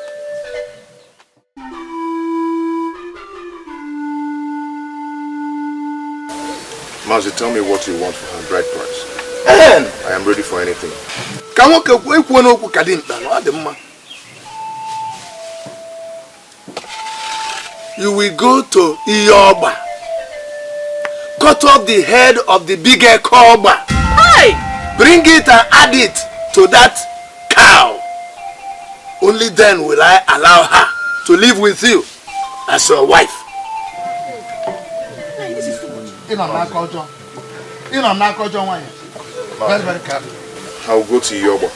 Mazi, tell me what you want for her bride price. I am ready for anything. You will go to Iyoba, cut off the head of the bigger Koba, bring it and add it to that cow. Only then will I allow her to live with you as your wife. Very, very careful. I will go to Yoba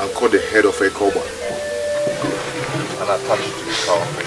and cut the head of a Koba and attach it to the cow.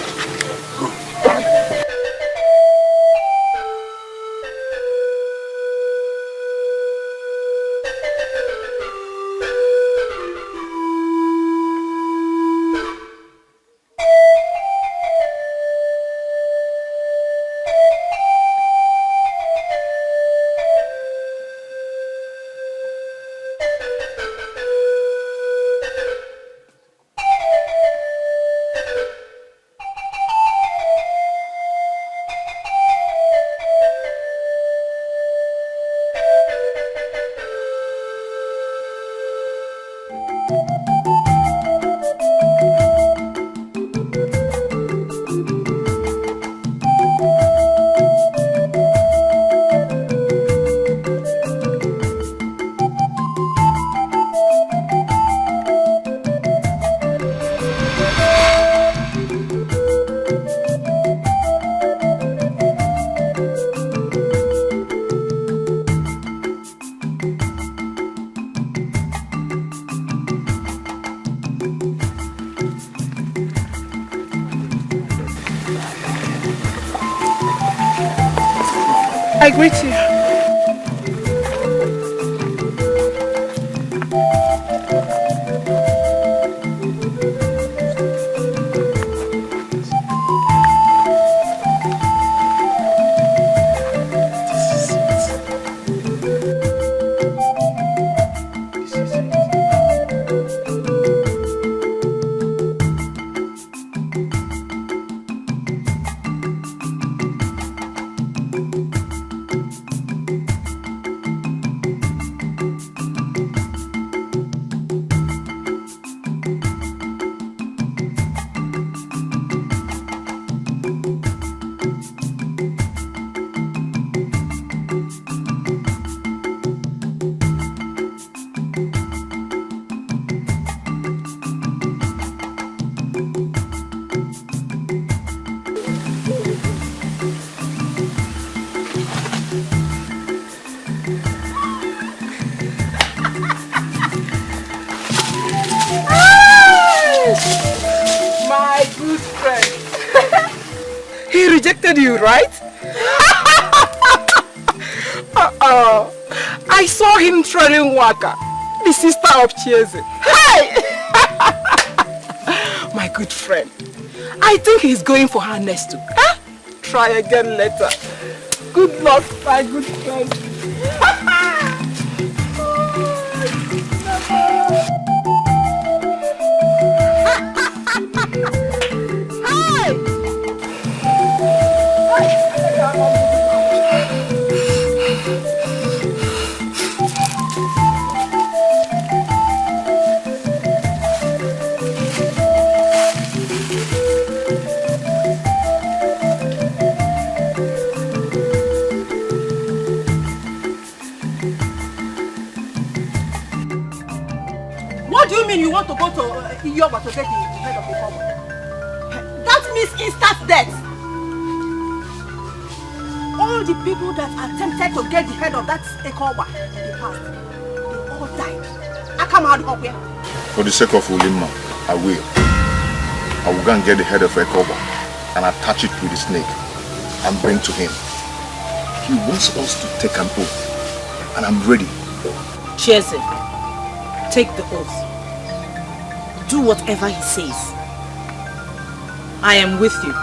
I greet you. rejected you, right? I saw him trailing Waka, the sister of Chieze. Hey! My good friend. I think he's going for her next too. Huh? Try again later. Good luck, my good friend. What do you mean you want to go to Iyoba to get the head of the farmer? That means instant death. All the people that attempted to get the head of that Ekoba in the past, they all died. I come out of here. For the sake of Ulimma, I will. I will go and get the head of Ekoba and attach it with the snake and bring to him. He wants us to take an oath, and I'm ready. Chieze, take the oath. Do whatever he says. I am with you.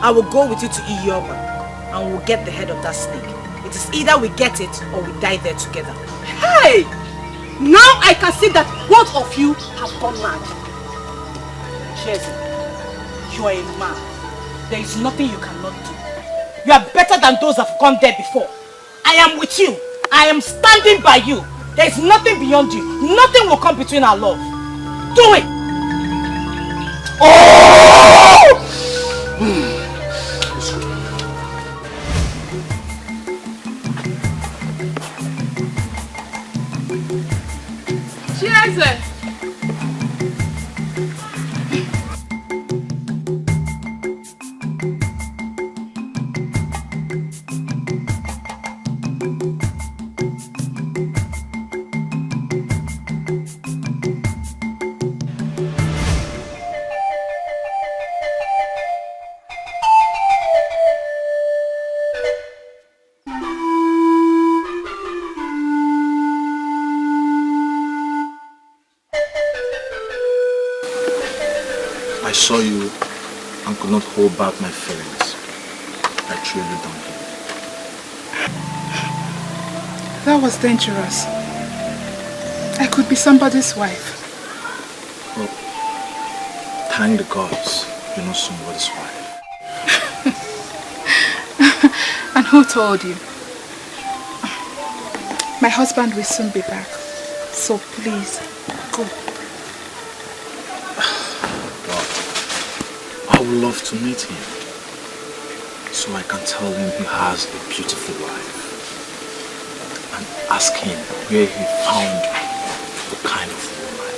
I will go with you to Iyoba and we'll get the head of that snake. It is either we get it or we die there together. Hey! Now I can see that both of you have gone mad. Chieze, you are a man. There is nothing you cannot do. You are better than those that have gone there before. I am with you. I am standing by you. There is nothing beyond you. Nothing will come between our love. Do it! Oh! Chieze! I saw you and could not hold back my feelings. I truly don't care. That was dangerous. I could be somebody's wife. Well, thank the gods you're not somebody's wife. And who told you? My husband will soon be back. So please, go. I would love to meet him so I can tell him he has a beautiful wife and ask him where he found the kind of woman,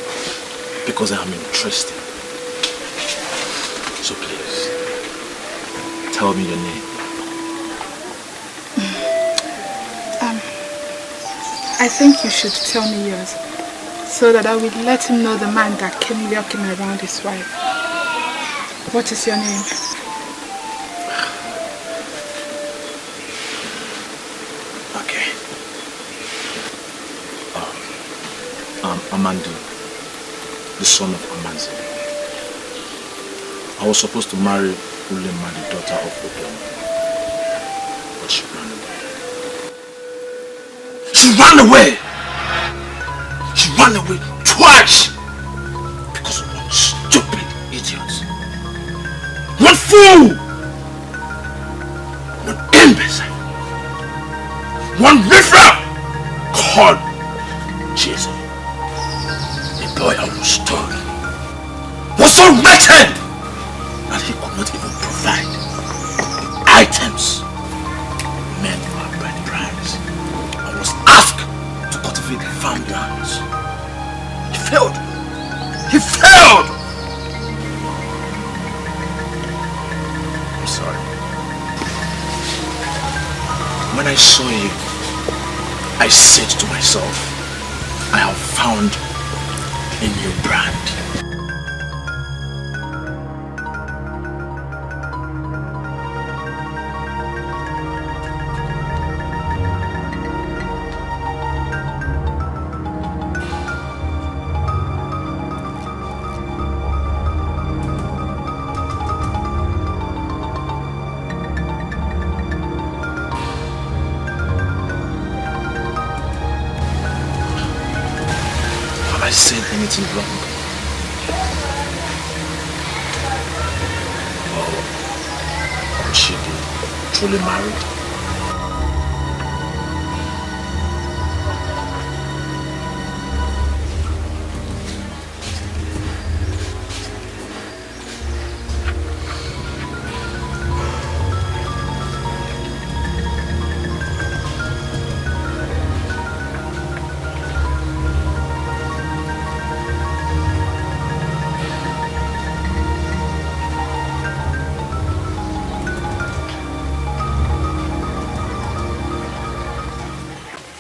because I am interested. So please, tell me your name. I think you should tell me yours so that I will let him know the man that came lurking around his wife. What is your name? Okay. I'm Amandu, the son of Amanzi. I was supposed to marry Ulema, the daughter of Obioma, but she ran away. She ran away! She ran away twice because of one stupid idiot. One fool! One imbecile! One riffraff called Jesus. The boy I was told was so wretched that he could not even provide items meant for our bride price. I was asked to cultivate farmlands. He failed! He failed! I'm sorry. When I saw you, I said to myself, I have found a new brand. said anything wrong? Or she truly married?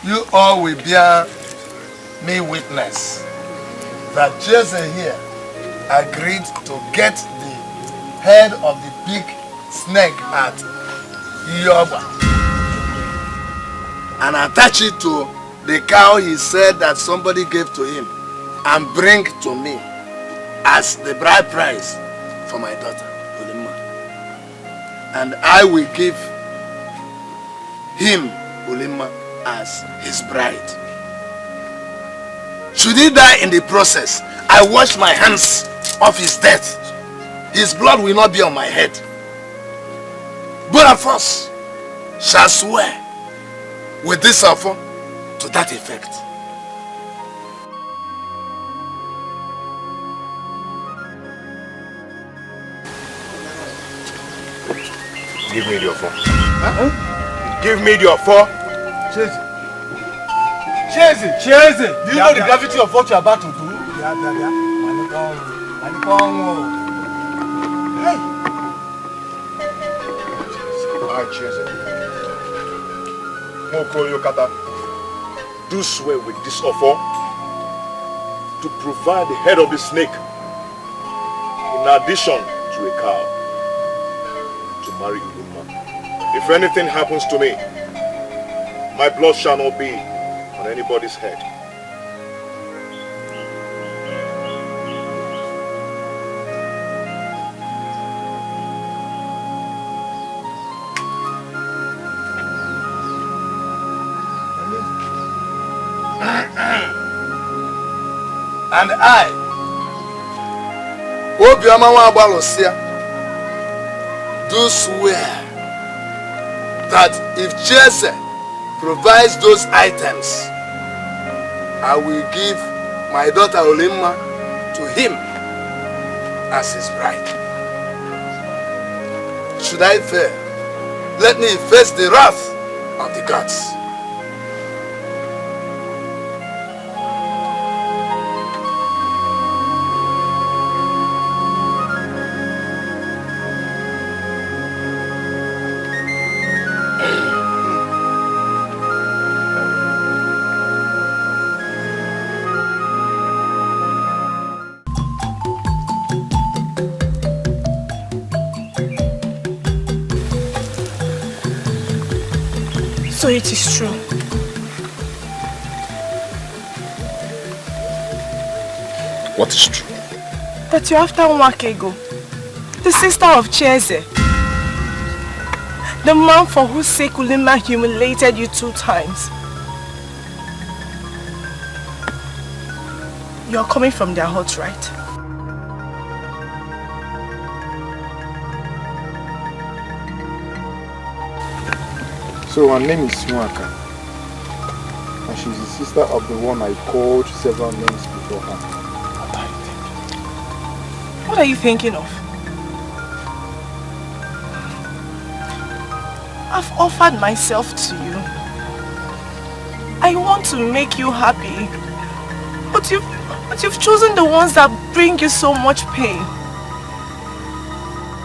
You all will bear me witness that Jesse here agreed to get the head of the big snake at Yoba and attach it to the cow he said that somebody gave to him and bring to me as the bride price for my daughter, Ulima. And I will give him, Ulima, as his bride. Should he die in the process, I wash my hands of his death. His blood will not be on my head. Both of us shall swear with this offer to that effect. Give me the offer. Huh? Give me the offer. Chase. Do you know the gravity of what you're about to do? Hey. Alright, Chase. Moko Yokata, do swear with this offer to provide the head of the snake in addition to a cow to marry Uluma. If anything happens to me, my blood shall not be on anybody's head. And I, Obioma Wabalosia, do swear that if Jesse provides those items, I will give my daughter Ulima to him as his bride. Should I fail, let me face the wrath of the gods. So it is true. What is true? That you're after Nwakego, the sister of Cheze. The man for whose sake Ulima humiliated you 2 times. You're coming from their hut, right? So her name is Nwaka, and she's the sister of the one I called several names before her. What are you thinking of? I've offered myself to you. I want to make you happy, but you've chosen the ones that bring you so much pain.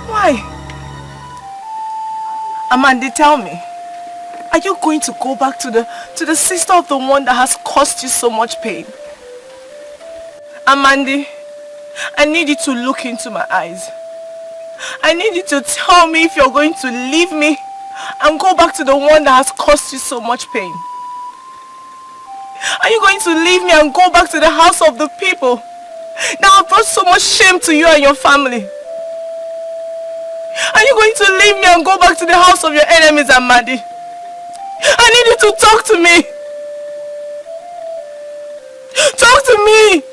Why? Amanda, tell me. Are you going to go back to the sister of the one that has caused you so much pain? Amanda, I need you to look into my eyes. I need you to tell me if you're going to leave me and go back to the one that has caused you so much pain. Are you going to leave me and go back to the house of the people that have brought so much shame to you and your family? Are you going to leave me and go back to the house of your enemies, Amadi? I need you to talk to me. Talk to me.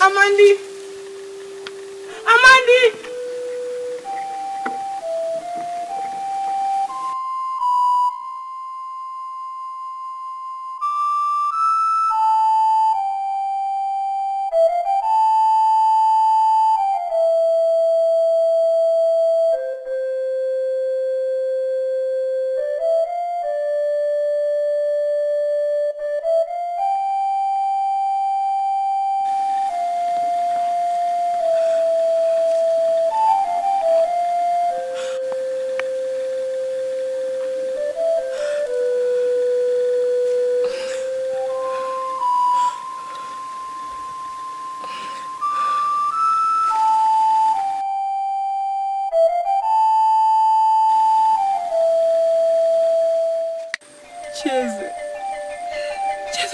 Amandi! Amandi!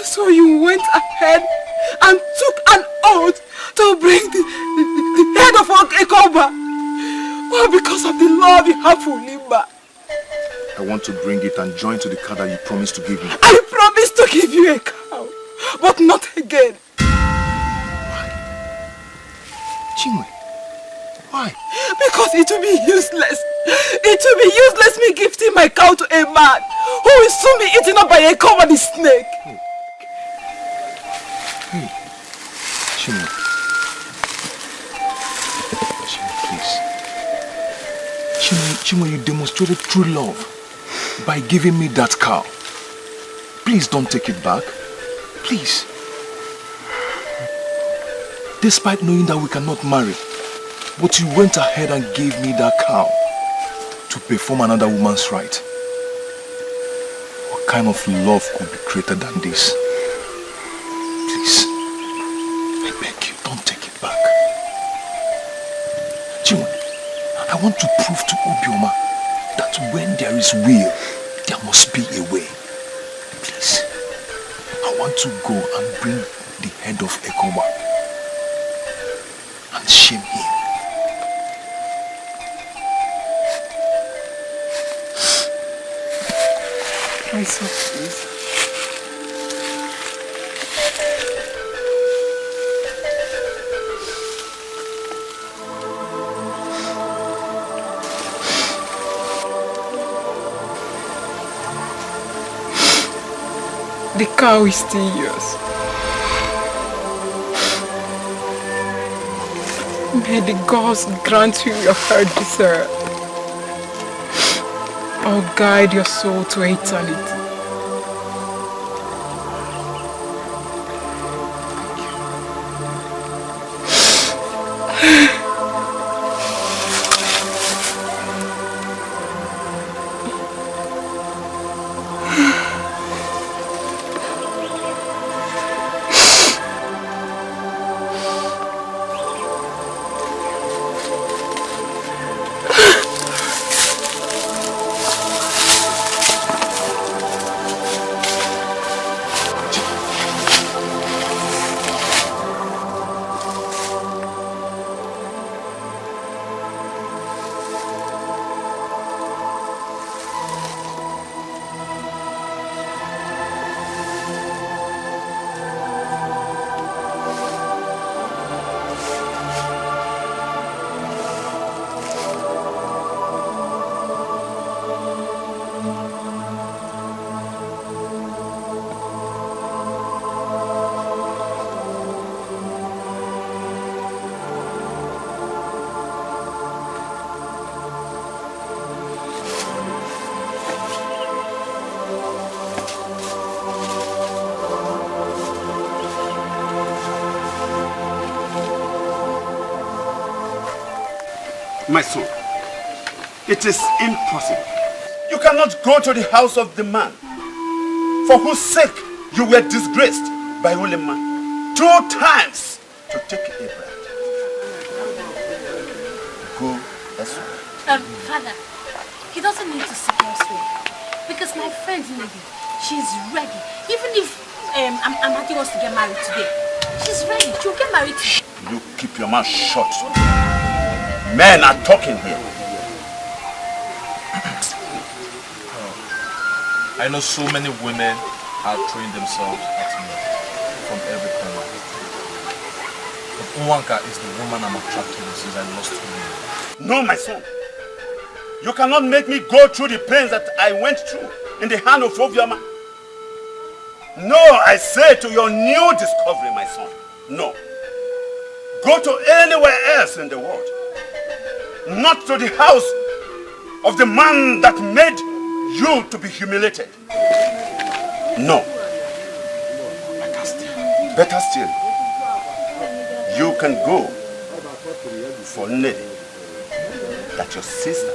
So you went ahead and took an oath to bring the head of Ekoba. Well, because of the love you have for Limba. I want to bring it and join to the cow that you promised to give me. I promised to give you a cow, but not again. Why? Chinwe, why? Because it will be useless. It will be useless me gifting my cow to a man who will soon be eaten up by a common snake. Hey, Chinwe. Chinwe, please. Chinwe, you demonstrated true love by giving me that cow. Please don't take it back. Please. Despite knowing that we cannot marry, but you went ahead and gave me that cow to perform another woman's right. What kind of love could be greater than this? Please, I beg you, don't take it back. Chinwe, I want to prove to Obioma that when there is will, there must be a way. Please, I want to go and bring the head of Ekoba and shame him. My son, please. The cow is still yours. May the gods grant you your heart desire, or guide your soul to eternity. My son, it is impossible. You cannot go to the house of the man for whose sake you were disgraced by holy man 2 times to take a bride. Go elsewhere. Father, he doesn't need to seek elsewhere because my friend lady, she's ready. Even if Amadi wants to get married today, she's ready. She'll get married today. You keep your mouth shut. Men are talking here. I know so many women are throwing themselves at me from every corner. But Nwanka is the woman I'm attracted to since I lost her. No, my son. You cannot make me go through the pains that I went through in the hand of Obioma. No, I say to your new discovery, my son. No. Go to anywhere else in the world. Not to the house of the man that made you to be humiliated. No. Better still, you can go for Nelly that your sister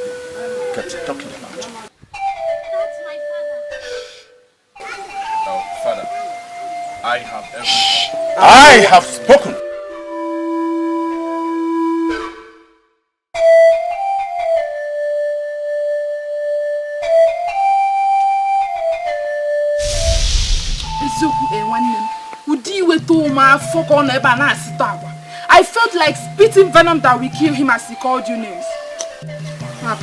kept talking about. That's my father. Oh, Father, I have everything. I have spoken. I felt like spitting venom that will kill him as he called you names. I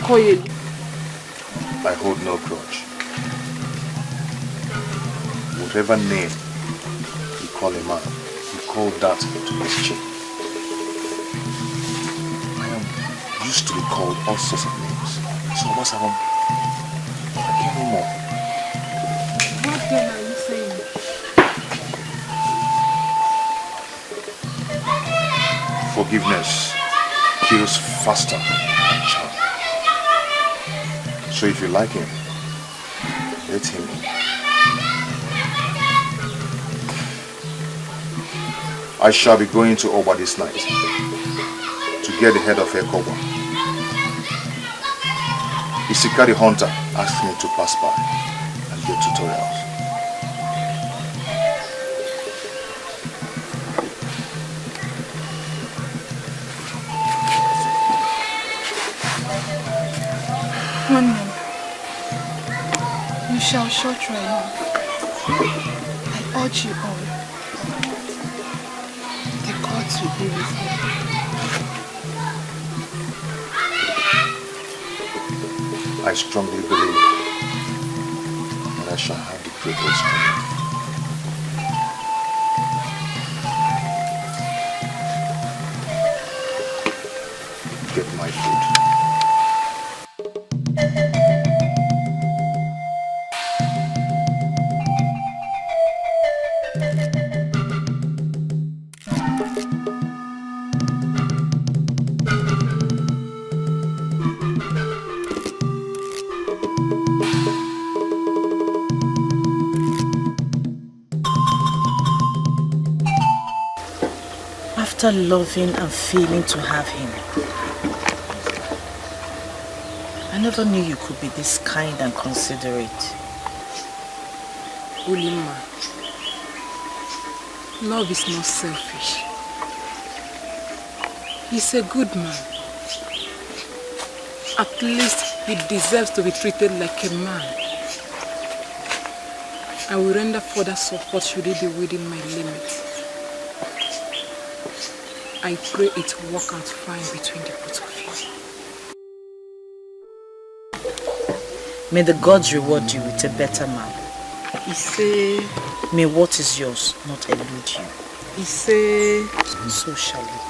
hold no grudge. Whatever name you call a man, you call that to his chin. I am used to be called all sorts of names. So what's happened? I can't no more. What then are you saying? Forgiveness kills faster than charm. So if you like him, let him in. I shall be going to Oba this night to get the head of Ekoba. Isika the hunter asked me to pass by and get tutorials. One man, you shall show triumph. I urge you all. The gods will be with you. I strongly believe that I shall have the greatest strength. Get my food. After loving and feeling to have him, I never knew you could be this kind and considerate. Ulima, love is not selfish. He's a good man. At least he deserves to be treated like a man. I will render further support should it be within my limits. I pray it will work out fine between the both of you. May the gods reward you with a better man. He say, may what is yours not elude you. He say, so shall it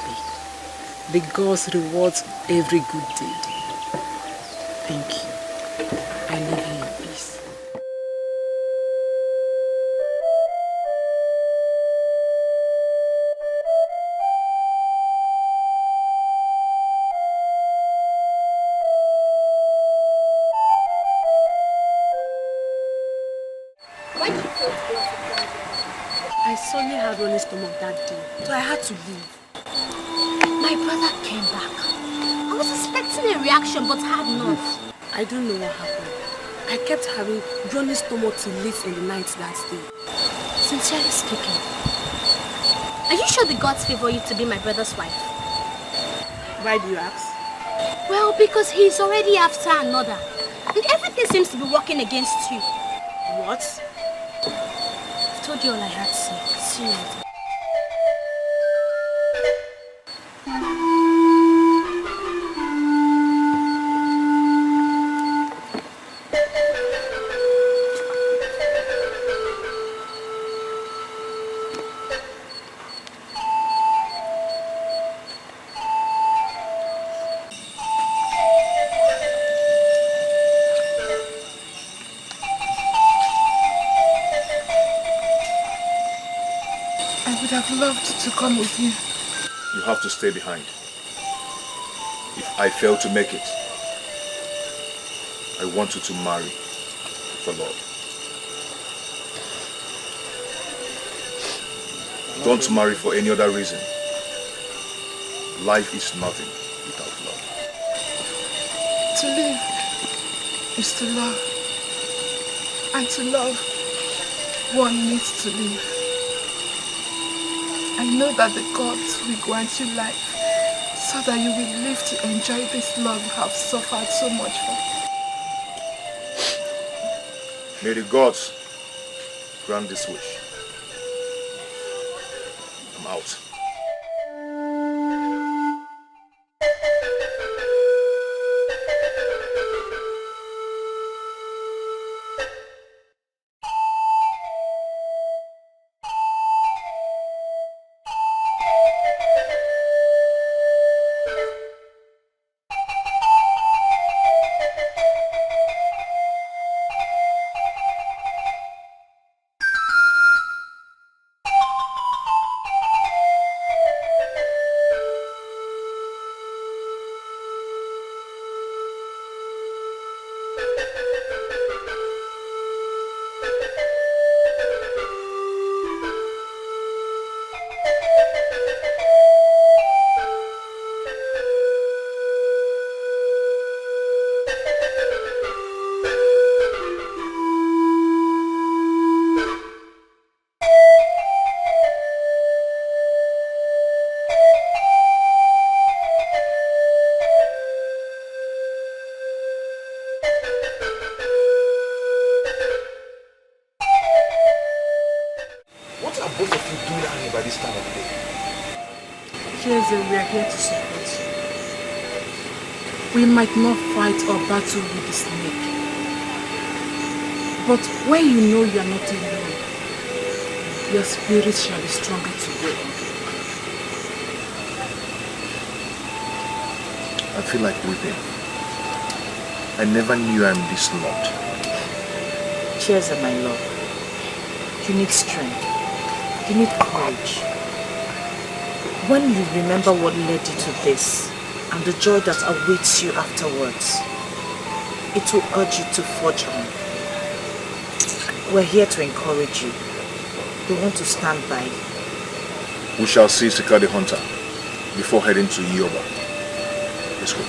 be. The gods reward every good deed. Thank you. I leave you in peace. I suddenly had running stomach that day, so I had to leave. My brother came back. I was expecting a reaction, but had none. I don't know what happened. I kept having running stomach till late in the night that day. Sincerely speaking, are you sure the gods favor you to be my brother's wife? Why do you ask? Well, because he's already after another. And everything seems to be working against you. What? I've told you all I had to say. See you later. loved to come with you. You have to stay behind. If I fail to make it, I want you to marry for love. Don't marry for any other reason. Life is nothing without love. To live is to love. And to love, one needs to live. I know that the gods will grant you life so that you will live to enjoy this love you have suffered so much for. May the gods grant this wish. I'm out. We are here to support you. We might not fight or battle with the snake, but when you know you are not alone, your spirit shall be stronger together. I feel like weeping. I never knew I'm this loved. Cheers, my love. You need strength. You need courage. When you remember what led you to this and the joy that awaits you afterwards, it will urge you to forge on. We're here to encourage you. We want to stand by you. We shall see Sika the Hunter before heading to Yoba. Let's go.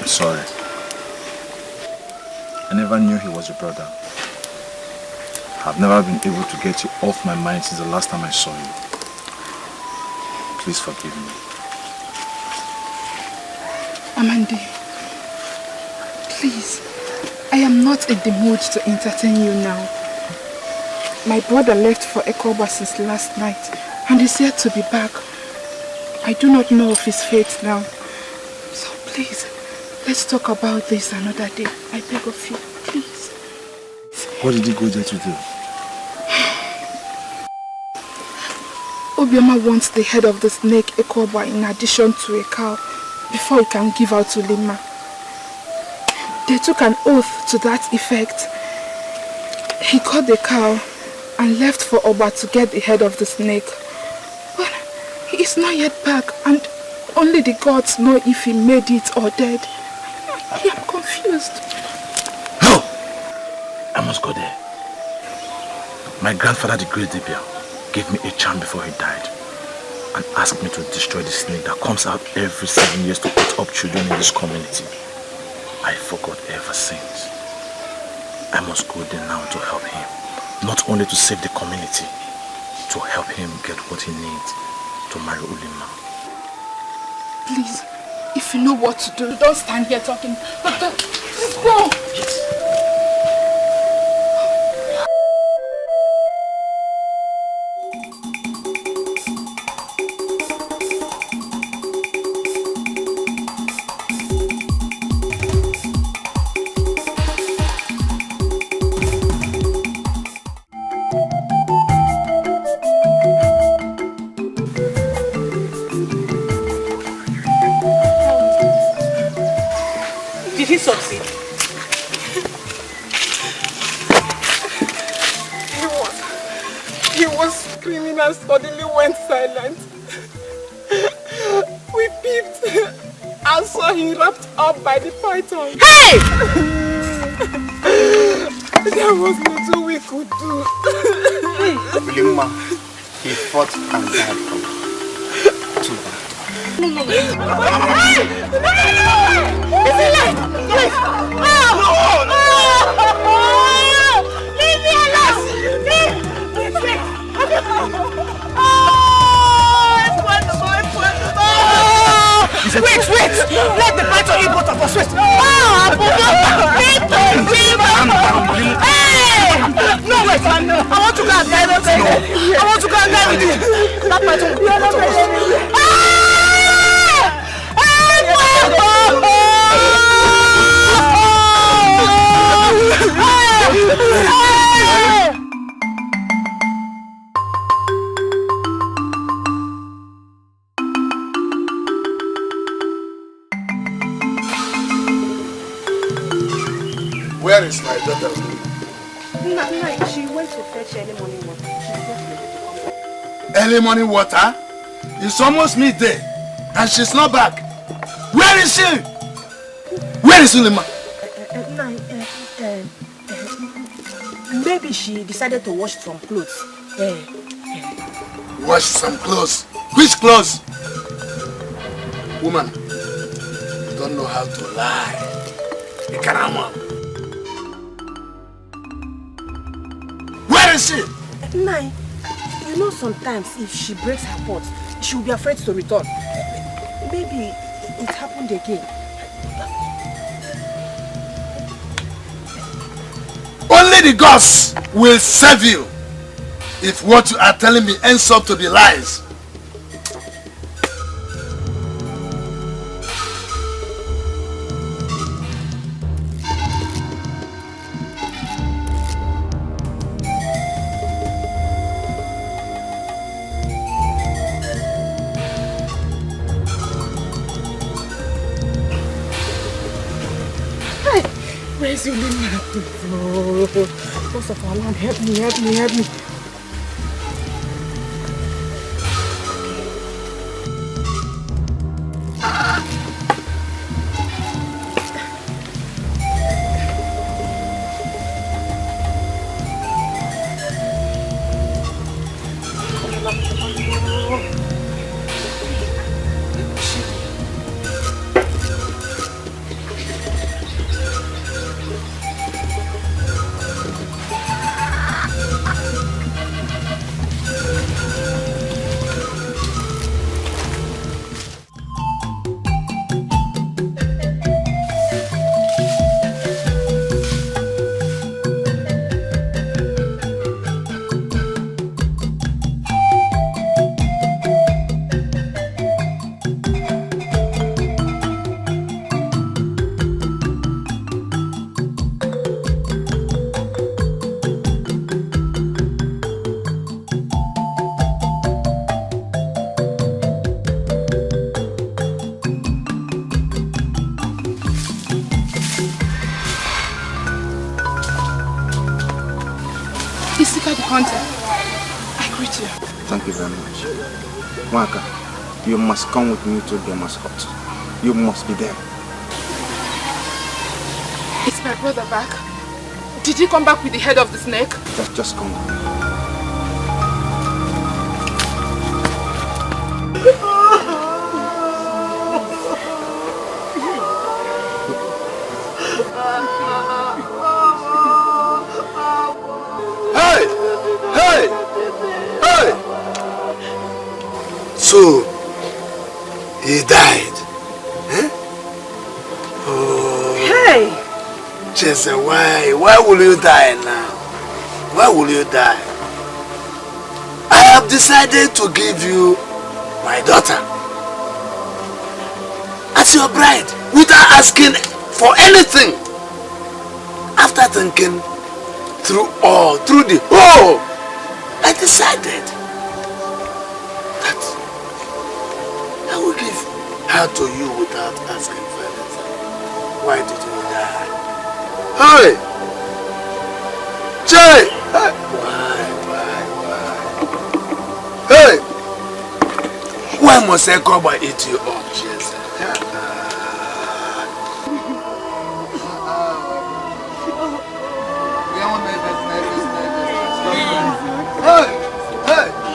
Sorry. I never knew he was your brother. I've never been able to get you off my mind since the last time I saw you. Please forgive me. Amandi, please, I am not in the mood to entertain you now. My brother left for Ekoba since last night and is yet to be back. I do not know of his fate now. So please, let's talk about this another day. I beg of you, please. What did he go there to do? Obioma wants the head of the snake Ekoba in addition to a cow before he can give out to Lima. They took an oath to that effect. He caught the cow and left for Oba to get the head of the snake. But he is not yet back and only the gods know if he made it or dead. I am confused. No! I must go there. My grandfather, the Great Dibia, gave me a charm before he died and asked me to destroy the snake that comes out every 7 years to eat up children in this community. I forgot ever since. I must go there now to help him. Not only to save the community, to help him get what he needs to marry Ulima. Please, if you know what to do, don't stand here talking. Let's go! Yes. was screaming and suddenly went silent. We peeped and saw him wrapped up by the python. Hey! There was little we could do. Wilima, he fought and died from too bad. No. Is it like? Leave me alone! Wait! Let the python eat both of us. Wait! Hey! No, wait! I want to go and die with you. I want to go and die with you. That python will eat both of us. Where is my daughter? She went to fetch early morning water. She's just ready to come back. Early morning water? It's almost midday and she's not back. Where is she? Where is Ulima? Maybe she decided to wash some clothes. Wash some clothes? Which clothes? Woman, you don't know how to lie. Ikarama. Where is she? Nai, you know sometimes if she breaks her pot, she will be afraid to return. Maybe it happened again. Only the gods will save you if what you are telling me ends up to be lies. Where's your limit? First of all, Lord, help me. Thank you very much. Waka, you must come with me to the mascot. You must be there. Is my brother back? Did he come back with the head of the snake? Just come with me. So, he died. Eh? Oh. Hey! Chesa, why? Why will you die now? Why will you die? I have decided to give you my daughter as your bride without asking for anything. After thinking through the whole, I decided that I will give her to you without asking for anything. Why did you die? Hey! Jay! Why? Hey! Why must I come and eat you up, Jesus? Hey! Hey!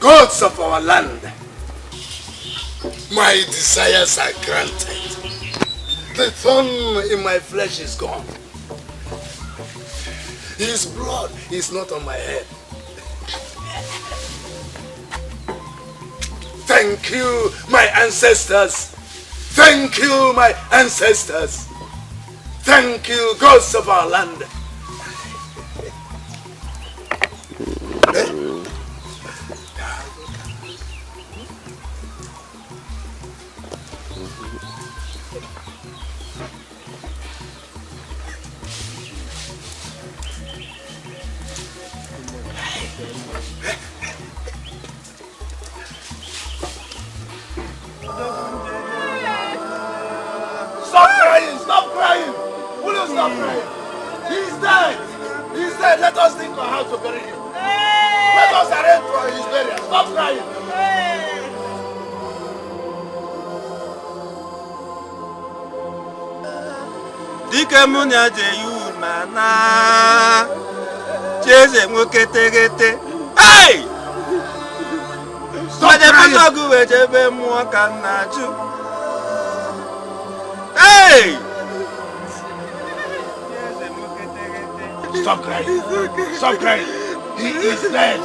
Gods of our land, my desires are granted. The thorn in my flesh is gone. His blood is not on my head. Thank you, my ancestors. Thank you, my ancestors. Thank you, gods of our land. Stop crying! Stop crying! Will you stop crying? He's dead! He's dead! Let us think on how to bury him. Let us arrange for his burial. Stop crying! Dike munya jeyu mana Cheze mwoketegete. Hey! Stop crying! Hey! Stop crying! Stop crying! He is dead!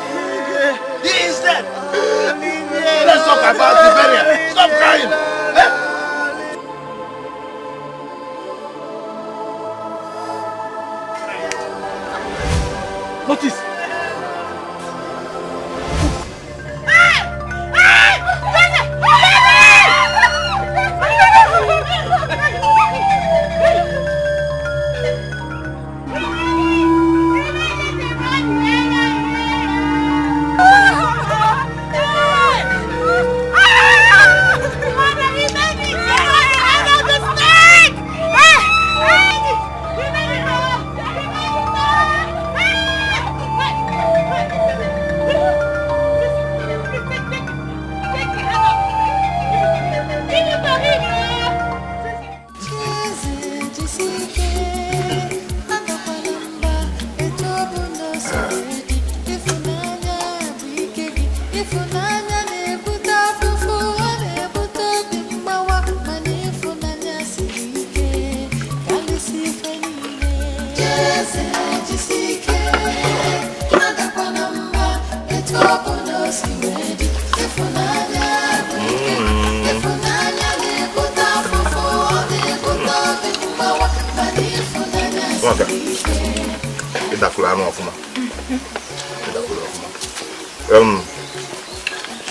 He is dead! Let's talk about the burial! Stop crying! Notice!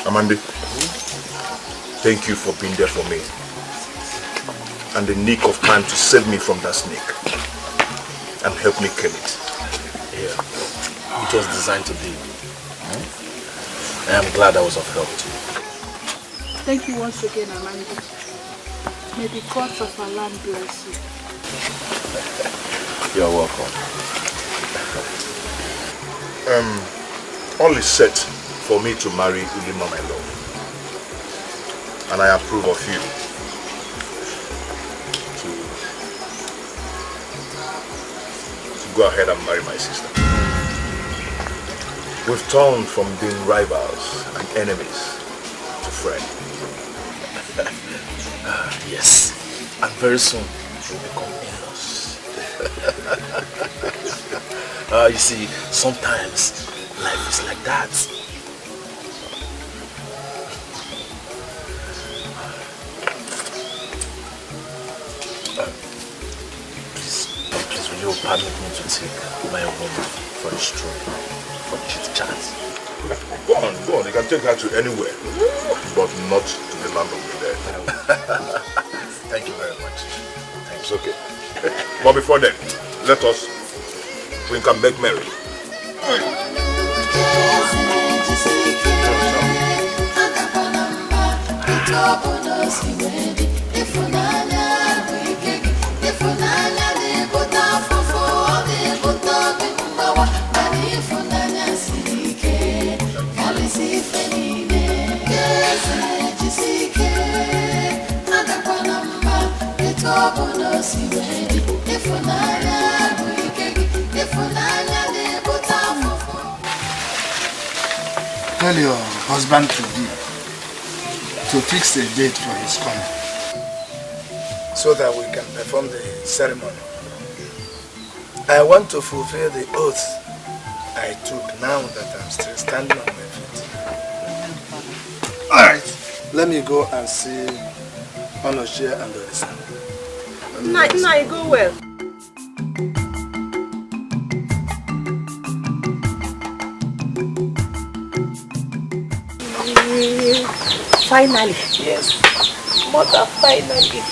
Amanda, thank you for being there for me and the nick of time to save me from that snake and help me kill it. Yeah, it was designed to be. I am glad I was of help to you. Thank you once again, Amanda. May the gods of our land bless you. You're welcome. All is set for me to marry Ulima, my love. And I approve of you. go ahead and marry my sister. We've turned from being rivals and enemies to friends. Yes, and very soon we'll become in-laws. You see, sometimes life is like that. Please, will you permit me to take my woman for a stroll, for chit-chat? Go on. You can take her to anywhere, but not to the land of the dead. Thank you very much. It's okay. But before then, we can make merry. Tell your husband to fix a date for his coming, so that we can perform the ceremony. I want to fulfill the oath I took now that I'm still standing on my feet. Alright, let me go and see Onochie and Orisa. Nah, go well. Finally. Yes. Mother, finally.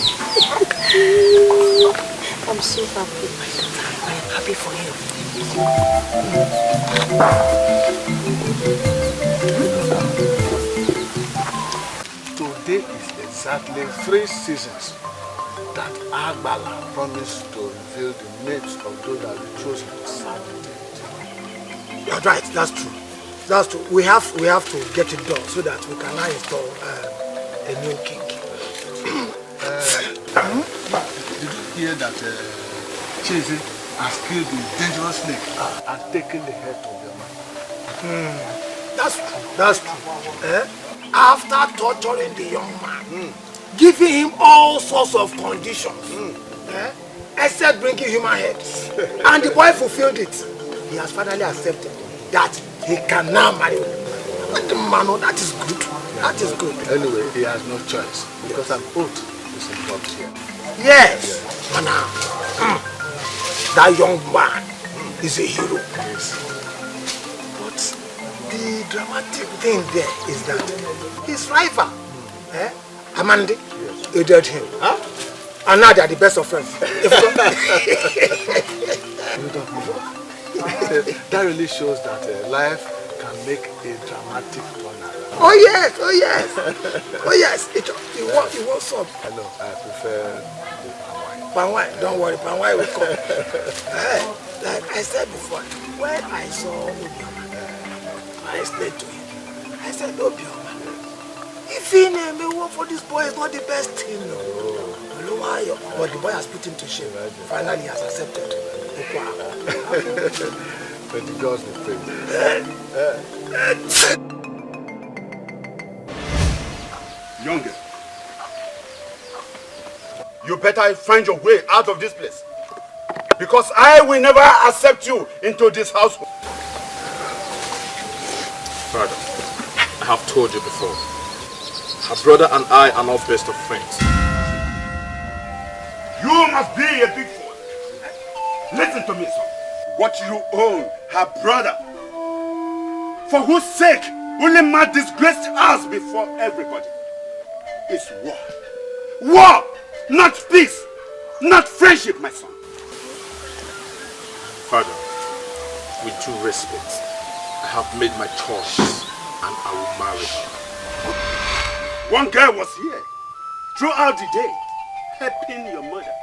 I'm so happy, my daughter. I am happy for you. Today is exactly 3 seasons that Agbala promised to reveal the names of those that we chose for Sabotage. You're right, that's true. That's true. We have to get it done so that we can now install a new king. Did you hear that Chase has killed the dangerous snake and taken the head of the man? That's true. After torturing the young man, giving him all sorts of conditions, except bringing human heads, and the boy fulfilled it. He has finally accepted that he can now marry Mano. That is good. That is good. Anyway, he has no choice because an oath is involved here. Yes. Now, that young man is a hero. Yes. But the dramatic thing there is that his rival, Amandi, aided him. And now they are the best of friends. That really shows that life can make a dramatic turn around. Oh yes. It wants some. I know, I prefer the palm wine. Don't worry, palm wine will come. Like I said before, when I saw Obioma, I explained to him. I said, Obioma, if he named me work for this boy, is not the best thing. No. But the boy has put him to shame. Finally, he has accepted. But the gods will pray. Younger, you better find your way out of this place, because I will never accept you into this household. Father, I have told you before, her brother and I are not best of friends. You must be a big fool. Listen to me, son. What you own, her brother, for whose sake Ulema disgraced us before everybody, is war. War, not peace, not friendship, my son. Father, with due respect, I have made my choice and I will marry her. One girl was here throughout the day, helping your mother.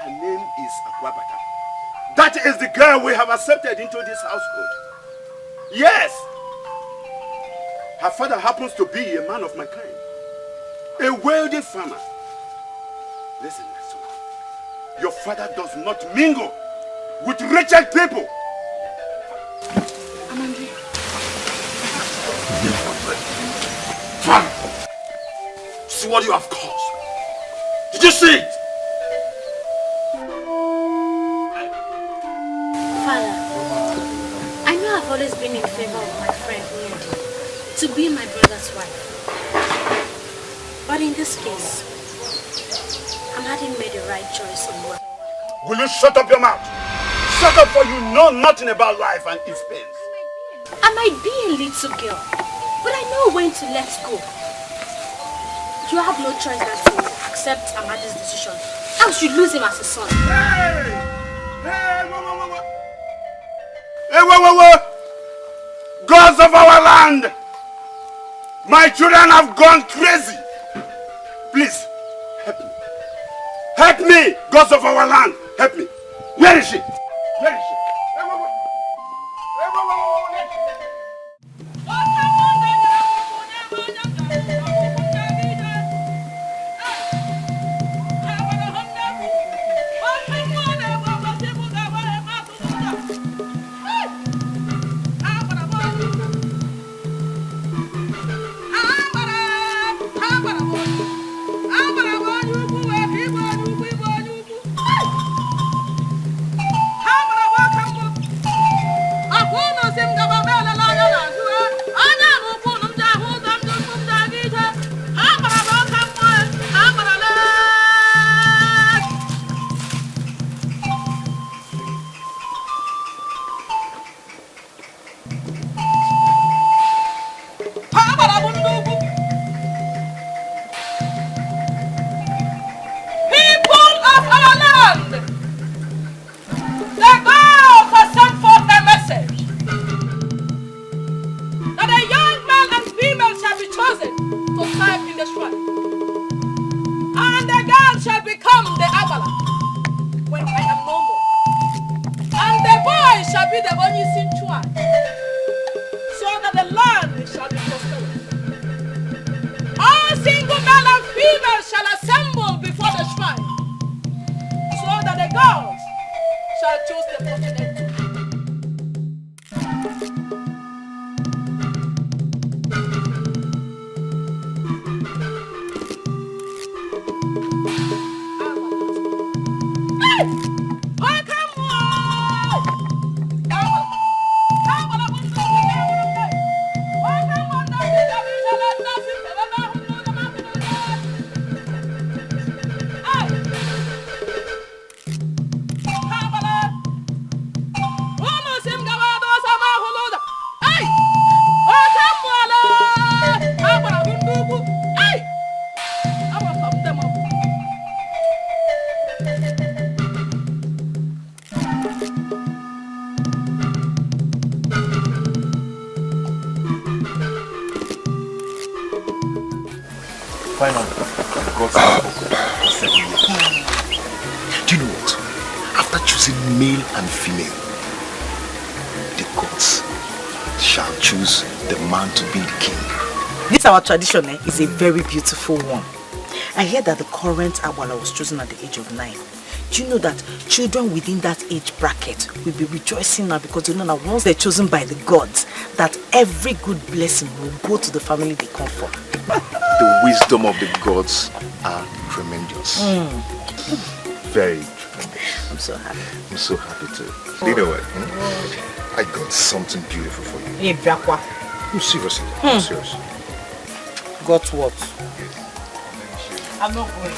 Her name is Akwabata. That is the girl we have accepted into this household. Yes. Her father happens to be a man of my kind. A wealthy farmer. Listen, my son. Your father does not mingle with wretched people. Amandi. Father, see what you have caused. Did you see it? Father, I know I've always been in favor of my friend Nindi to be my brother's wife. But in this case, I'm having made the right choice in what. Will you shut up your mouth? Shut up, for you know nothing about life and its pains. I might be a little girl, but I know when to let go. You have no choice but to accept Amadi's decision. Else you lose him as a son. Hey! Hey, wait. Hey, wait. Gods of our land! My children have gone crazy. Please, help me. Help me, gods of our land. Help me. Where is she? Where is she? Hey, wait. Finally, God said do you know what? After choosing male and female, the gods shall choose the man to be the king. This our tradition is a very beautiful one. I hear that the current Agbala was chosen at the age of 9. Do you know that children within that age bracket will be rejoicing now because they know that once they're chosen by the gods, that every good blessing will go to the family they come from. The wisdom of the gods are tremendous. Very tremendous. I'm so happy. I'm so happy too. You know what? I got something beautiful for you. I'm serious. I'm serious. Got what? I'm not going.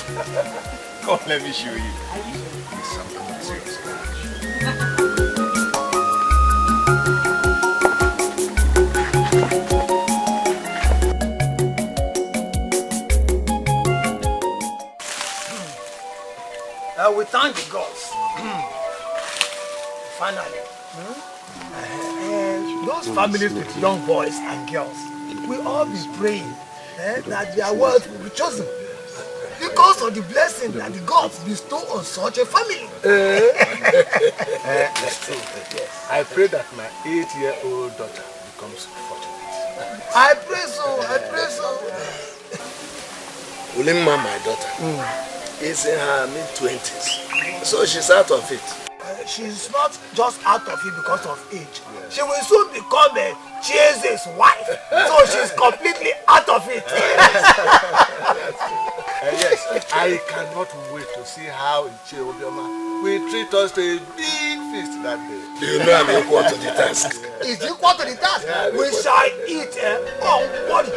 Come on, let me show you. I'm serious. We thank the gods. Finally. Those families with young boys and girls will all be praying that their words will be chosen because of the blessing that the gods bestow on such a family. I pray that my 8-year-old daughter becomes fortunate. I pray so. I pray so. Ulimma, my daughter, is in her mid-20s, so she's out of it. she's not just out of it because of age. She will soon become a Chieze's wife. So she's completely out of it. Yes, I cannot wait to see how Ichie Obioma will treat us to a big feast that day. You know I'm equal to the task. Is equal to the task? Yeah, we shall eat body.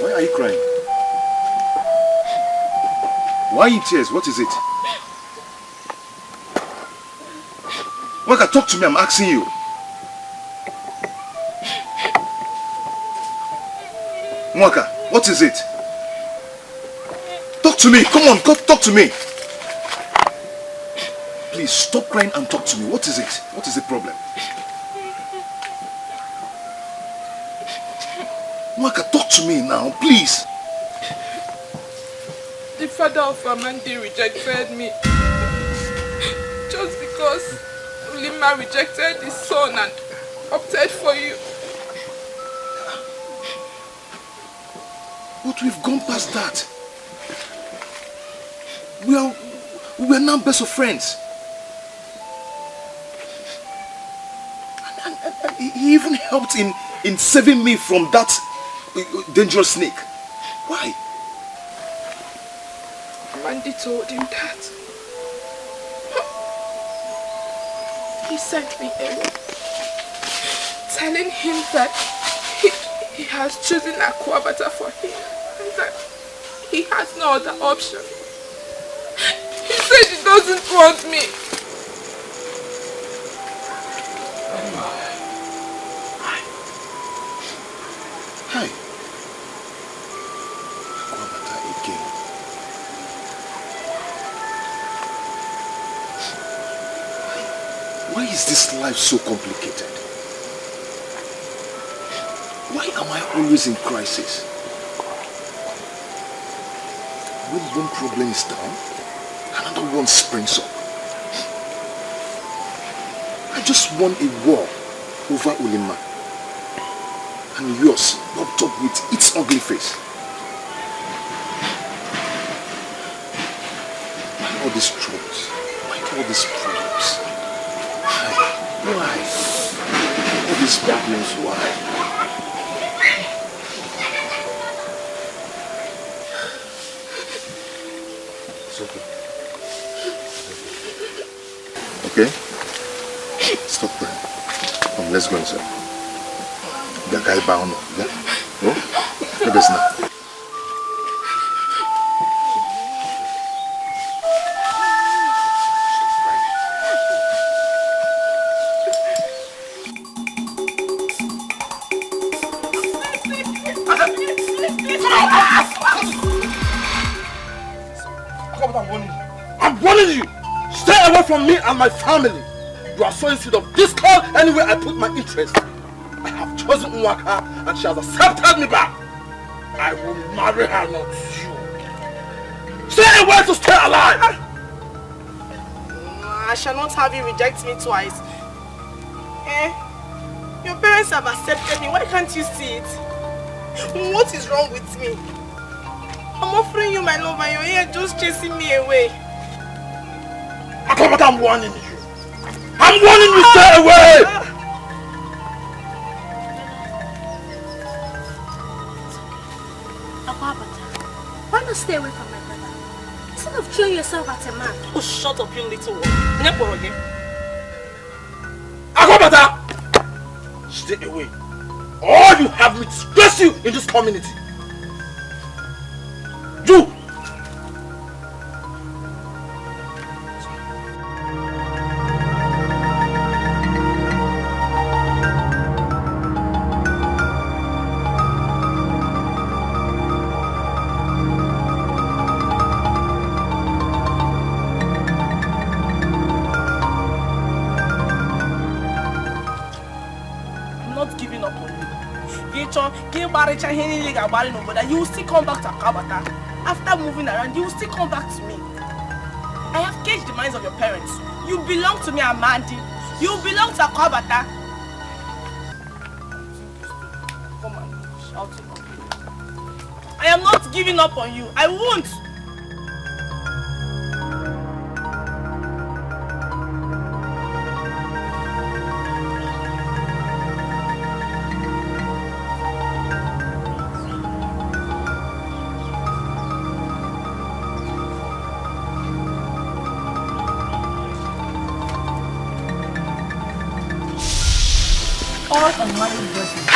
Why are you crying? Why in tears? What is it? Waka, talk to me, I'm asking you. Waka, what is it? Talk to me, come on, talk to me. Please, stop crying and talk to me. What is it? What is the problem? Waka, talk to me now, please. The father of Amandi rejected me. Just because Ulima rejected his son and opted for you. But we've gone past that. We are now best of friends. And he even helped in saving me from that dangerous snake. Why? Mandy told him that. He sent me away, telling him that he has chosen Aquabata for him and that he has no other option. He said he doesn't want me. Hi. Aquabata again. Why is this life so complicated? Why am I always in crisis? When one problem is down, another one springs up. I just won a war over Ulima. And yours popped up with its ugly face. Why all these troubles? Why all these problems? Why? All these problems, why? It's okay. Okay? Stop crying. Come, let's go inside. The guy bound. Yeah? No? Maybe it's not. I'm warning you! Stay away from me and my family! You are sowing seed of discord anywhere I put my interest. I have chosen Nwaka and she has accepted me back. I will marry her, not you. Stay away to stay alive! I shall not have you reject me twice. Your parents have accepted me. Why can't you see it? What is wrong with me? I'm offering you my love and you're here just chasing me away. Akabata, I'm warning you. I'm warning you, stay away! Akabata, why not stay away from my brother? Instead of throwing yourself at a man. Oh, shut up, you little one. Akabata! Stay away. Or you have me disgrace you in this community. you will still come back to Akabata. After moving around, you will still come back to me. I have gauged the minds of your parents. You belong to me, Amandi. You belong to Akabata. Come on, shout it. I am not giving up on you. I won't. All unmarried persons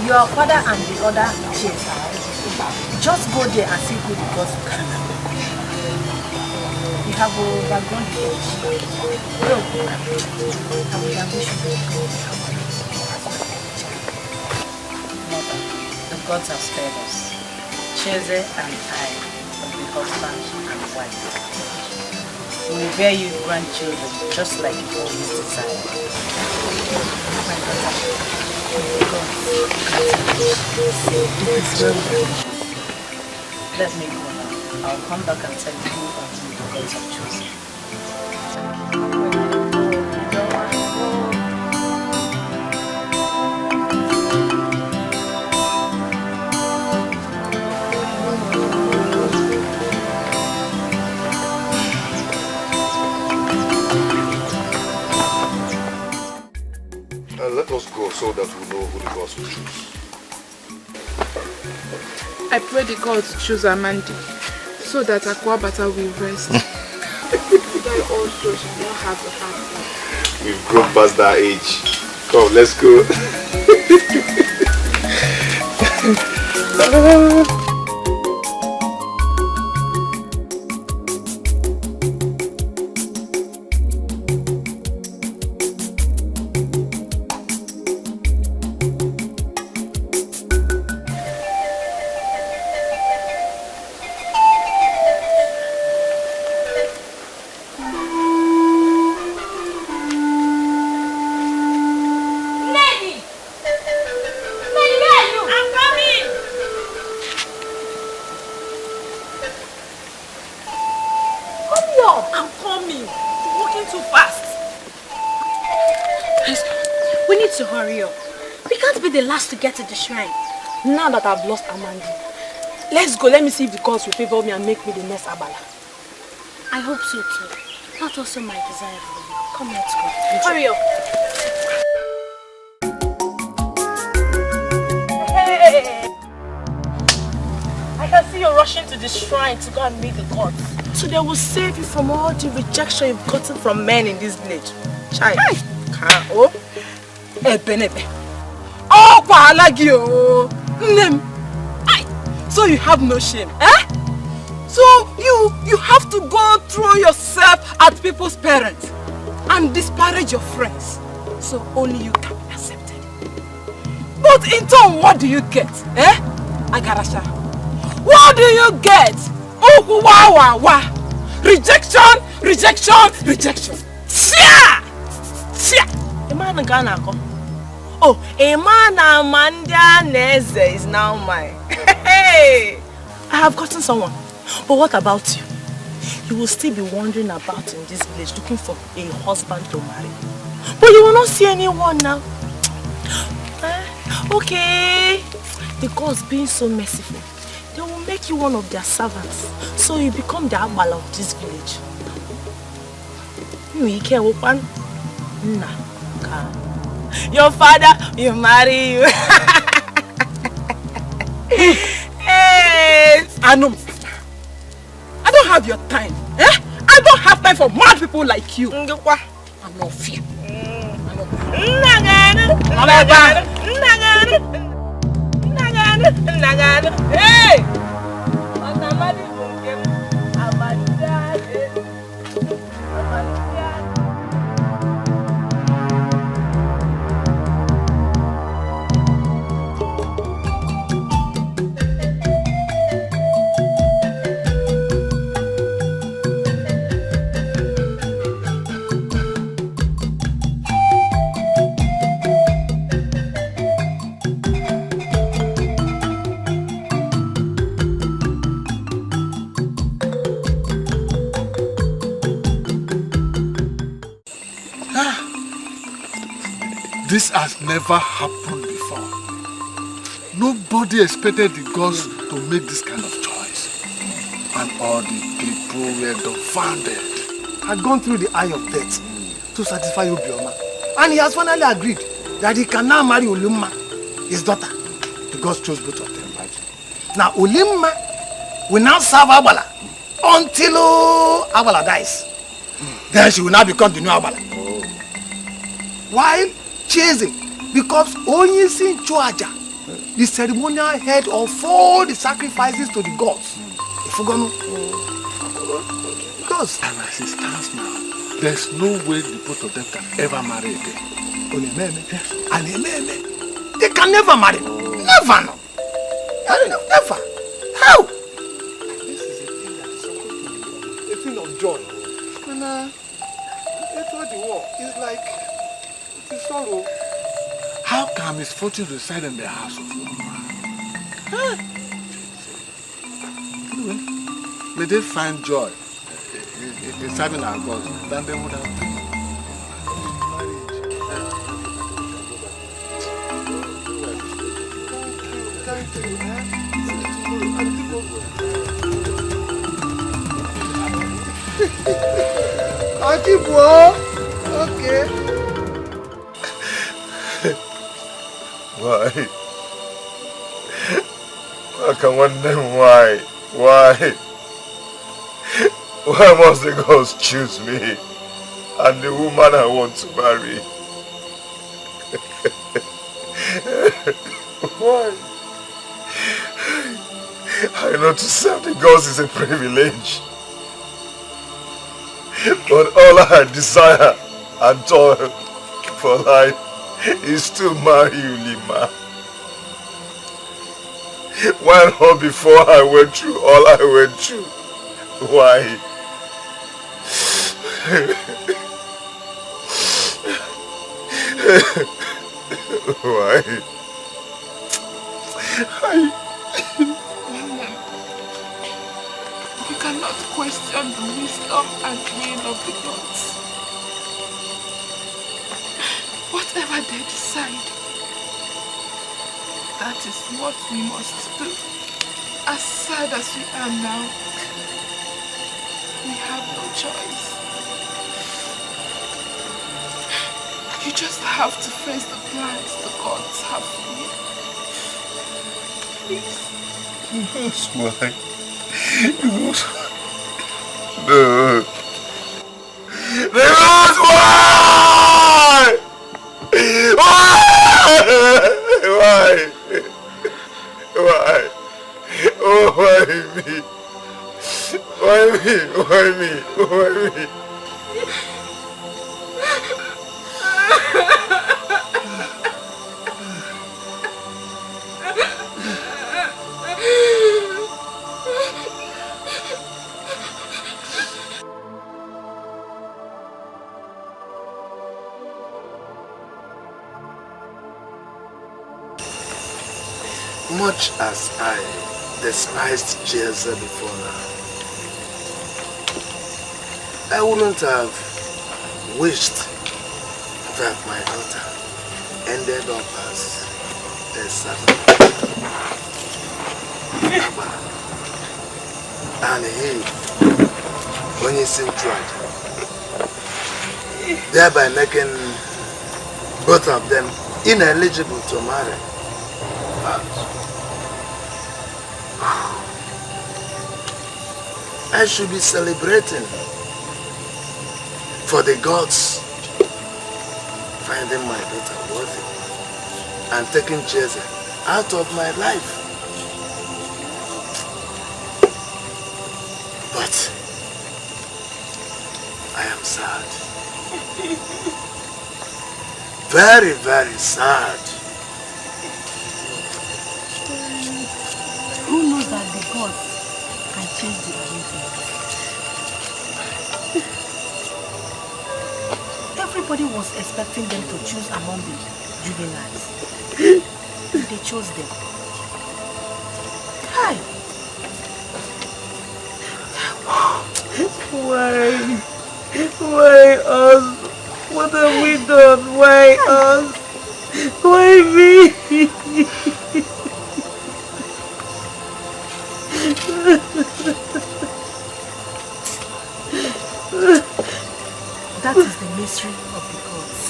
your father and the other chairs just go there and see who the gods can. You have overgrown the age. No, I will wish you Mother, the gods have spared us. Cheze and I will be husband and wife. We will bear you grandchildren just like you always desired. My daughter, God, let me go now. I'll come back and tell you who and who the gods have chosen. Let us go so that we know who the gods will choose. I pray the gods choose Amandi so that Akwabata will rest. I also should not have a hard time. We've grown past that age. Come, let's go. To get to the shrine. Now that I've lost Amandi, let's go. Let me see if the gods will favor me and make me the next Abala. I hope so too. That's also my desire for you. Come, let's go. Hurry up. Hey! I can see you're rushing to the shrine to go and meet the gods. So they will save you from all the rejection you've gotten from men in this village. Chai. Oh. Ebenebe. Oh, Palagio! So you have no shame, eh? So you have to go throw yourself at people's parents and disparage your friends. So only you can be accepted. But in turn, what do you get, eh? Agarasha. What do you get? Oh, wow, wow. Rejection, rejection, rejection. Sia! Sia! Oh, Emana Mandia Neze is now mine. Hey! I have gotten someone. But what about you? You will still be wandering about in this village looking for a husband to marry. But you will not see anyone now. Okay. The gods being so merciful, they will make you one of their servants. So you become the Abala of this village. You care open? Nah. Your father will marry you. Hey. I don't have your time. Eh? I don't have time for mad people like you. I'm not fear. Hey! This has never happened before. Nobody expected the gods to make this kind of choice. And all the people were dumbfounded. Had gone through the eye of death to satisfy Obioma. And he has finally agreed that he can now marry Ulima, his daughter. The gods chose both of them. Now Ulima will now serve Abala until Abala dies. Then she will now become the new Abala. While Cheze becomes Onyisi Chuaja, the ceremonial head of all the sacrifices to the gods. Because and as it stands now, there's no way the both of them can ever marry again. They can never marry. Never. No. Never. How? This is a thing that is supposed to be a thing of joy. And after the war, it's like it's a sorrow. How can misfortune reside in the house of one man? Anyway, may they find joy in serving our gods than they would have been. Okay. Why? How can one name why? Why? Why must the gods choose me and the woman I want to marry? Why? I know to serve the gods is a privilege. But all I desire and toil for life is to marry you, Lima. Why not before I went through all I went through? Why? Why? You cannot question the wisdom and will of the gods. Whatever they decide, that is what we must do. As sad as we are now, we have no choice. You just have to face the plans the gods have for you. Please. That's why. No. That's why! Why? Why? Oh, why me? Why me? Why me? Why me? Much as I despised Jeza before now, I wouldn't have wished that my daughter ended up as a servant. And he, when he seemed tried, thereby making both of them ineligible to marry. I should be celebrating for the gods finding my daughter worthy and taking Jeza out of my life. But I am sad. Very, very sad. Who knows that the gods can change the arrangement? Everybody was expecting them to choose among the juveniles. They chose them. Hi. Why? Why us? What have we done? Why us? Why me? That is the mystery of the gods.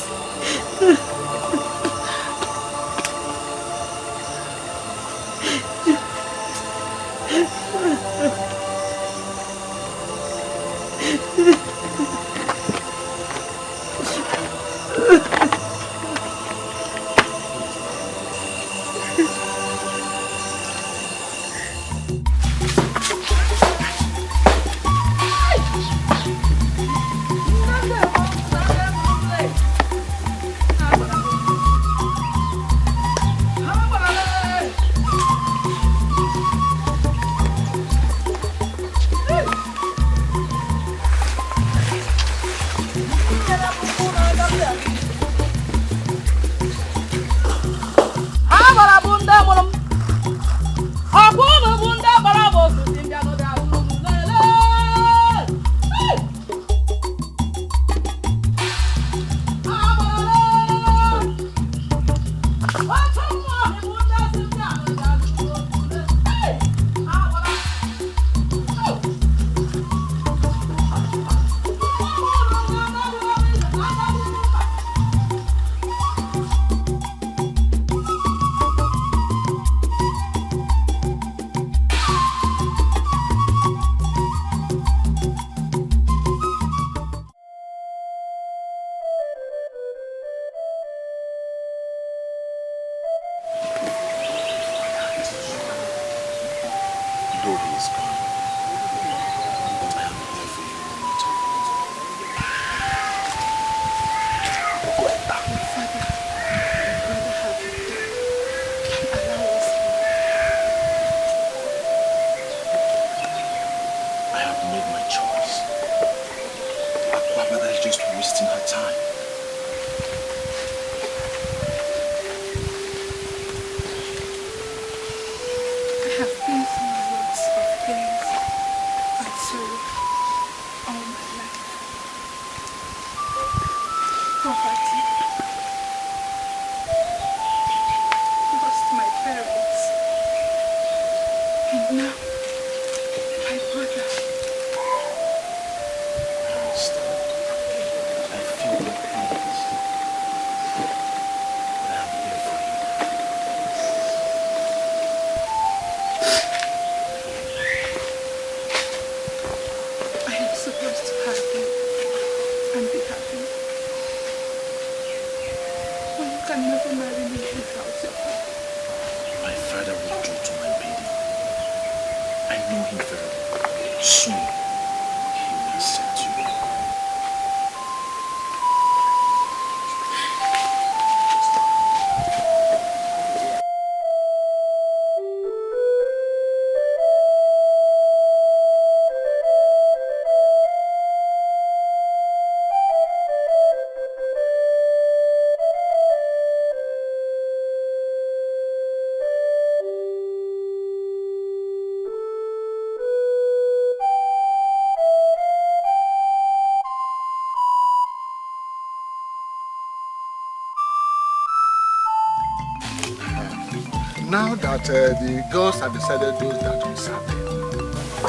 Now that the girls have decided those that will serve them,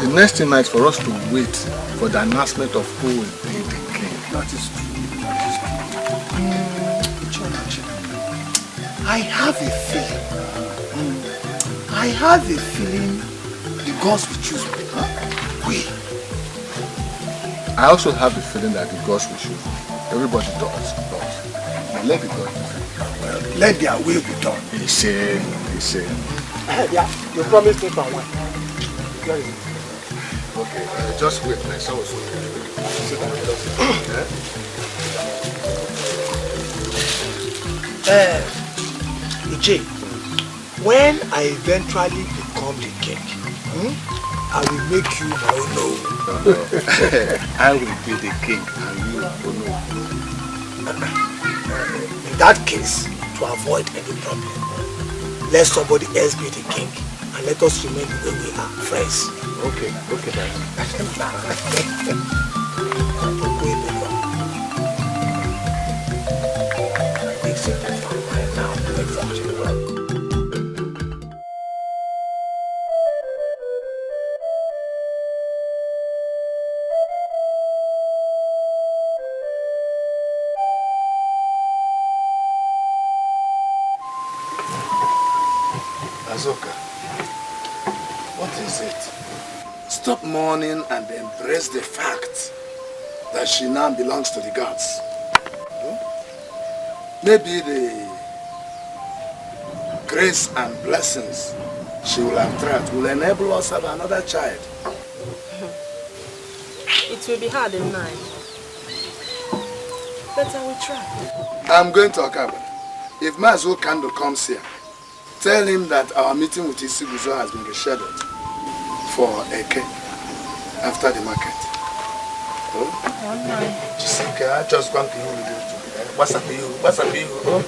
the next thing is for us to wait for the announcement of who will be the king. That is true. That is true. Church, I have a feeling. I have a feeling the gods will choose me. We. I also have a feeling that the gods will choose me. Everybody does. But let the gods decide. Well, let their will be done. He said. Yeah, you promised me for one. Okay, just wait. My son will soon sit down. Ije, when I eventually become the king, I will make you my own. No. I will be the king and you will know. In that case, to avoid any problem, let somebody else be the king and let us remain the way we are, friends. Okay, man. It's simple for right now. stop mourning and embrace the fact that she now belongs to the gods. Maybe the grace and blessings she will attract will enable us to have another child. It will be hard in mine. But I will try. I'm going to Okaba. If Mazo Kando comes here, tell him that our meeting with Isiguzo has been rescheduled for Eke after the market. Oh? Jessica, I just want to hear you. What's up with you? What's up with you? Oh?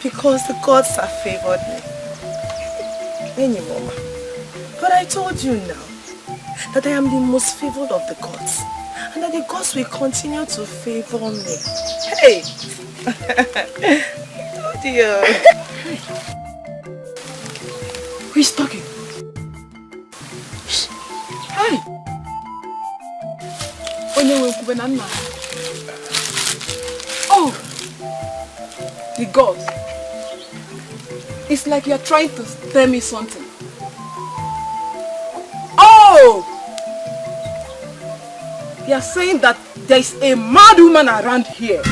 Because the gods have favored me. Mama. But I told you now that I am the most favored of the gods. And that the gods will continue to favor me. Hey! Oh dear. Who is talking? Hey! Oh! The gods. It's like you're trying to tell me something. Oh! You're saying that there's a mad woman around here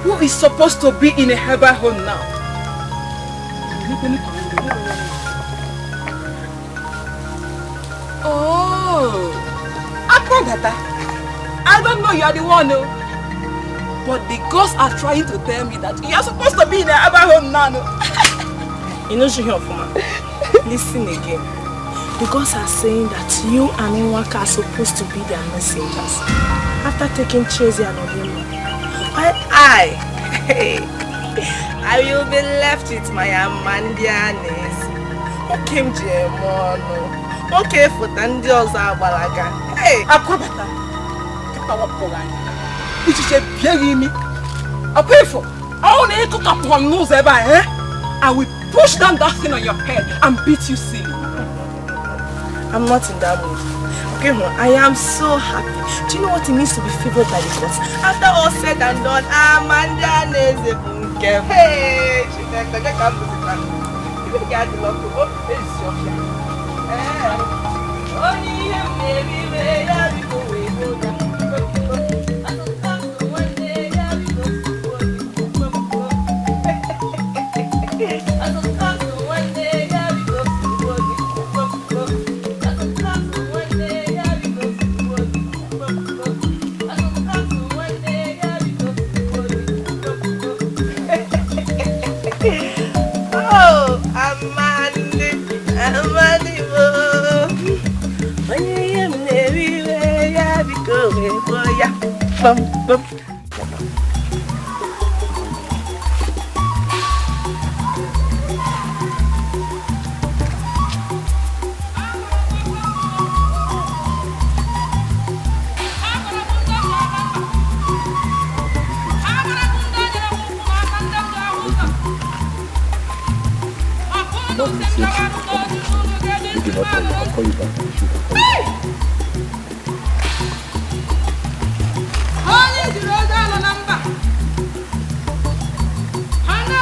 who is supposed to be in a herbal home now. Oh! I don't know you're the one, no. But the ghosts are trying to tell me that you're supposed to be in a herbal home now. You know, listen again. The gods are saying that you and Nwaka are supposed to be their messengers after taking Chezi and Odimo. While I will be left with my Amandianes. Okay, Jemono. Okay, for Tandios Abalaga. Hey, Akwabata. It is a bury me. I pay for. I want to cook up one nose ever, eh? I will push down that thing on your head and beat you silly. I'm not in that mood. Okay, I am so happy. Do you know what it means to be favored by the gods? After all said and done, Amanda Nezebunke. Hey, she's like the guy you get the love to go. This is your shot. Only him, baby, baby, go away, go down. Bum, bum. I'll call you back. Honey,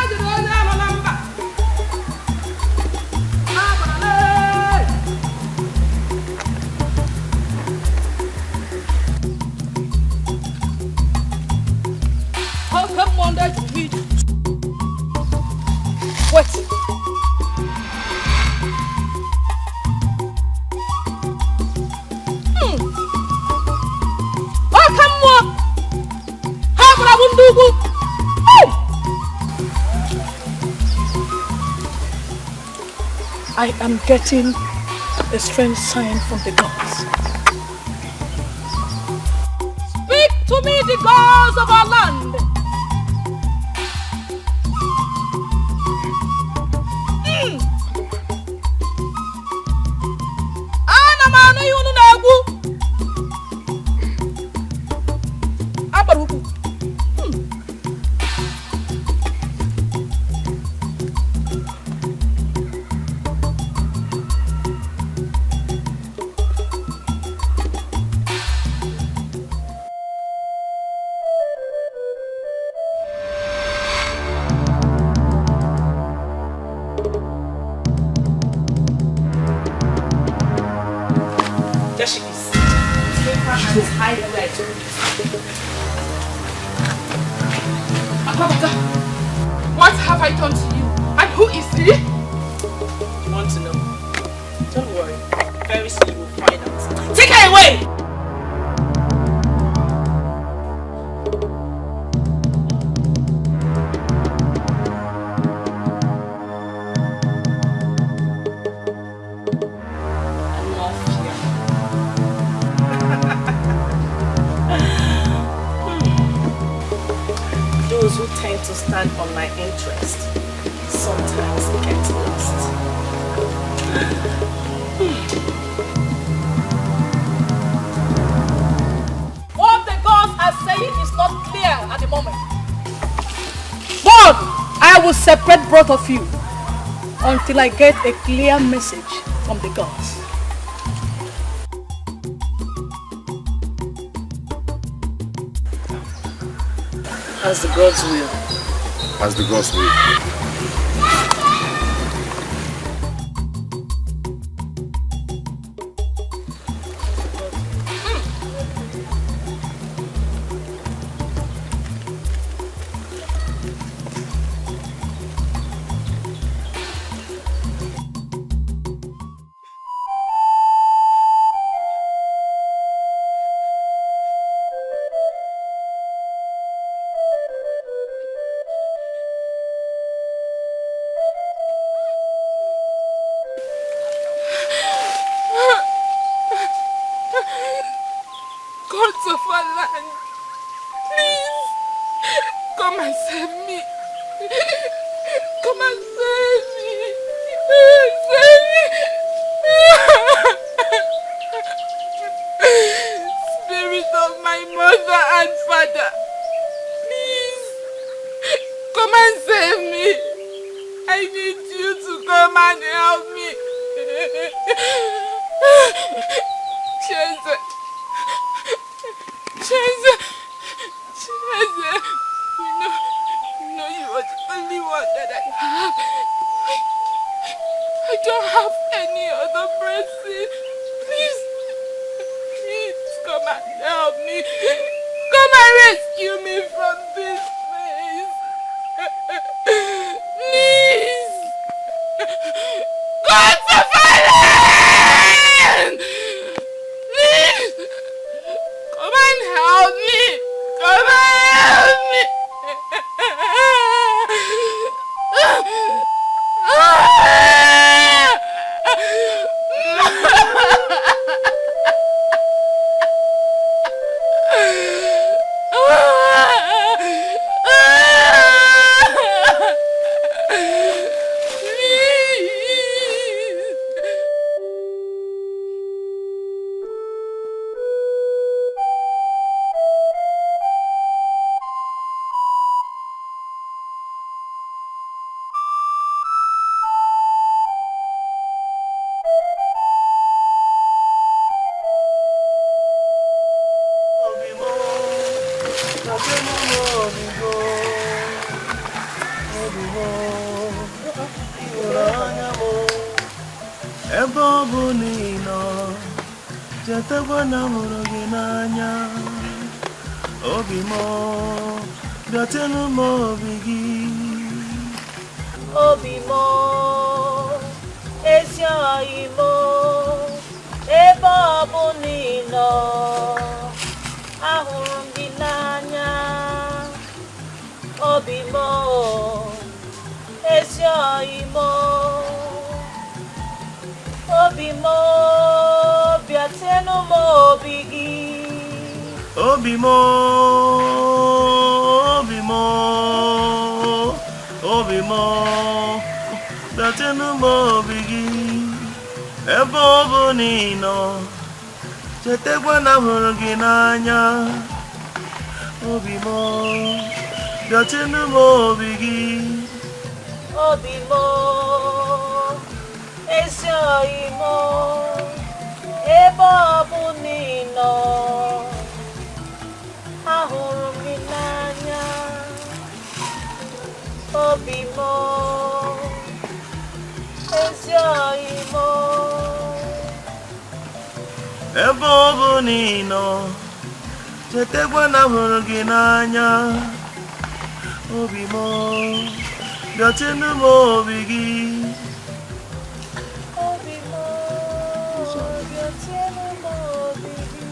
I am getting a strange sign from the gods. Speak to me, the gods of our land. What have I done to you? And who is he? You want to know? Don't worry. Very soon you will find out. Take her away! Those who tend to stand on my interest sometimes get lost. What the gods are saying is not clear at the moment. But I will separate both of you until I get a clear message from the gods. As the gods will. As the gods will. Gods of our land, please come and save me. Come and save me. Save me. Spirit of my mother and father, please come and save me. I need you to come and help me. Jesus. Jesus, you know you are the only one that I have. I don't have any other person. Please come and help me. Come and rescue me from this place. Please. God to Father! Please. Come and help me! Come and help me! Obimo, biateno mo bigi. Obimo, Obimo, Obimo, biateno mo bigi. Ebo nino, chetekwa na hụrụ gị n'anya. Obimo, biateno mo bigi. Obimo, esioimo, ebo nino, ahụrụ m gị n'anya. Obimo, esioimo, ebe ọ bụ nino, chetekwa na hụrụ gị n'anya. Obimo, biatenu m obi gị. Obimo, biatenu m obi gị.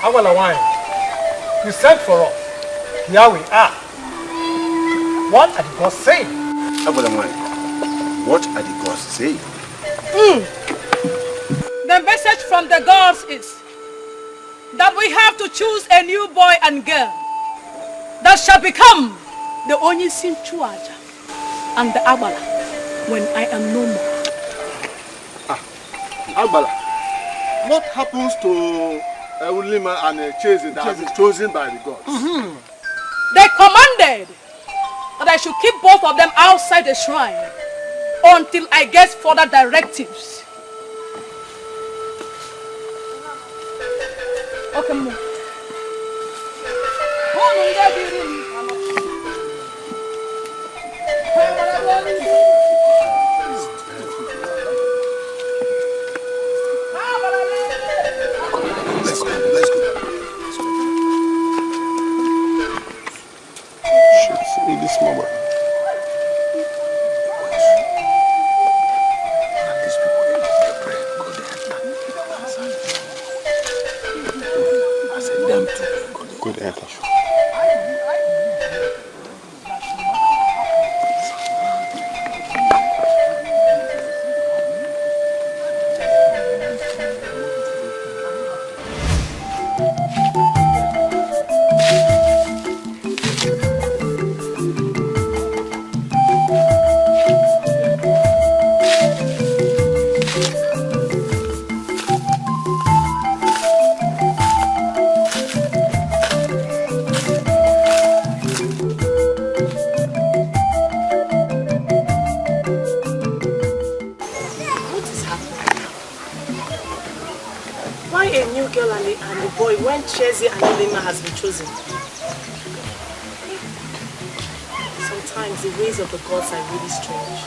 Awala wine. You sent for us. Here we are. What are the gods saying? Awala wine. What are the gods saying? The message from the gods is that we have to choose a new boy and girl that shall become the Onyisin Chuaja and the Agbala when I am no more. Agbala, what happens to Ulima and Chase that has been chosen by the gods? They commanded that I should keep both of them outside the shrine until I get further directives. Okay, move. Let's go, let's go. Shit, in this moment. Good enter. When Chezi and Olima has been chosen. Sometimes the ways of the gods are really strange.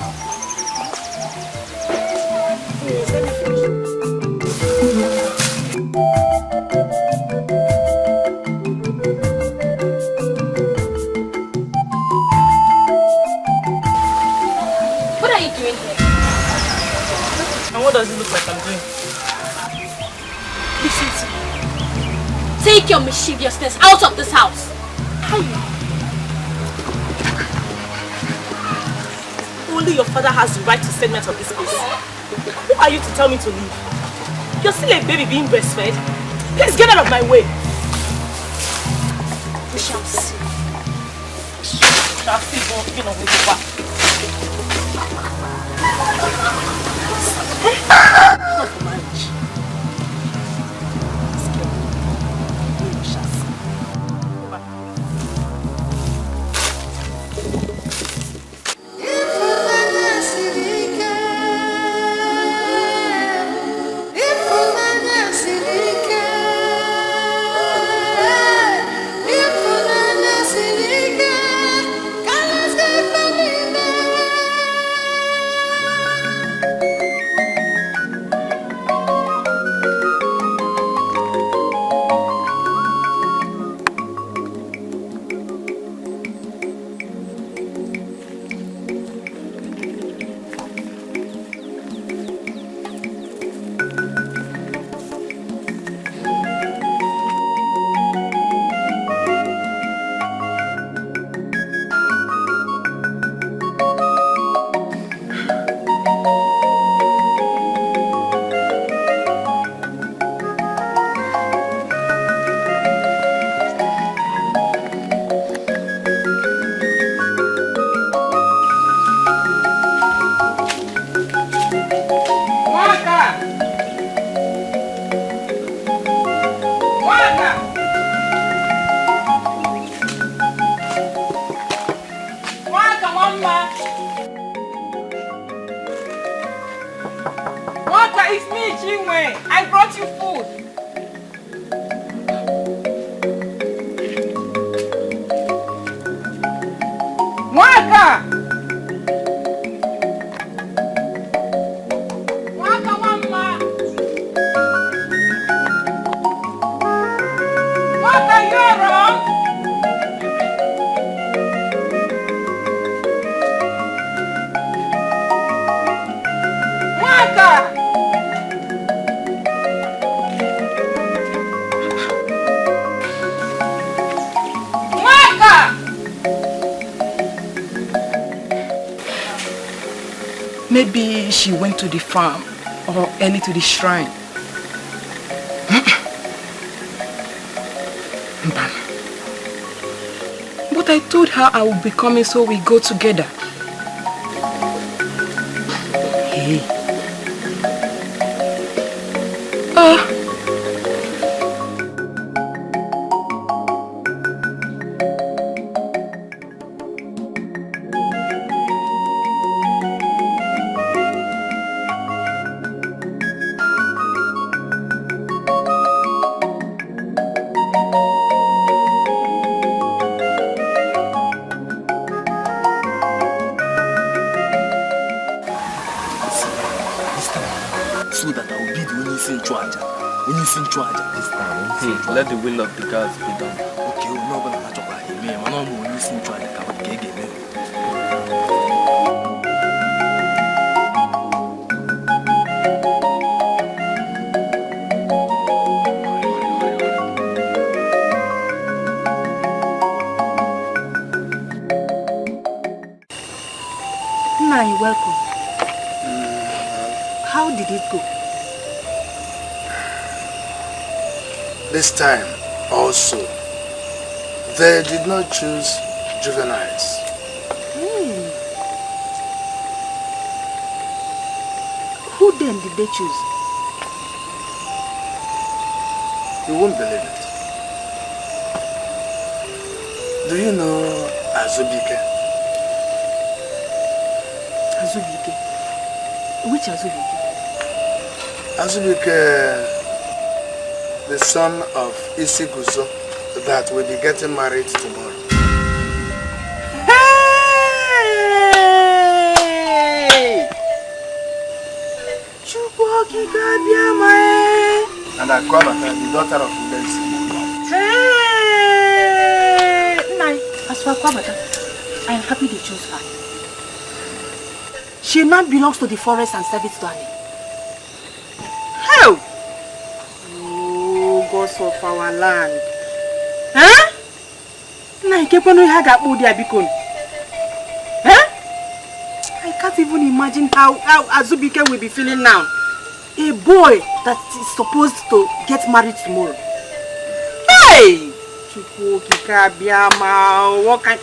Anyways, let me finish. What are you doing here? And what does it look like I'm doing? Listen to me. Take your mischievousness out of this house. Only your father has the right to send me out of this place. Who are you to tell me to leave? You're still a baby being breastfed. Please get out of my way. We shall see. We shall see, but you know, we'll go back. Not for marriage. way. I brought you food. Waka! Waka mama! Waka, you're wrong! Waka! Maybe she went to the farm or early to the shrine. But I told her I would be coming so we go together. Hey. Let the will of the gods be done. Okay, we're not going to talk about him. I'm not going to listen to it. Nna, you're welcome. How did it go? This time also, they did not choose juveniles. Who then did they choose? You won't believe it. Do you know Azubike? Azubike? Which Azubike? Azubike, the son of Isiguzo that will be getting married tomorrow. Hey! And Akwabata, the daughter of Udensi. Hey! Nai, as for Akwabata, I am happy they chose her. She now belongs to the forest and serves to Annie. How? Gods of our land. Huh? I can't even imagine how Azubike will be feeling now. A boy that is supposed to get married tomorrow. Hey! What kind?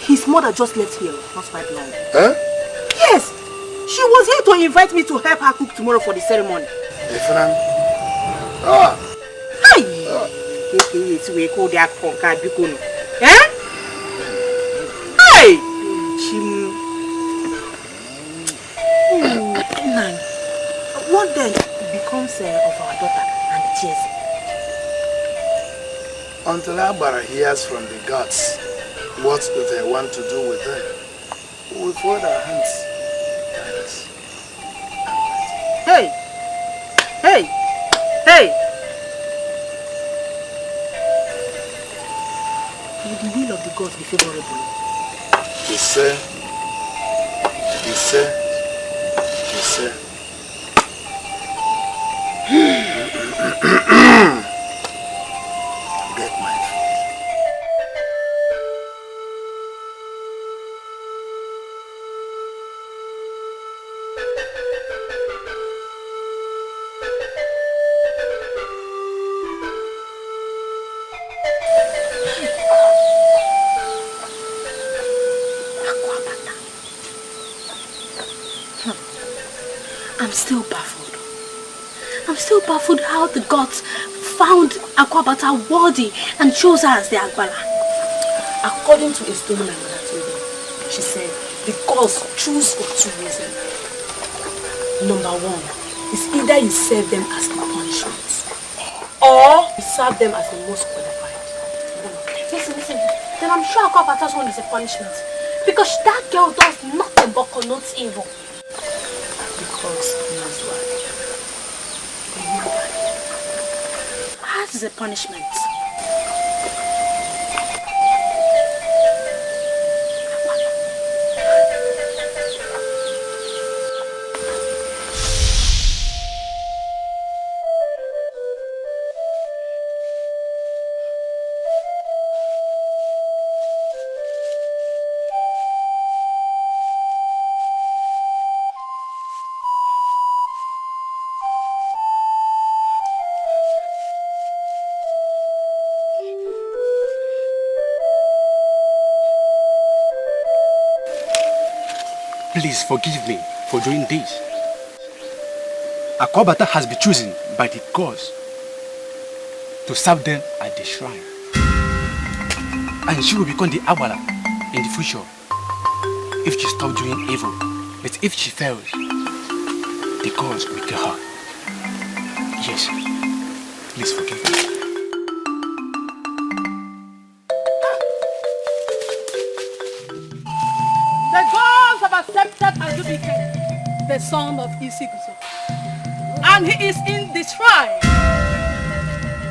His mother just left here not quite long. Huh? Yes! She was here to invite me to help her cook tomorrow for the ceremony. Different. Hi! It's we call that conquer Bikono. Eh? Hey! What then becomes of our daughter and the chairs? Until Abara hears from the gods what do they want to do with them, we'll fold our hands. Hey! Hey! Hey! Will the will of the gods be favorable? He said. Get my food. I'm still baffled. I'm still baffled how the gods found Akwabata worthy and chose her as their Agbala. According to a story my mother told me, she said the gods choose for two reasons. Number one is either you serve them as a punishment or you serve them as the most qualified. Listen. Then I'm sure Akwaba's one is a punishment. Because that girl does nothing but connotes evil. Because here's why. That is a punishment. Please forgive me for doing this. Akwabata has been chosen by the gods to serve them at the shrine. And she will become the Awala in the future if she stops doing evil. But if she fails, the gods will kill her. Yes, please forgive me. Accepted Azubike, the son of Isiguzo, and he is in the shrine.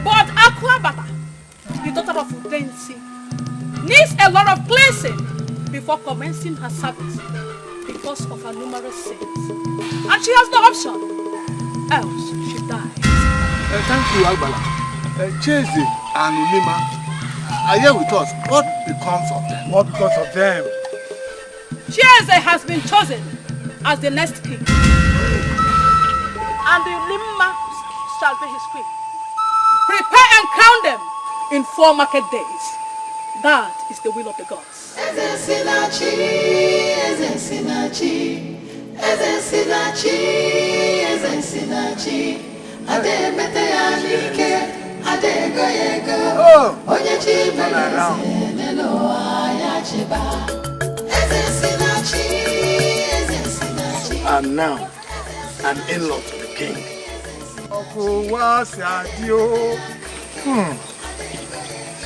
But Akwabata, the daughter of Udensi, needs a lot of cleansing before commencing her service because of her numerous sins. And she has no option, else she dies. Thank you, Agbala. Cheze and Ulima are here with us. What becomes of them? What becomes of them? Cheze has been chosen as the next king. And the Ulima shall be his queen. Prepare and crown them in 4 market days. That is the will of the gods. I'm now an in-law to the king.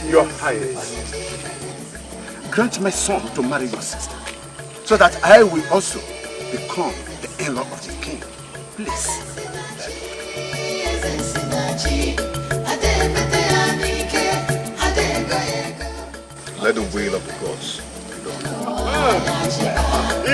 Your Highness, grant my son to marry your sister, so that I will also become the in-law of the king. Please. Let the will of the gods be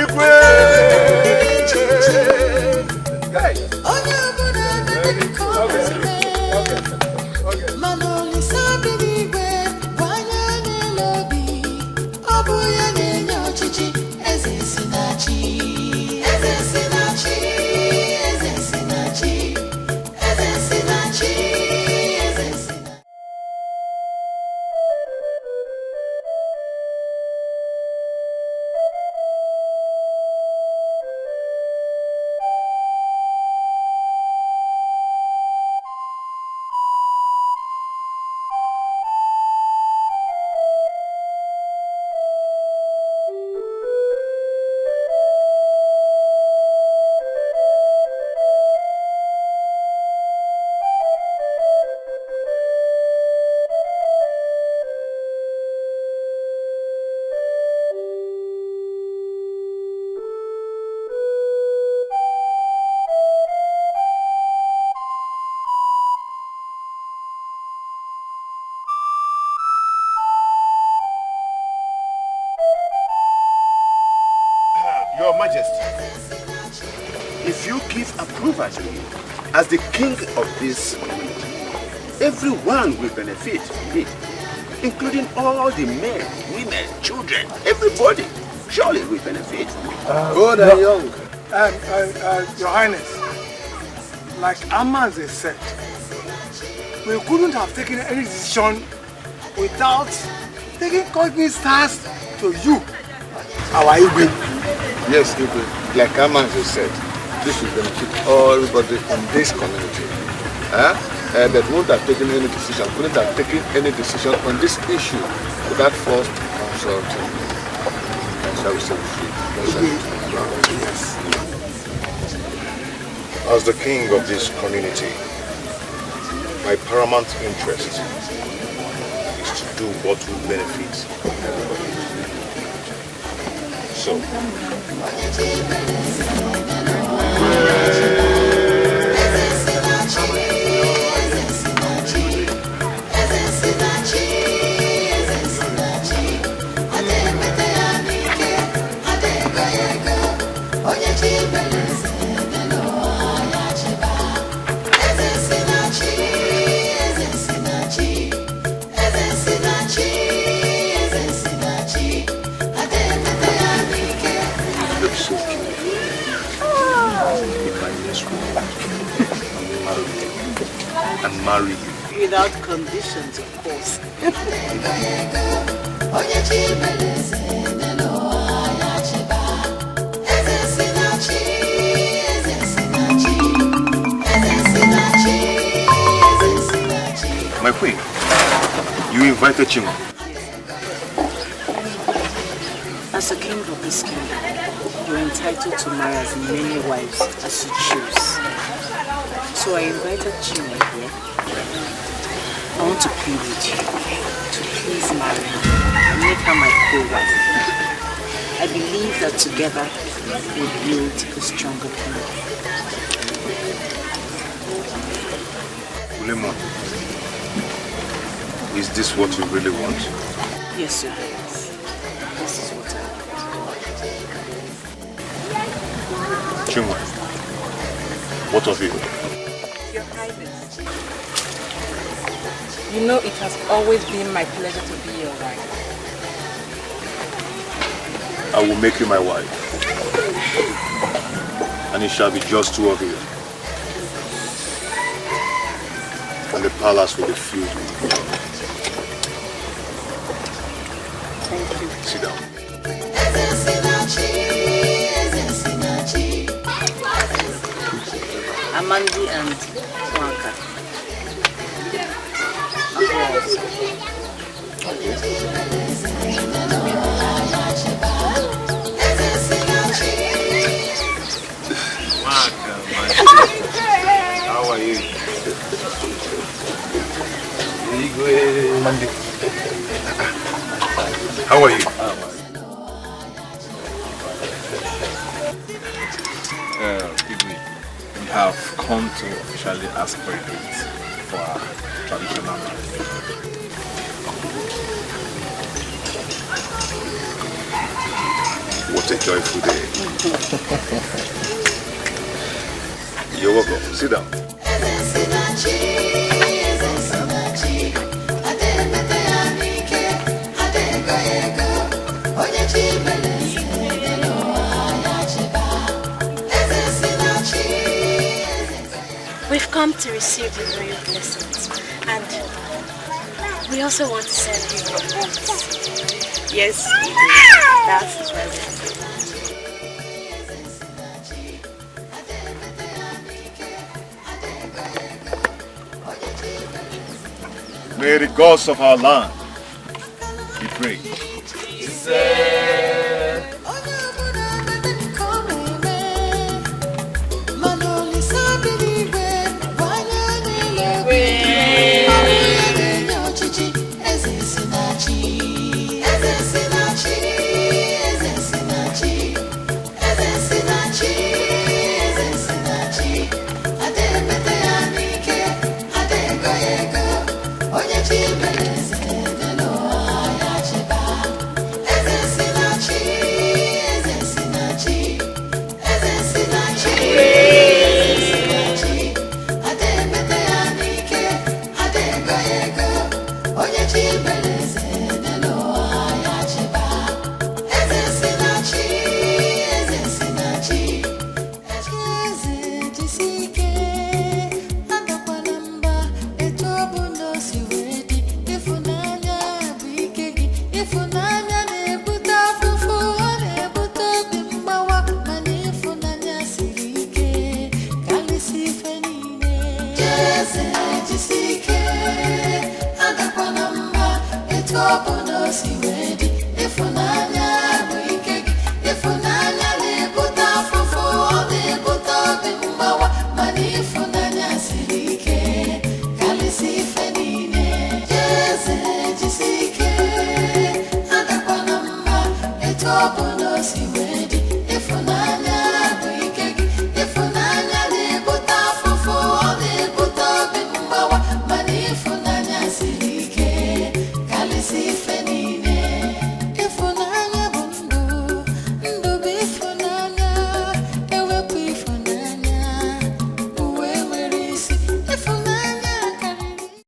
Your Majesty, if you give approval to me as the king of this community, everyone will benefit from it, including all the men, women, children, everybody. Surely will benefit. Old and young. Your Highness, like Amaze said, we couldn't have taken any decision without taking cognizance to you, our Igwe. Yes, Igwe. Like Amaze said, this will benefit everybody in this community. But won't have taken any decision, couldn't have taken any decision on this issue without first consulting. Shall we say? Yes. As the king of this community, my paramount interest is to do what will benefit everybody. So, and marry you. Without conditions, of course. My queen, you invited Chima. As a king of this kingdom, you're entitled to marry as many wives as you choose. So I invited Chima here. I want to plead with you to please marry her and make her my co-wife. I believe that together we'll build a stronger kingdom. Ulemon, is this what you really want? Yes, sir. This is what I want. Chima, what of you? Your Highness, you know it has always been my pleasure to be your wife. I will make you my wife. And it shall be just two of you. And the palace will be filled with you. Thank you. Sit down. Amandi and Wanka. How are you? Monday. How are you? We have come to officially ask for a date for our traditional marriage. What a joyful day. You're welcome. Sit down. We've come to receive the royal blessings, and we also want to send you a gift. Yes, that's present. May the gods of our land be praised. If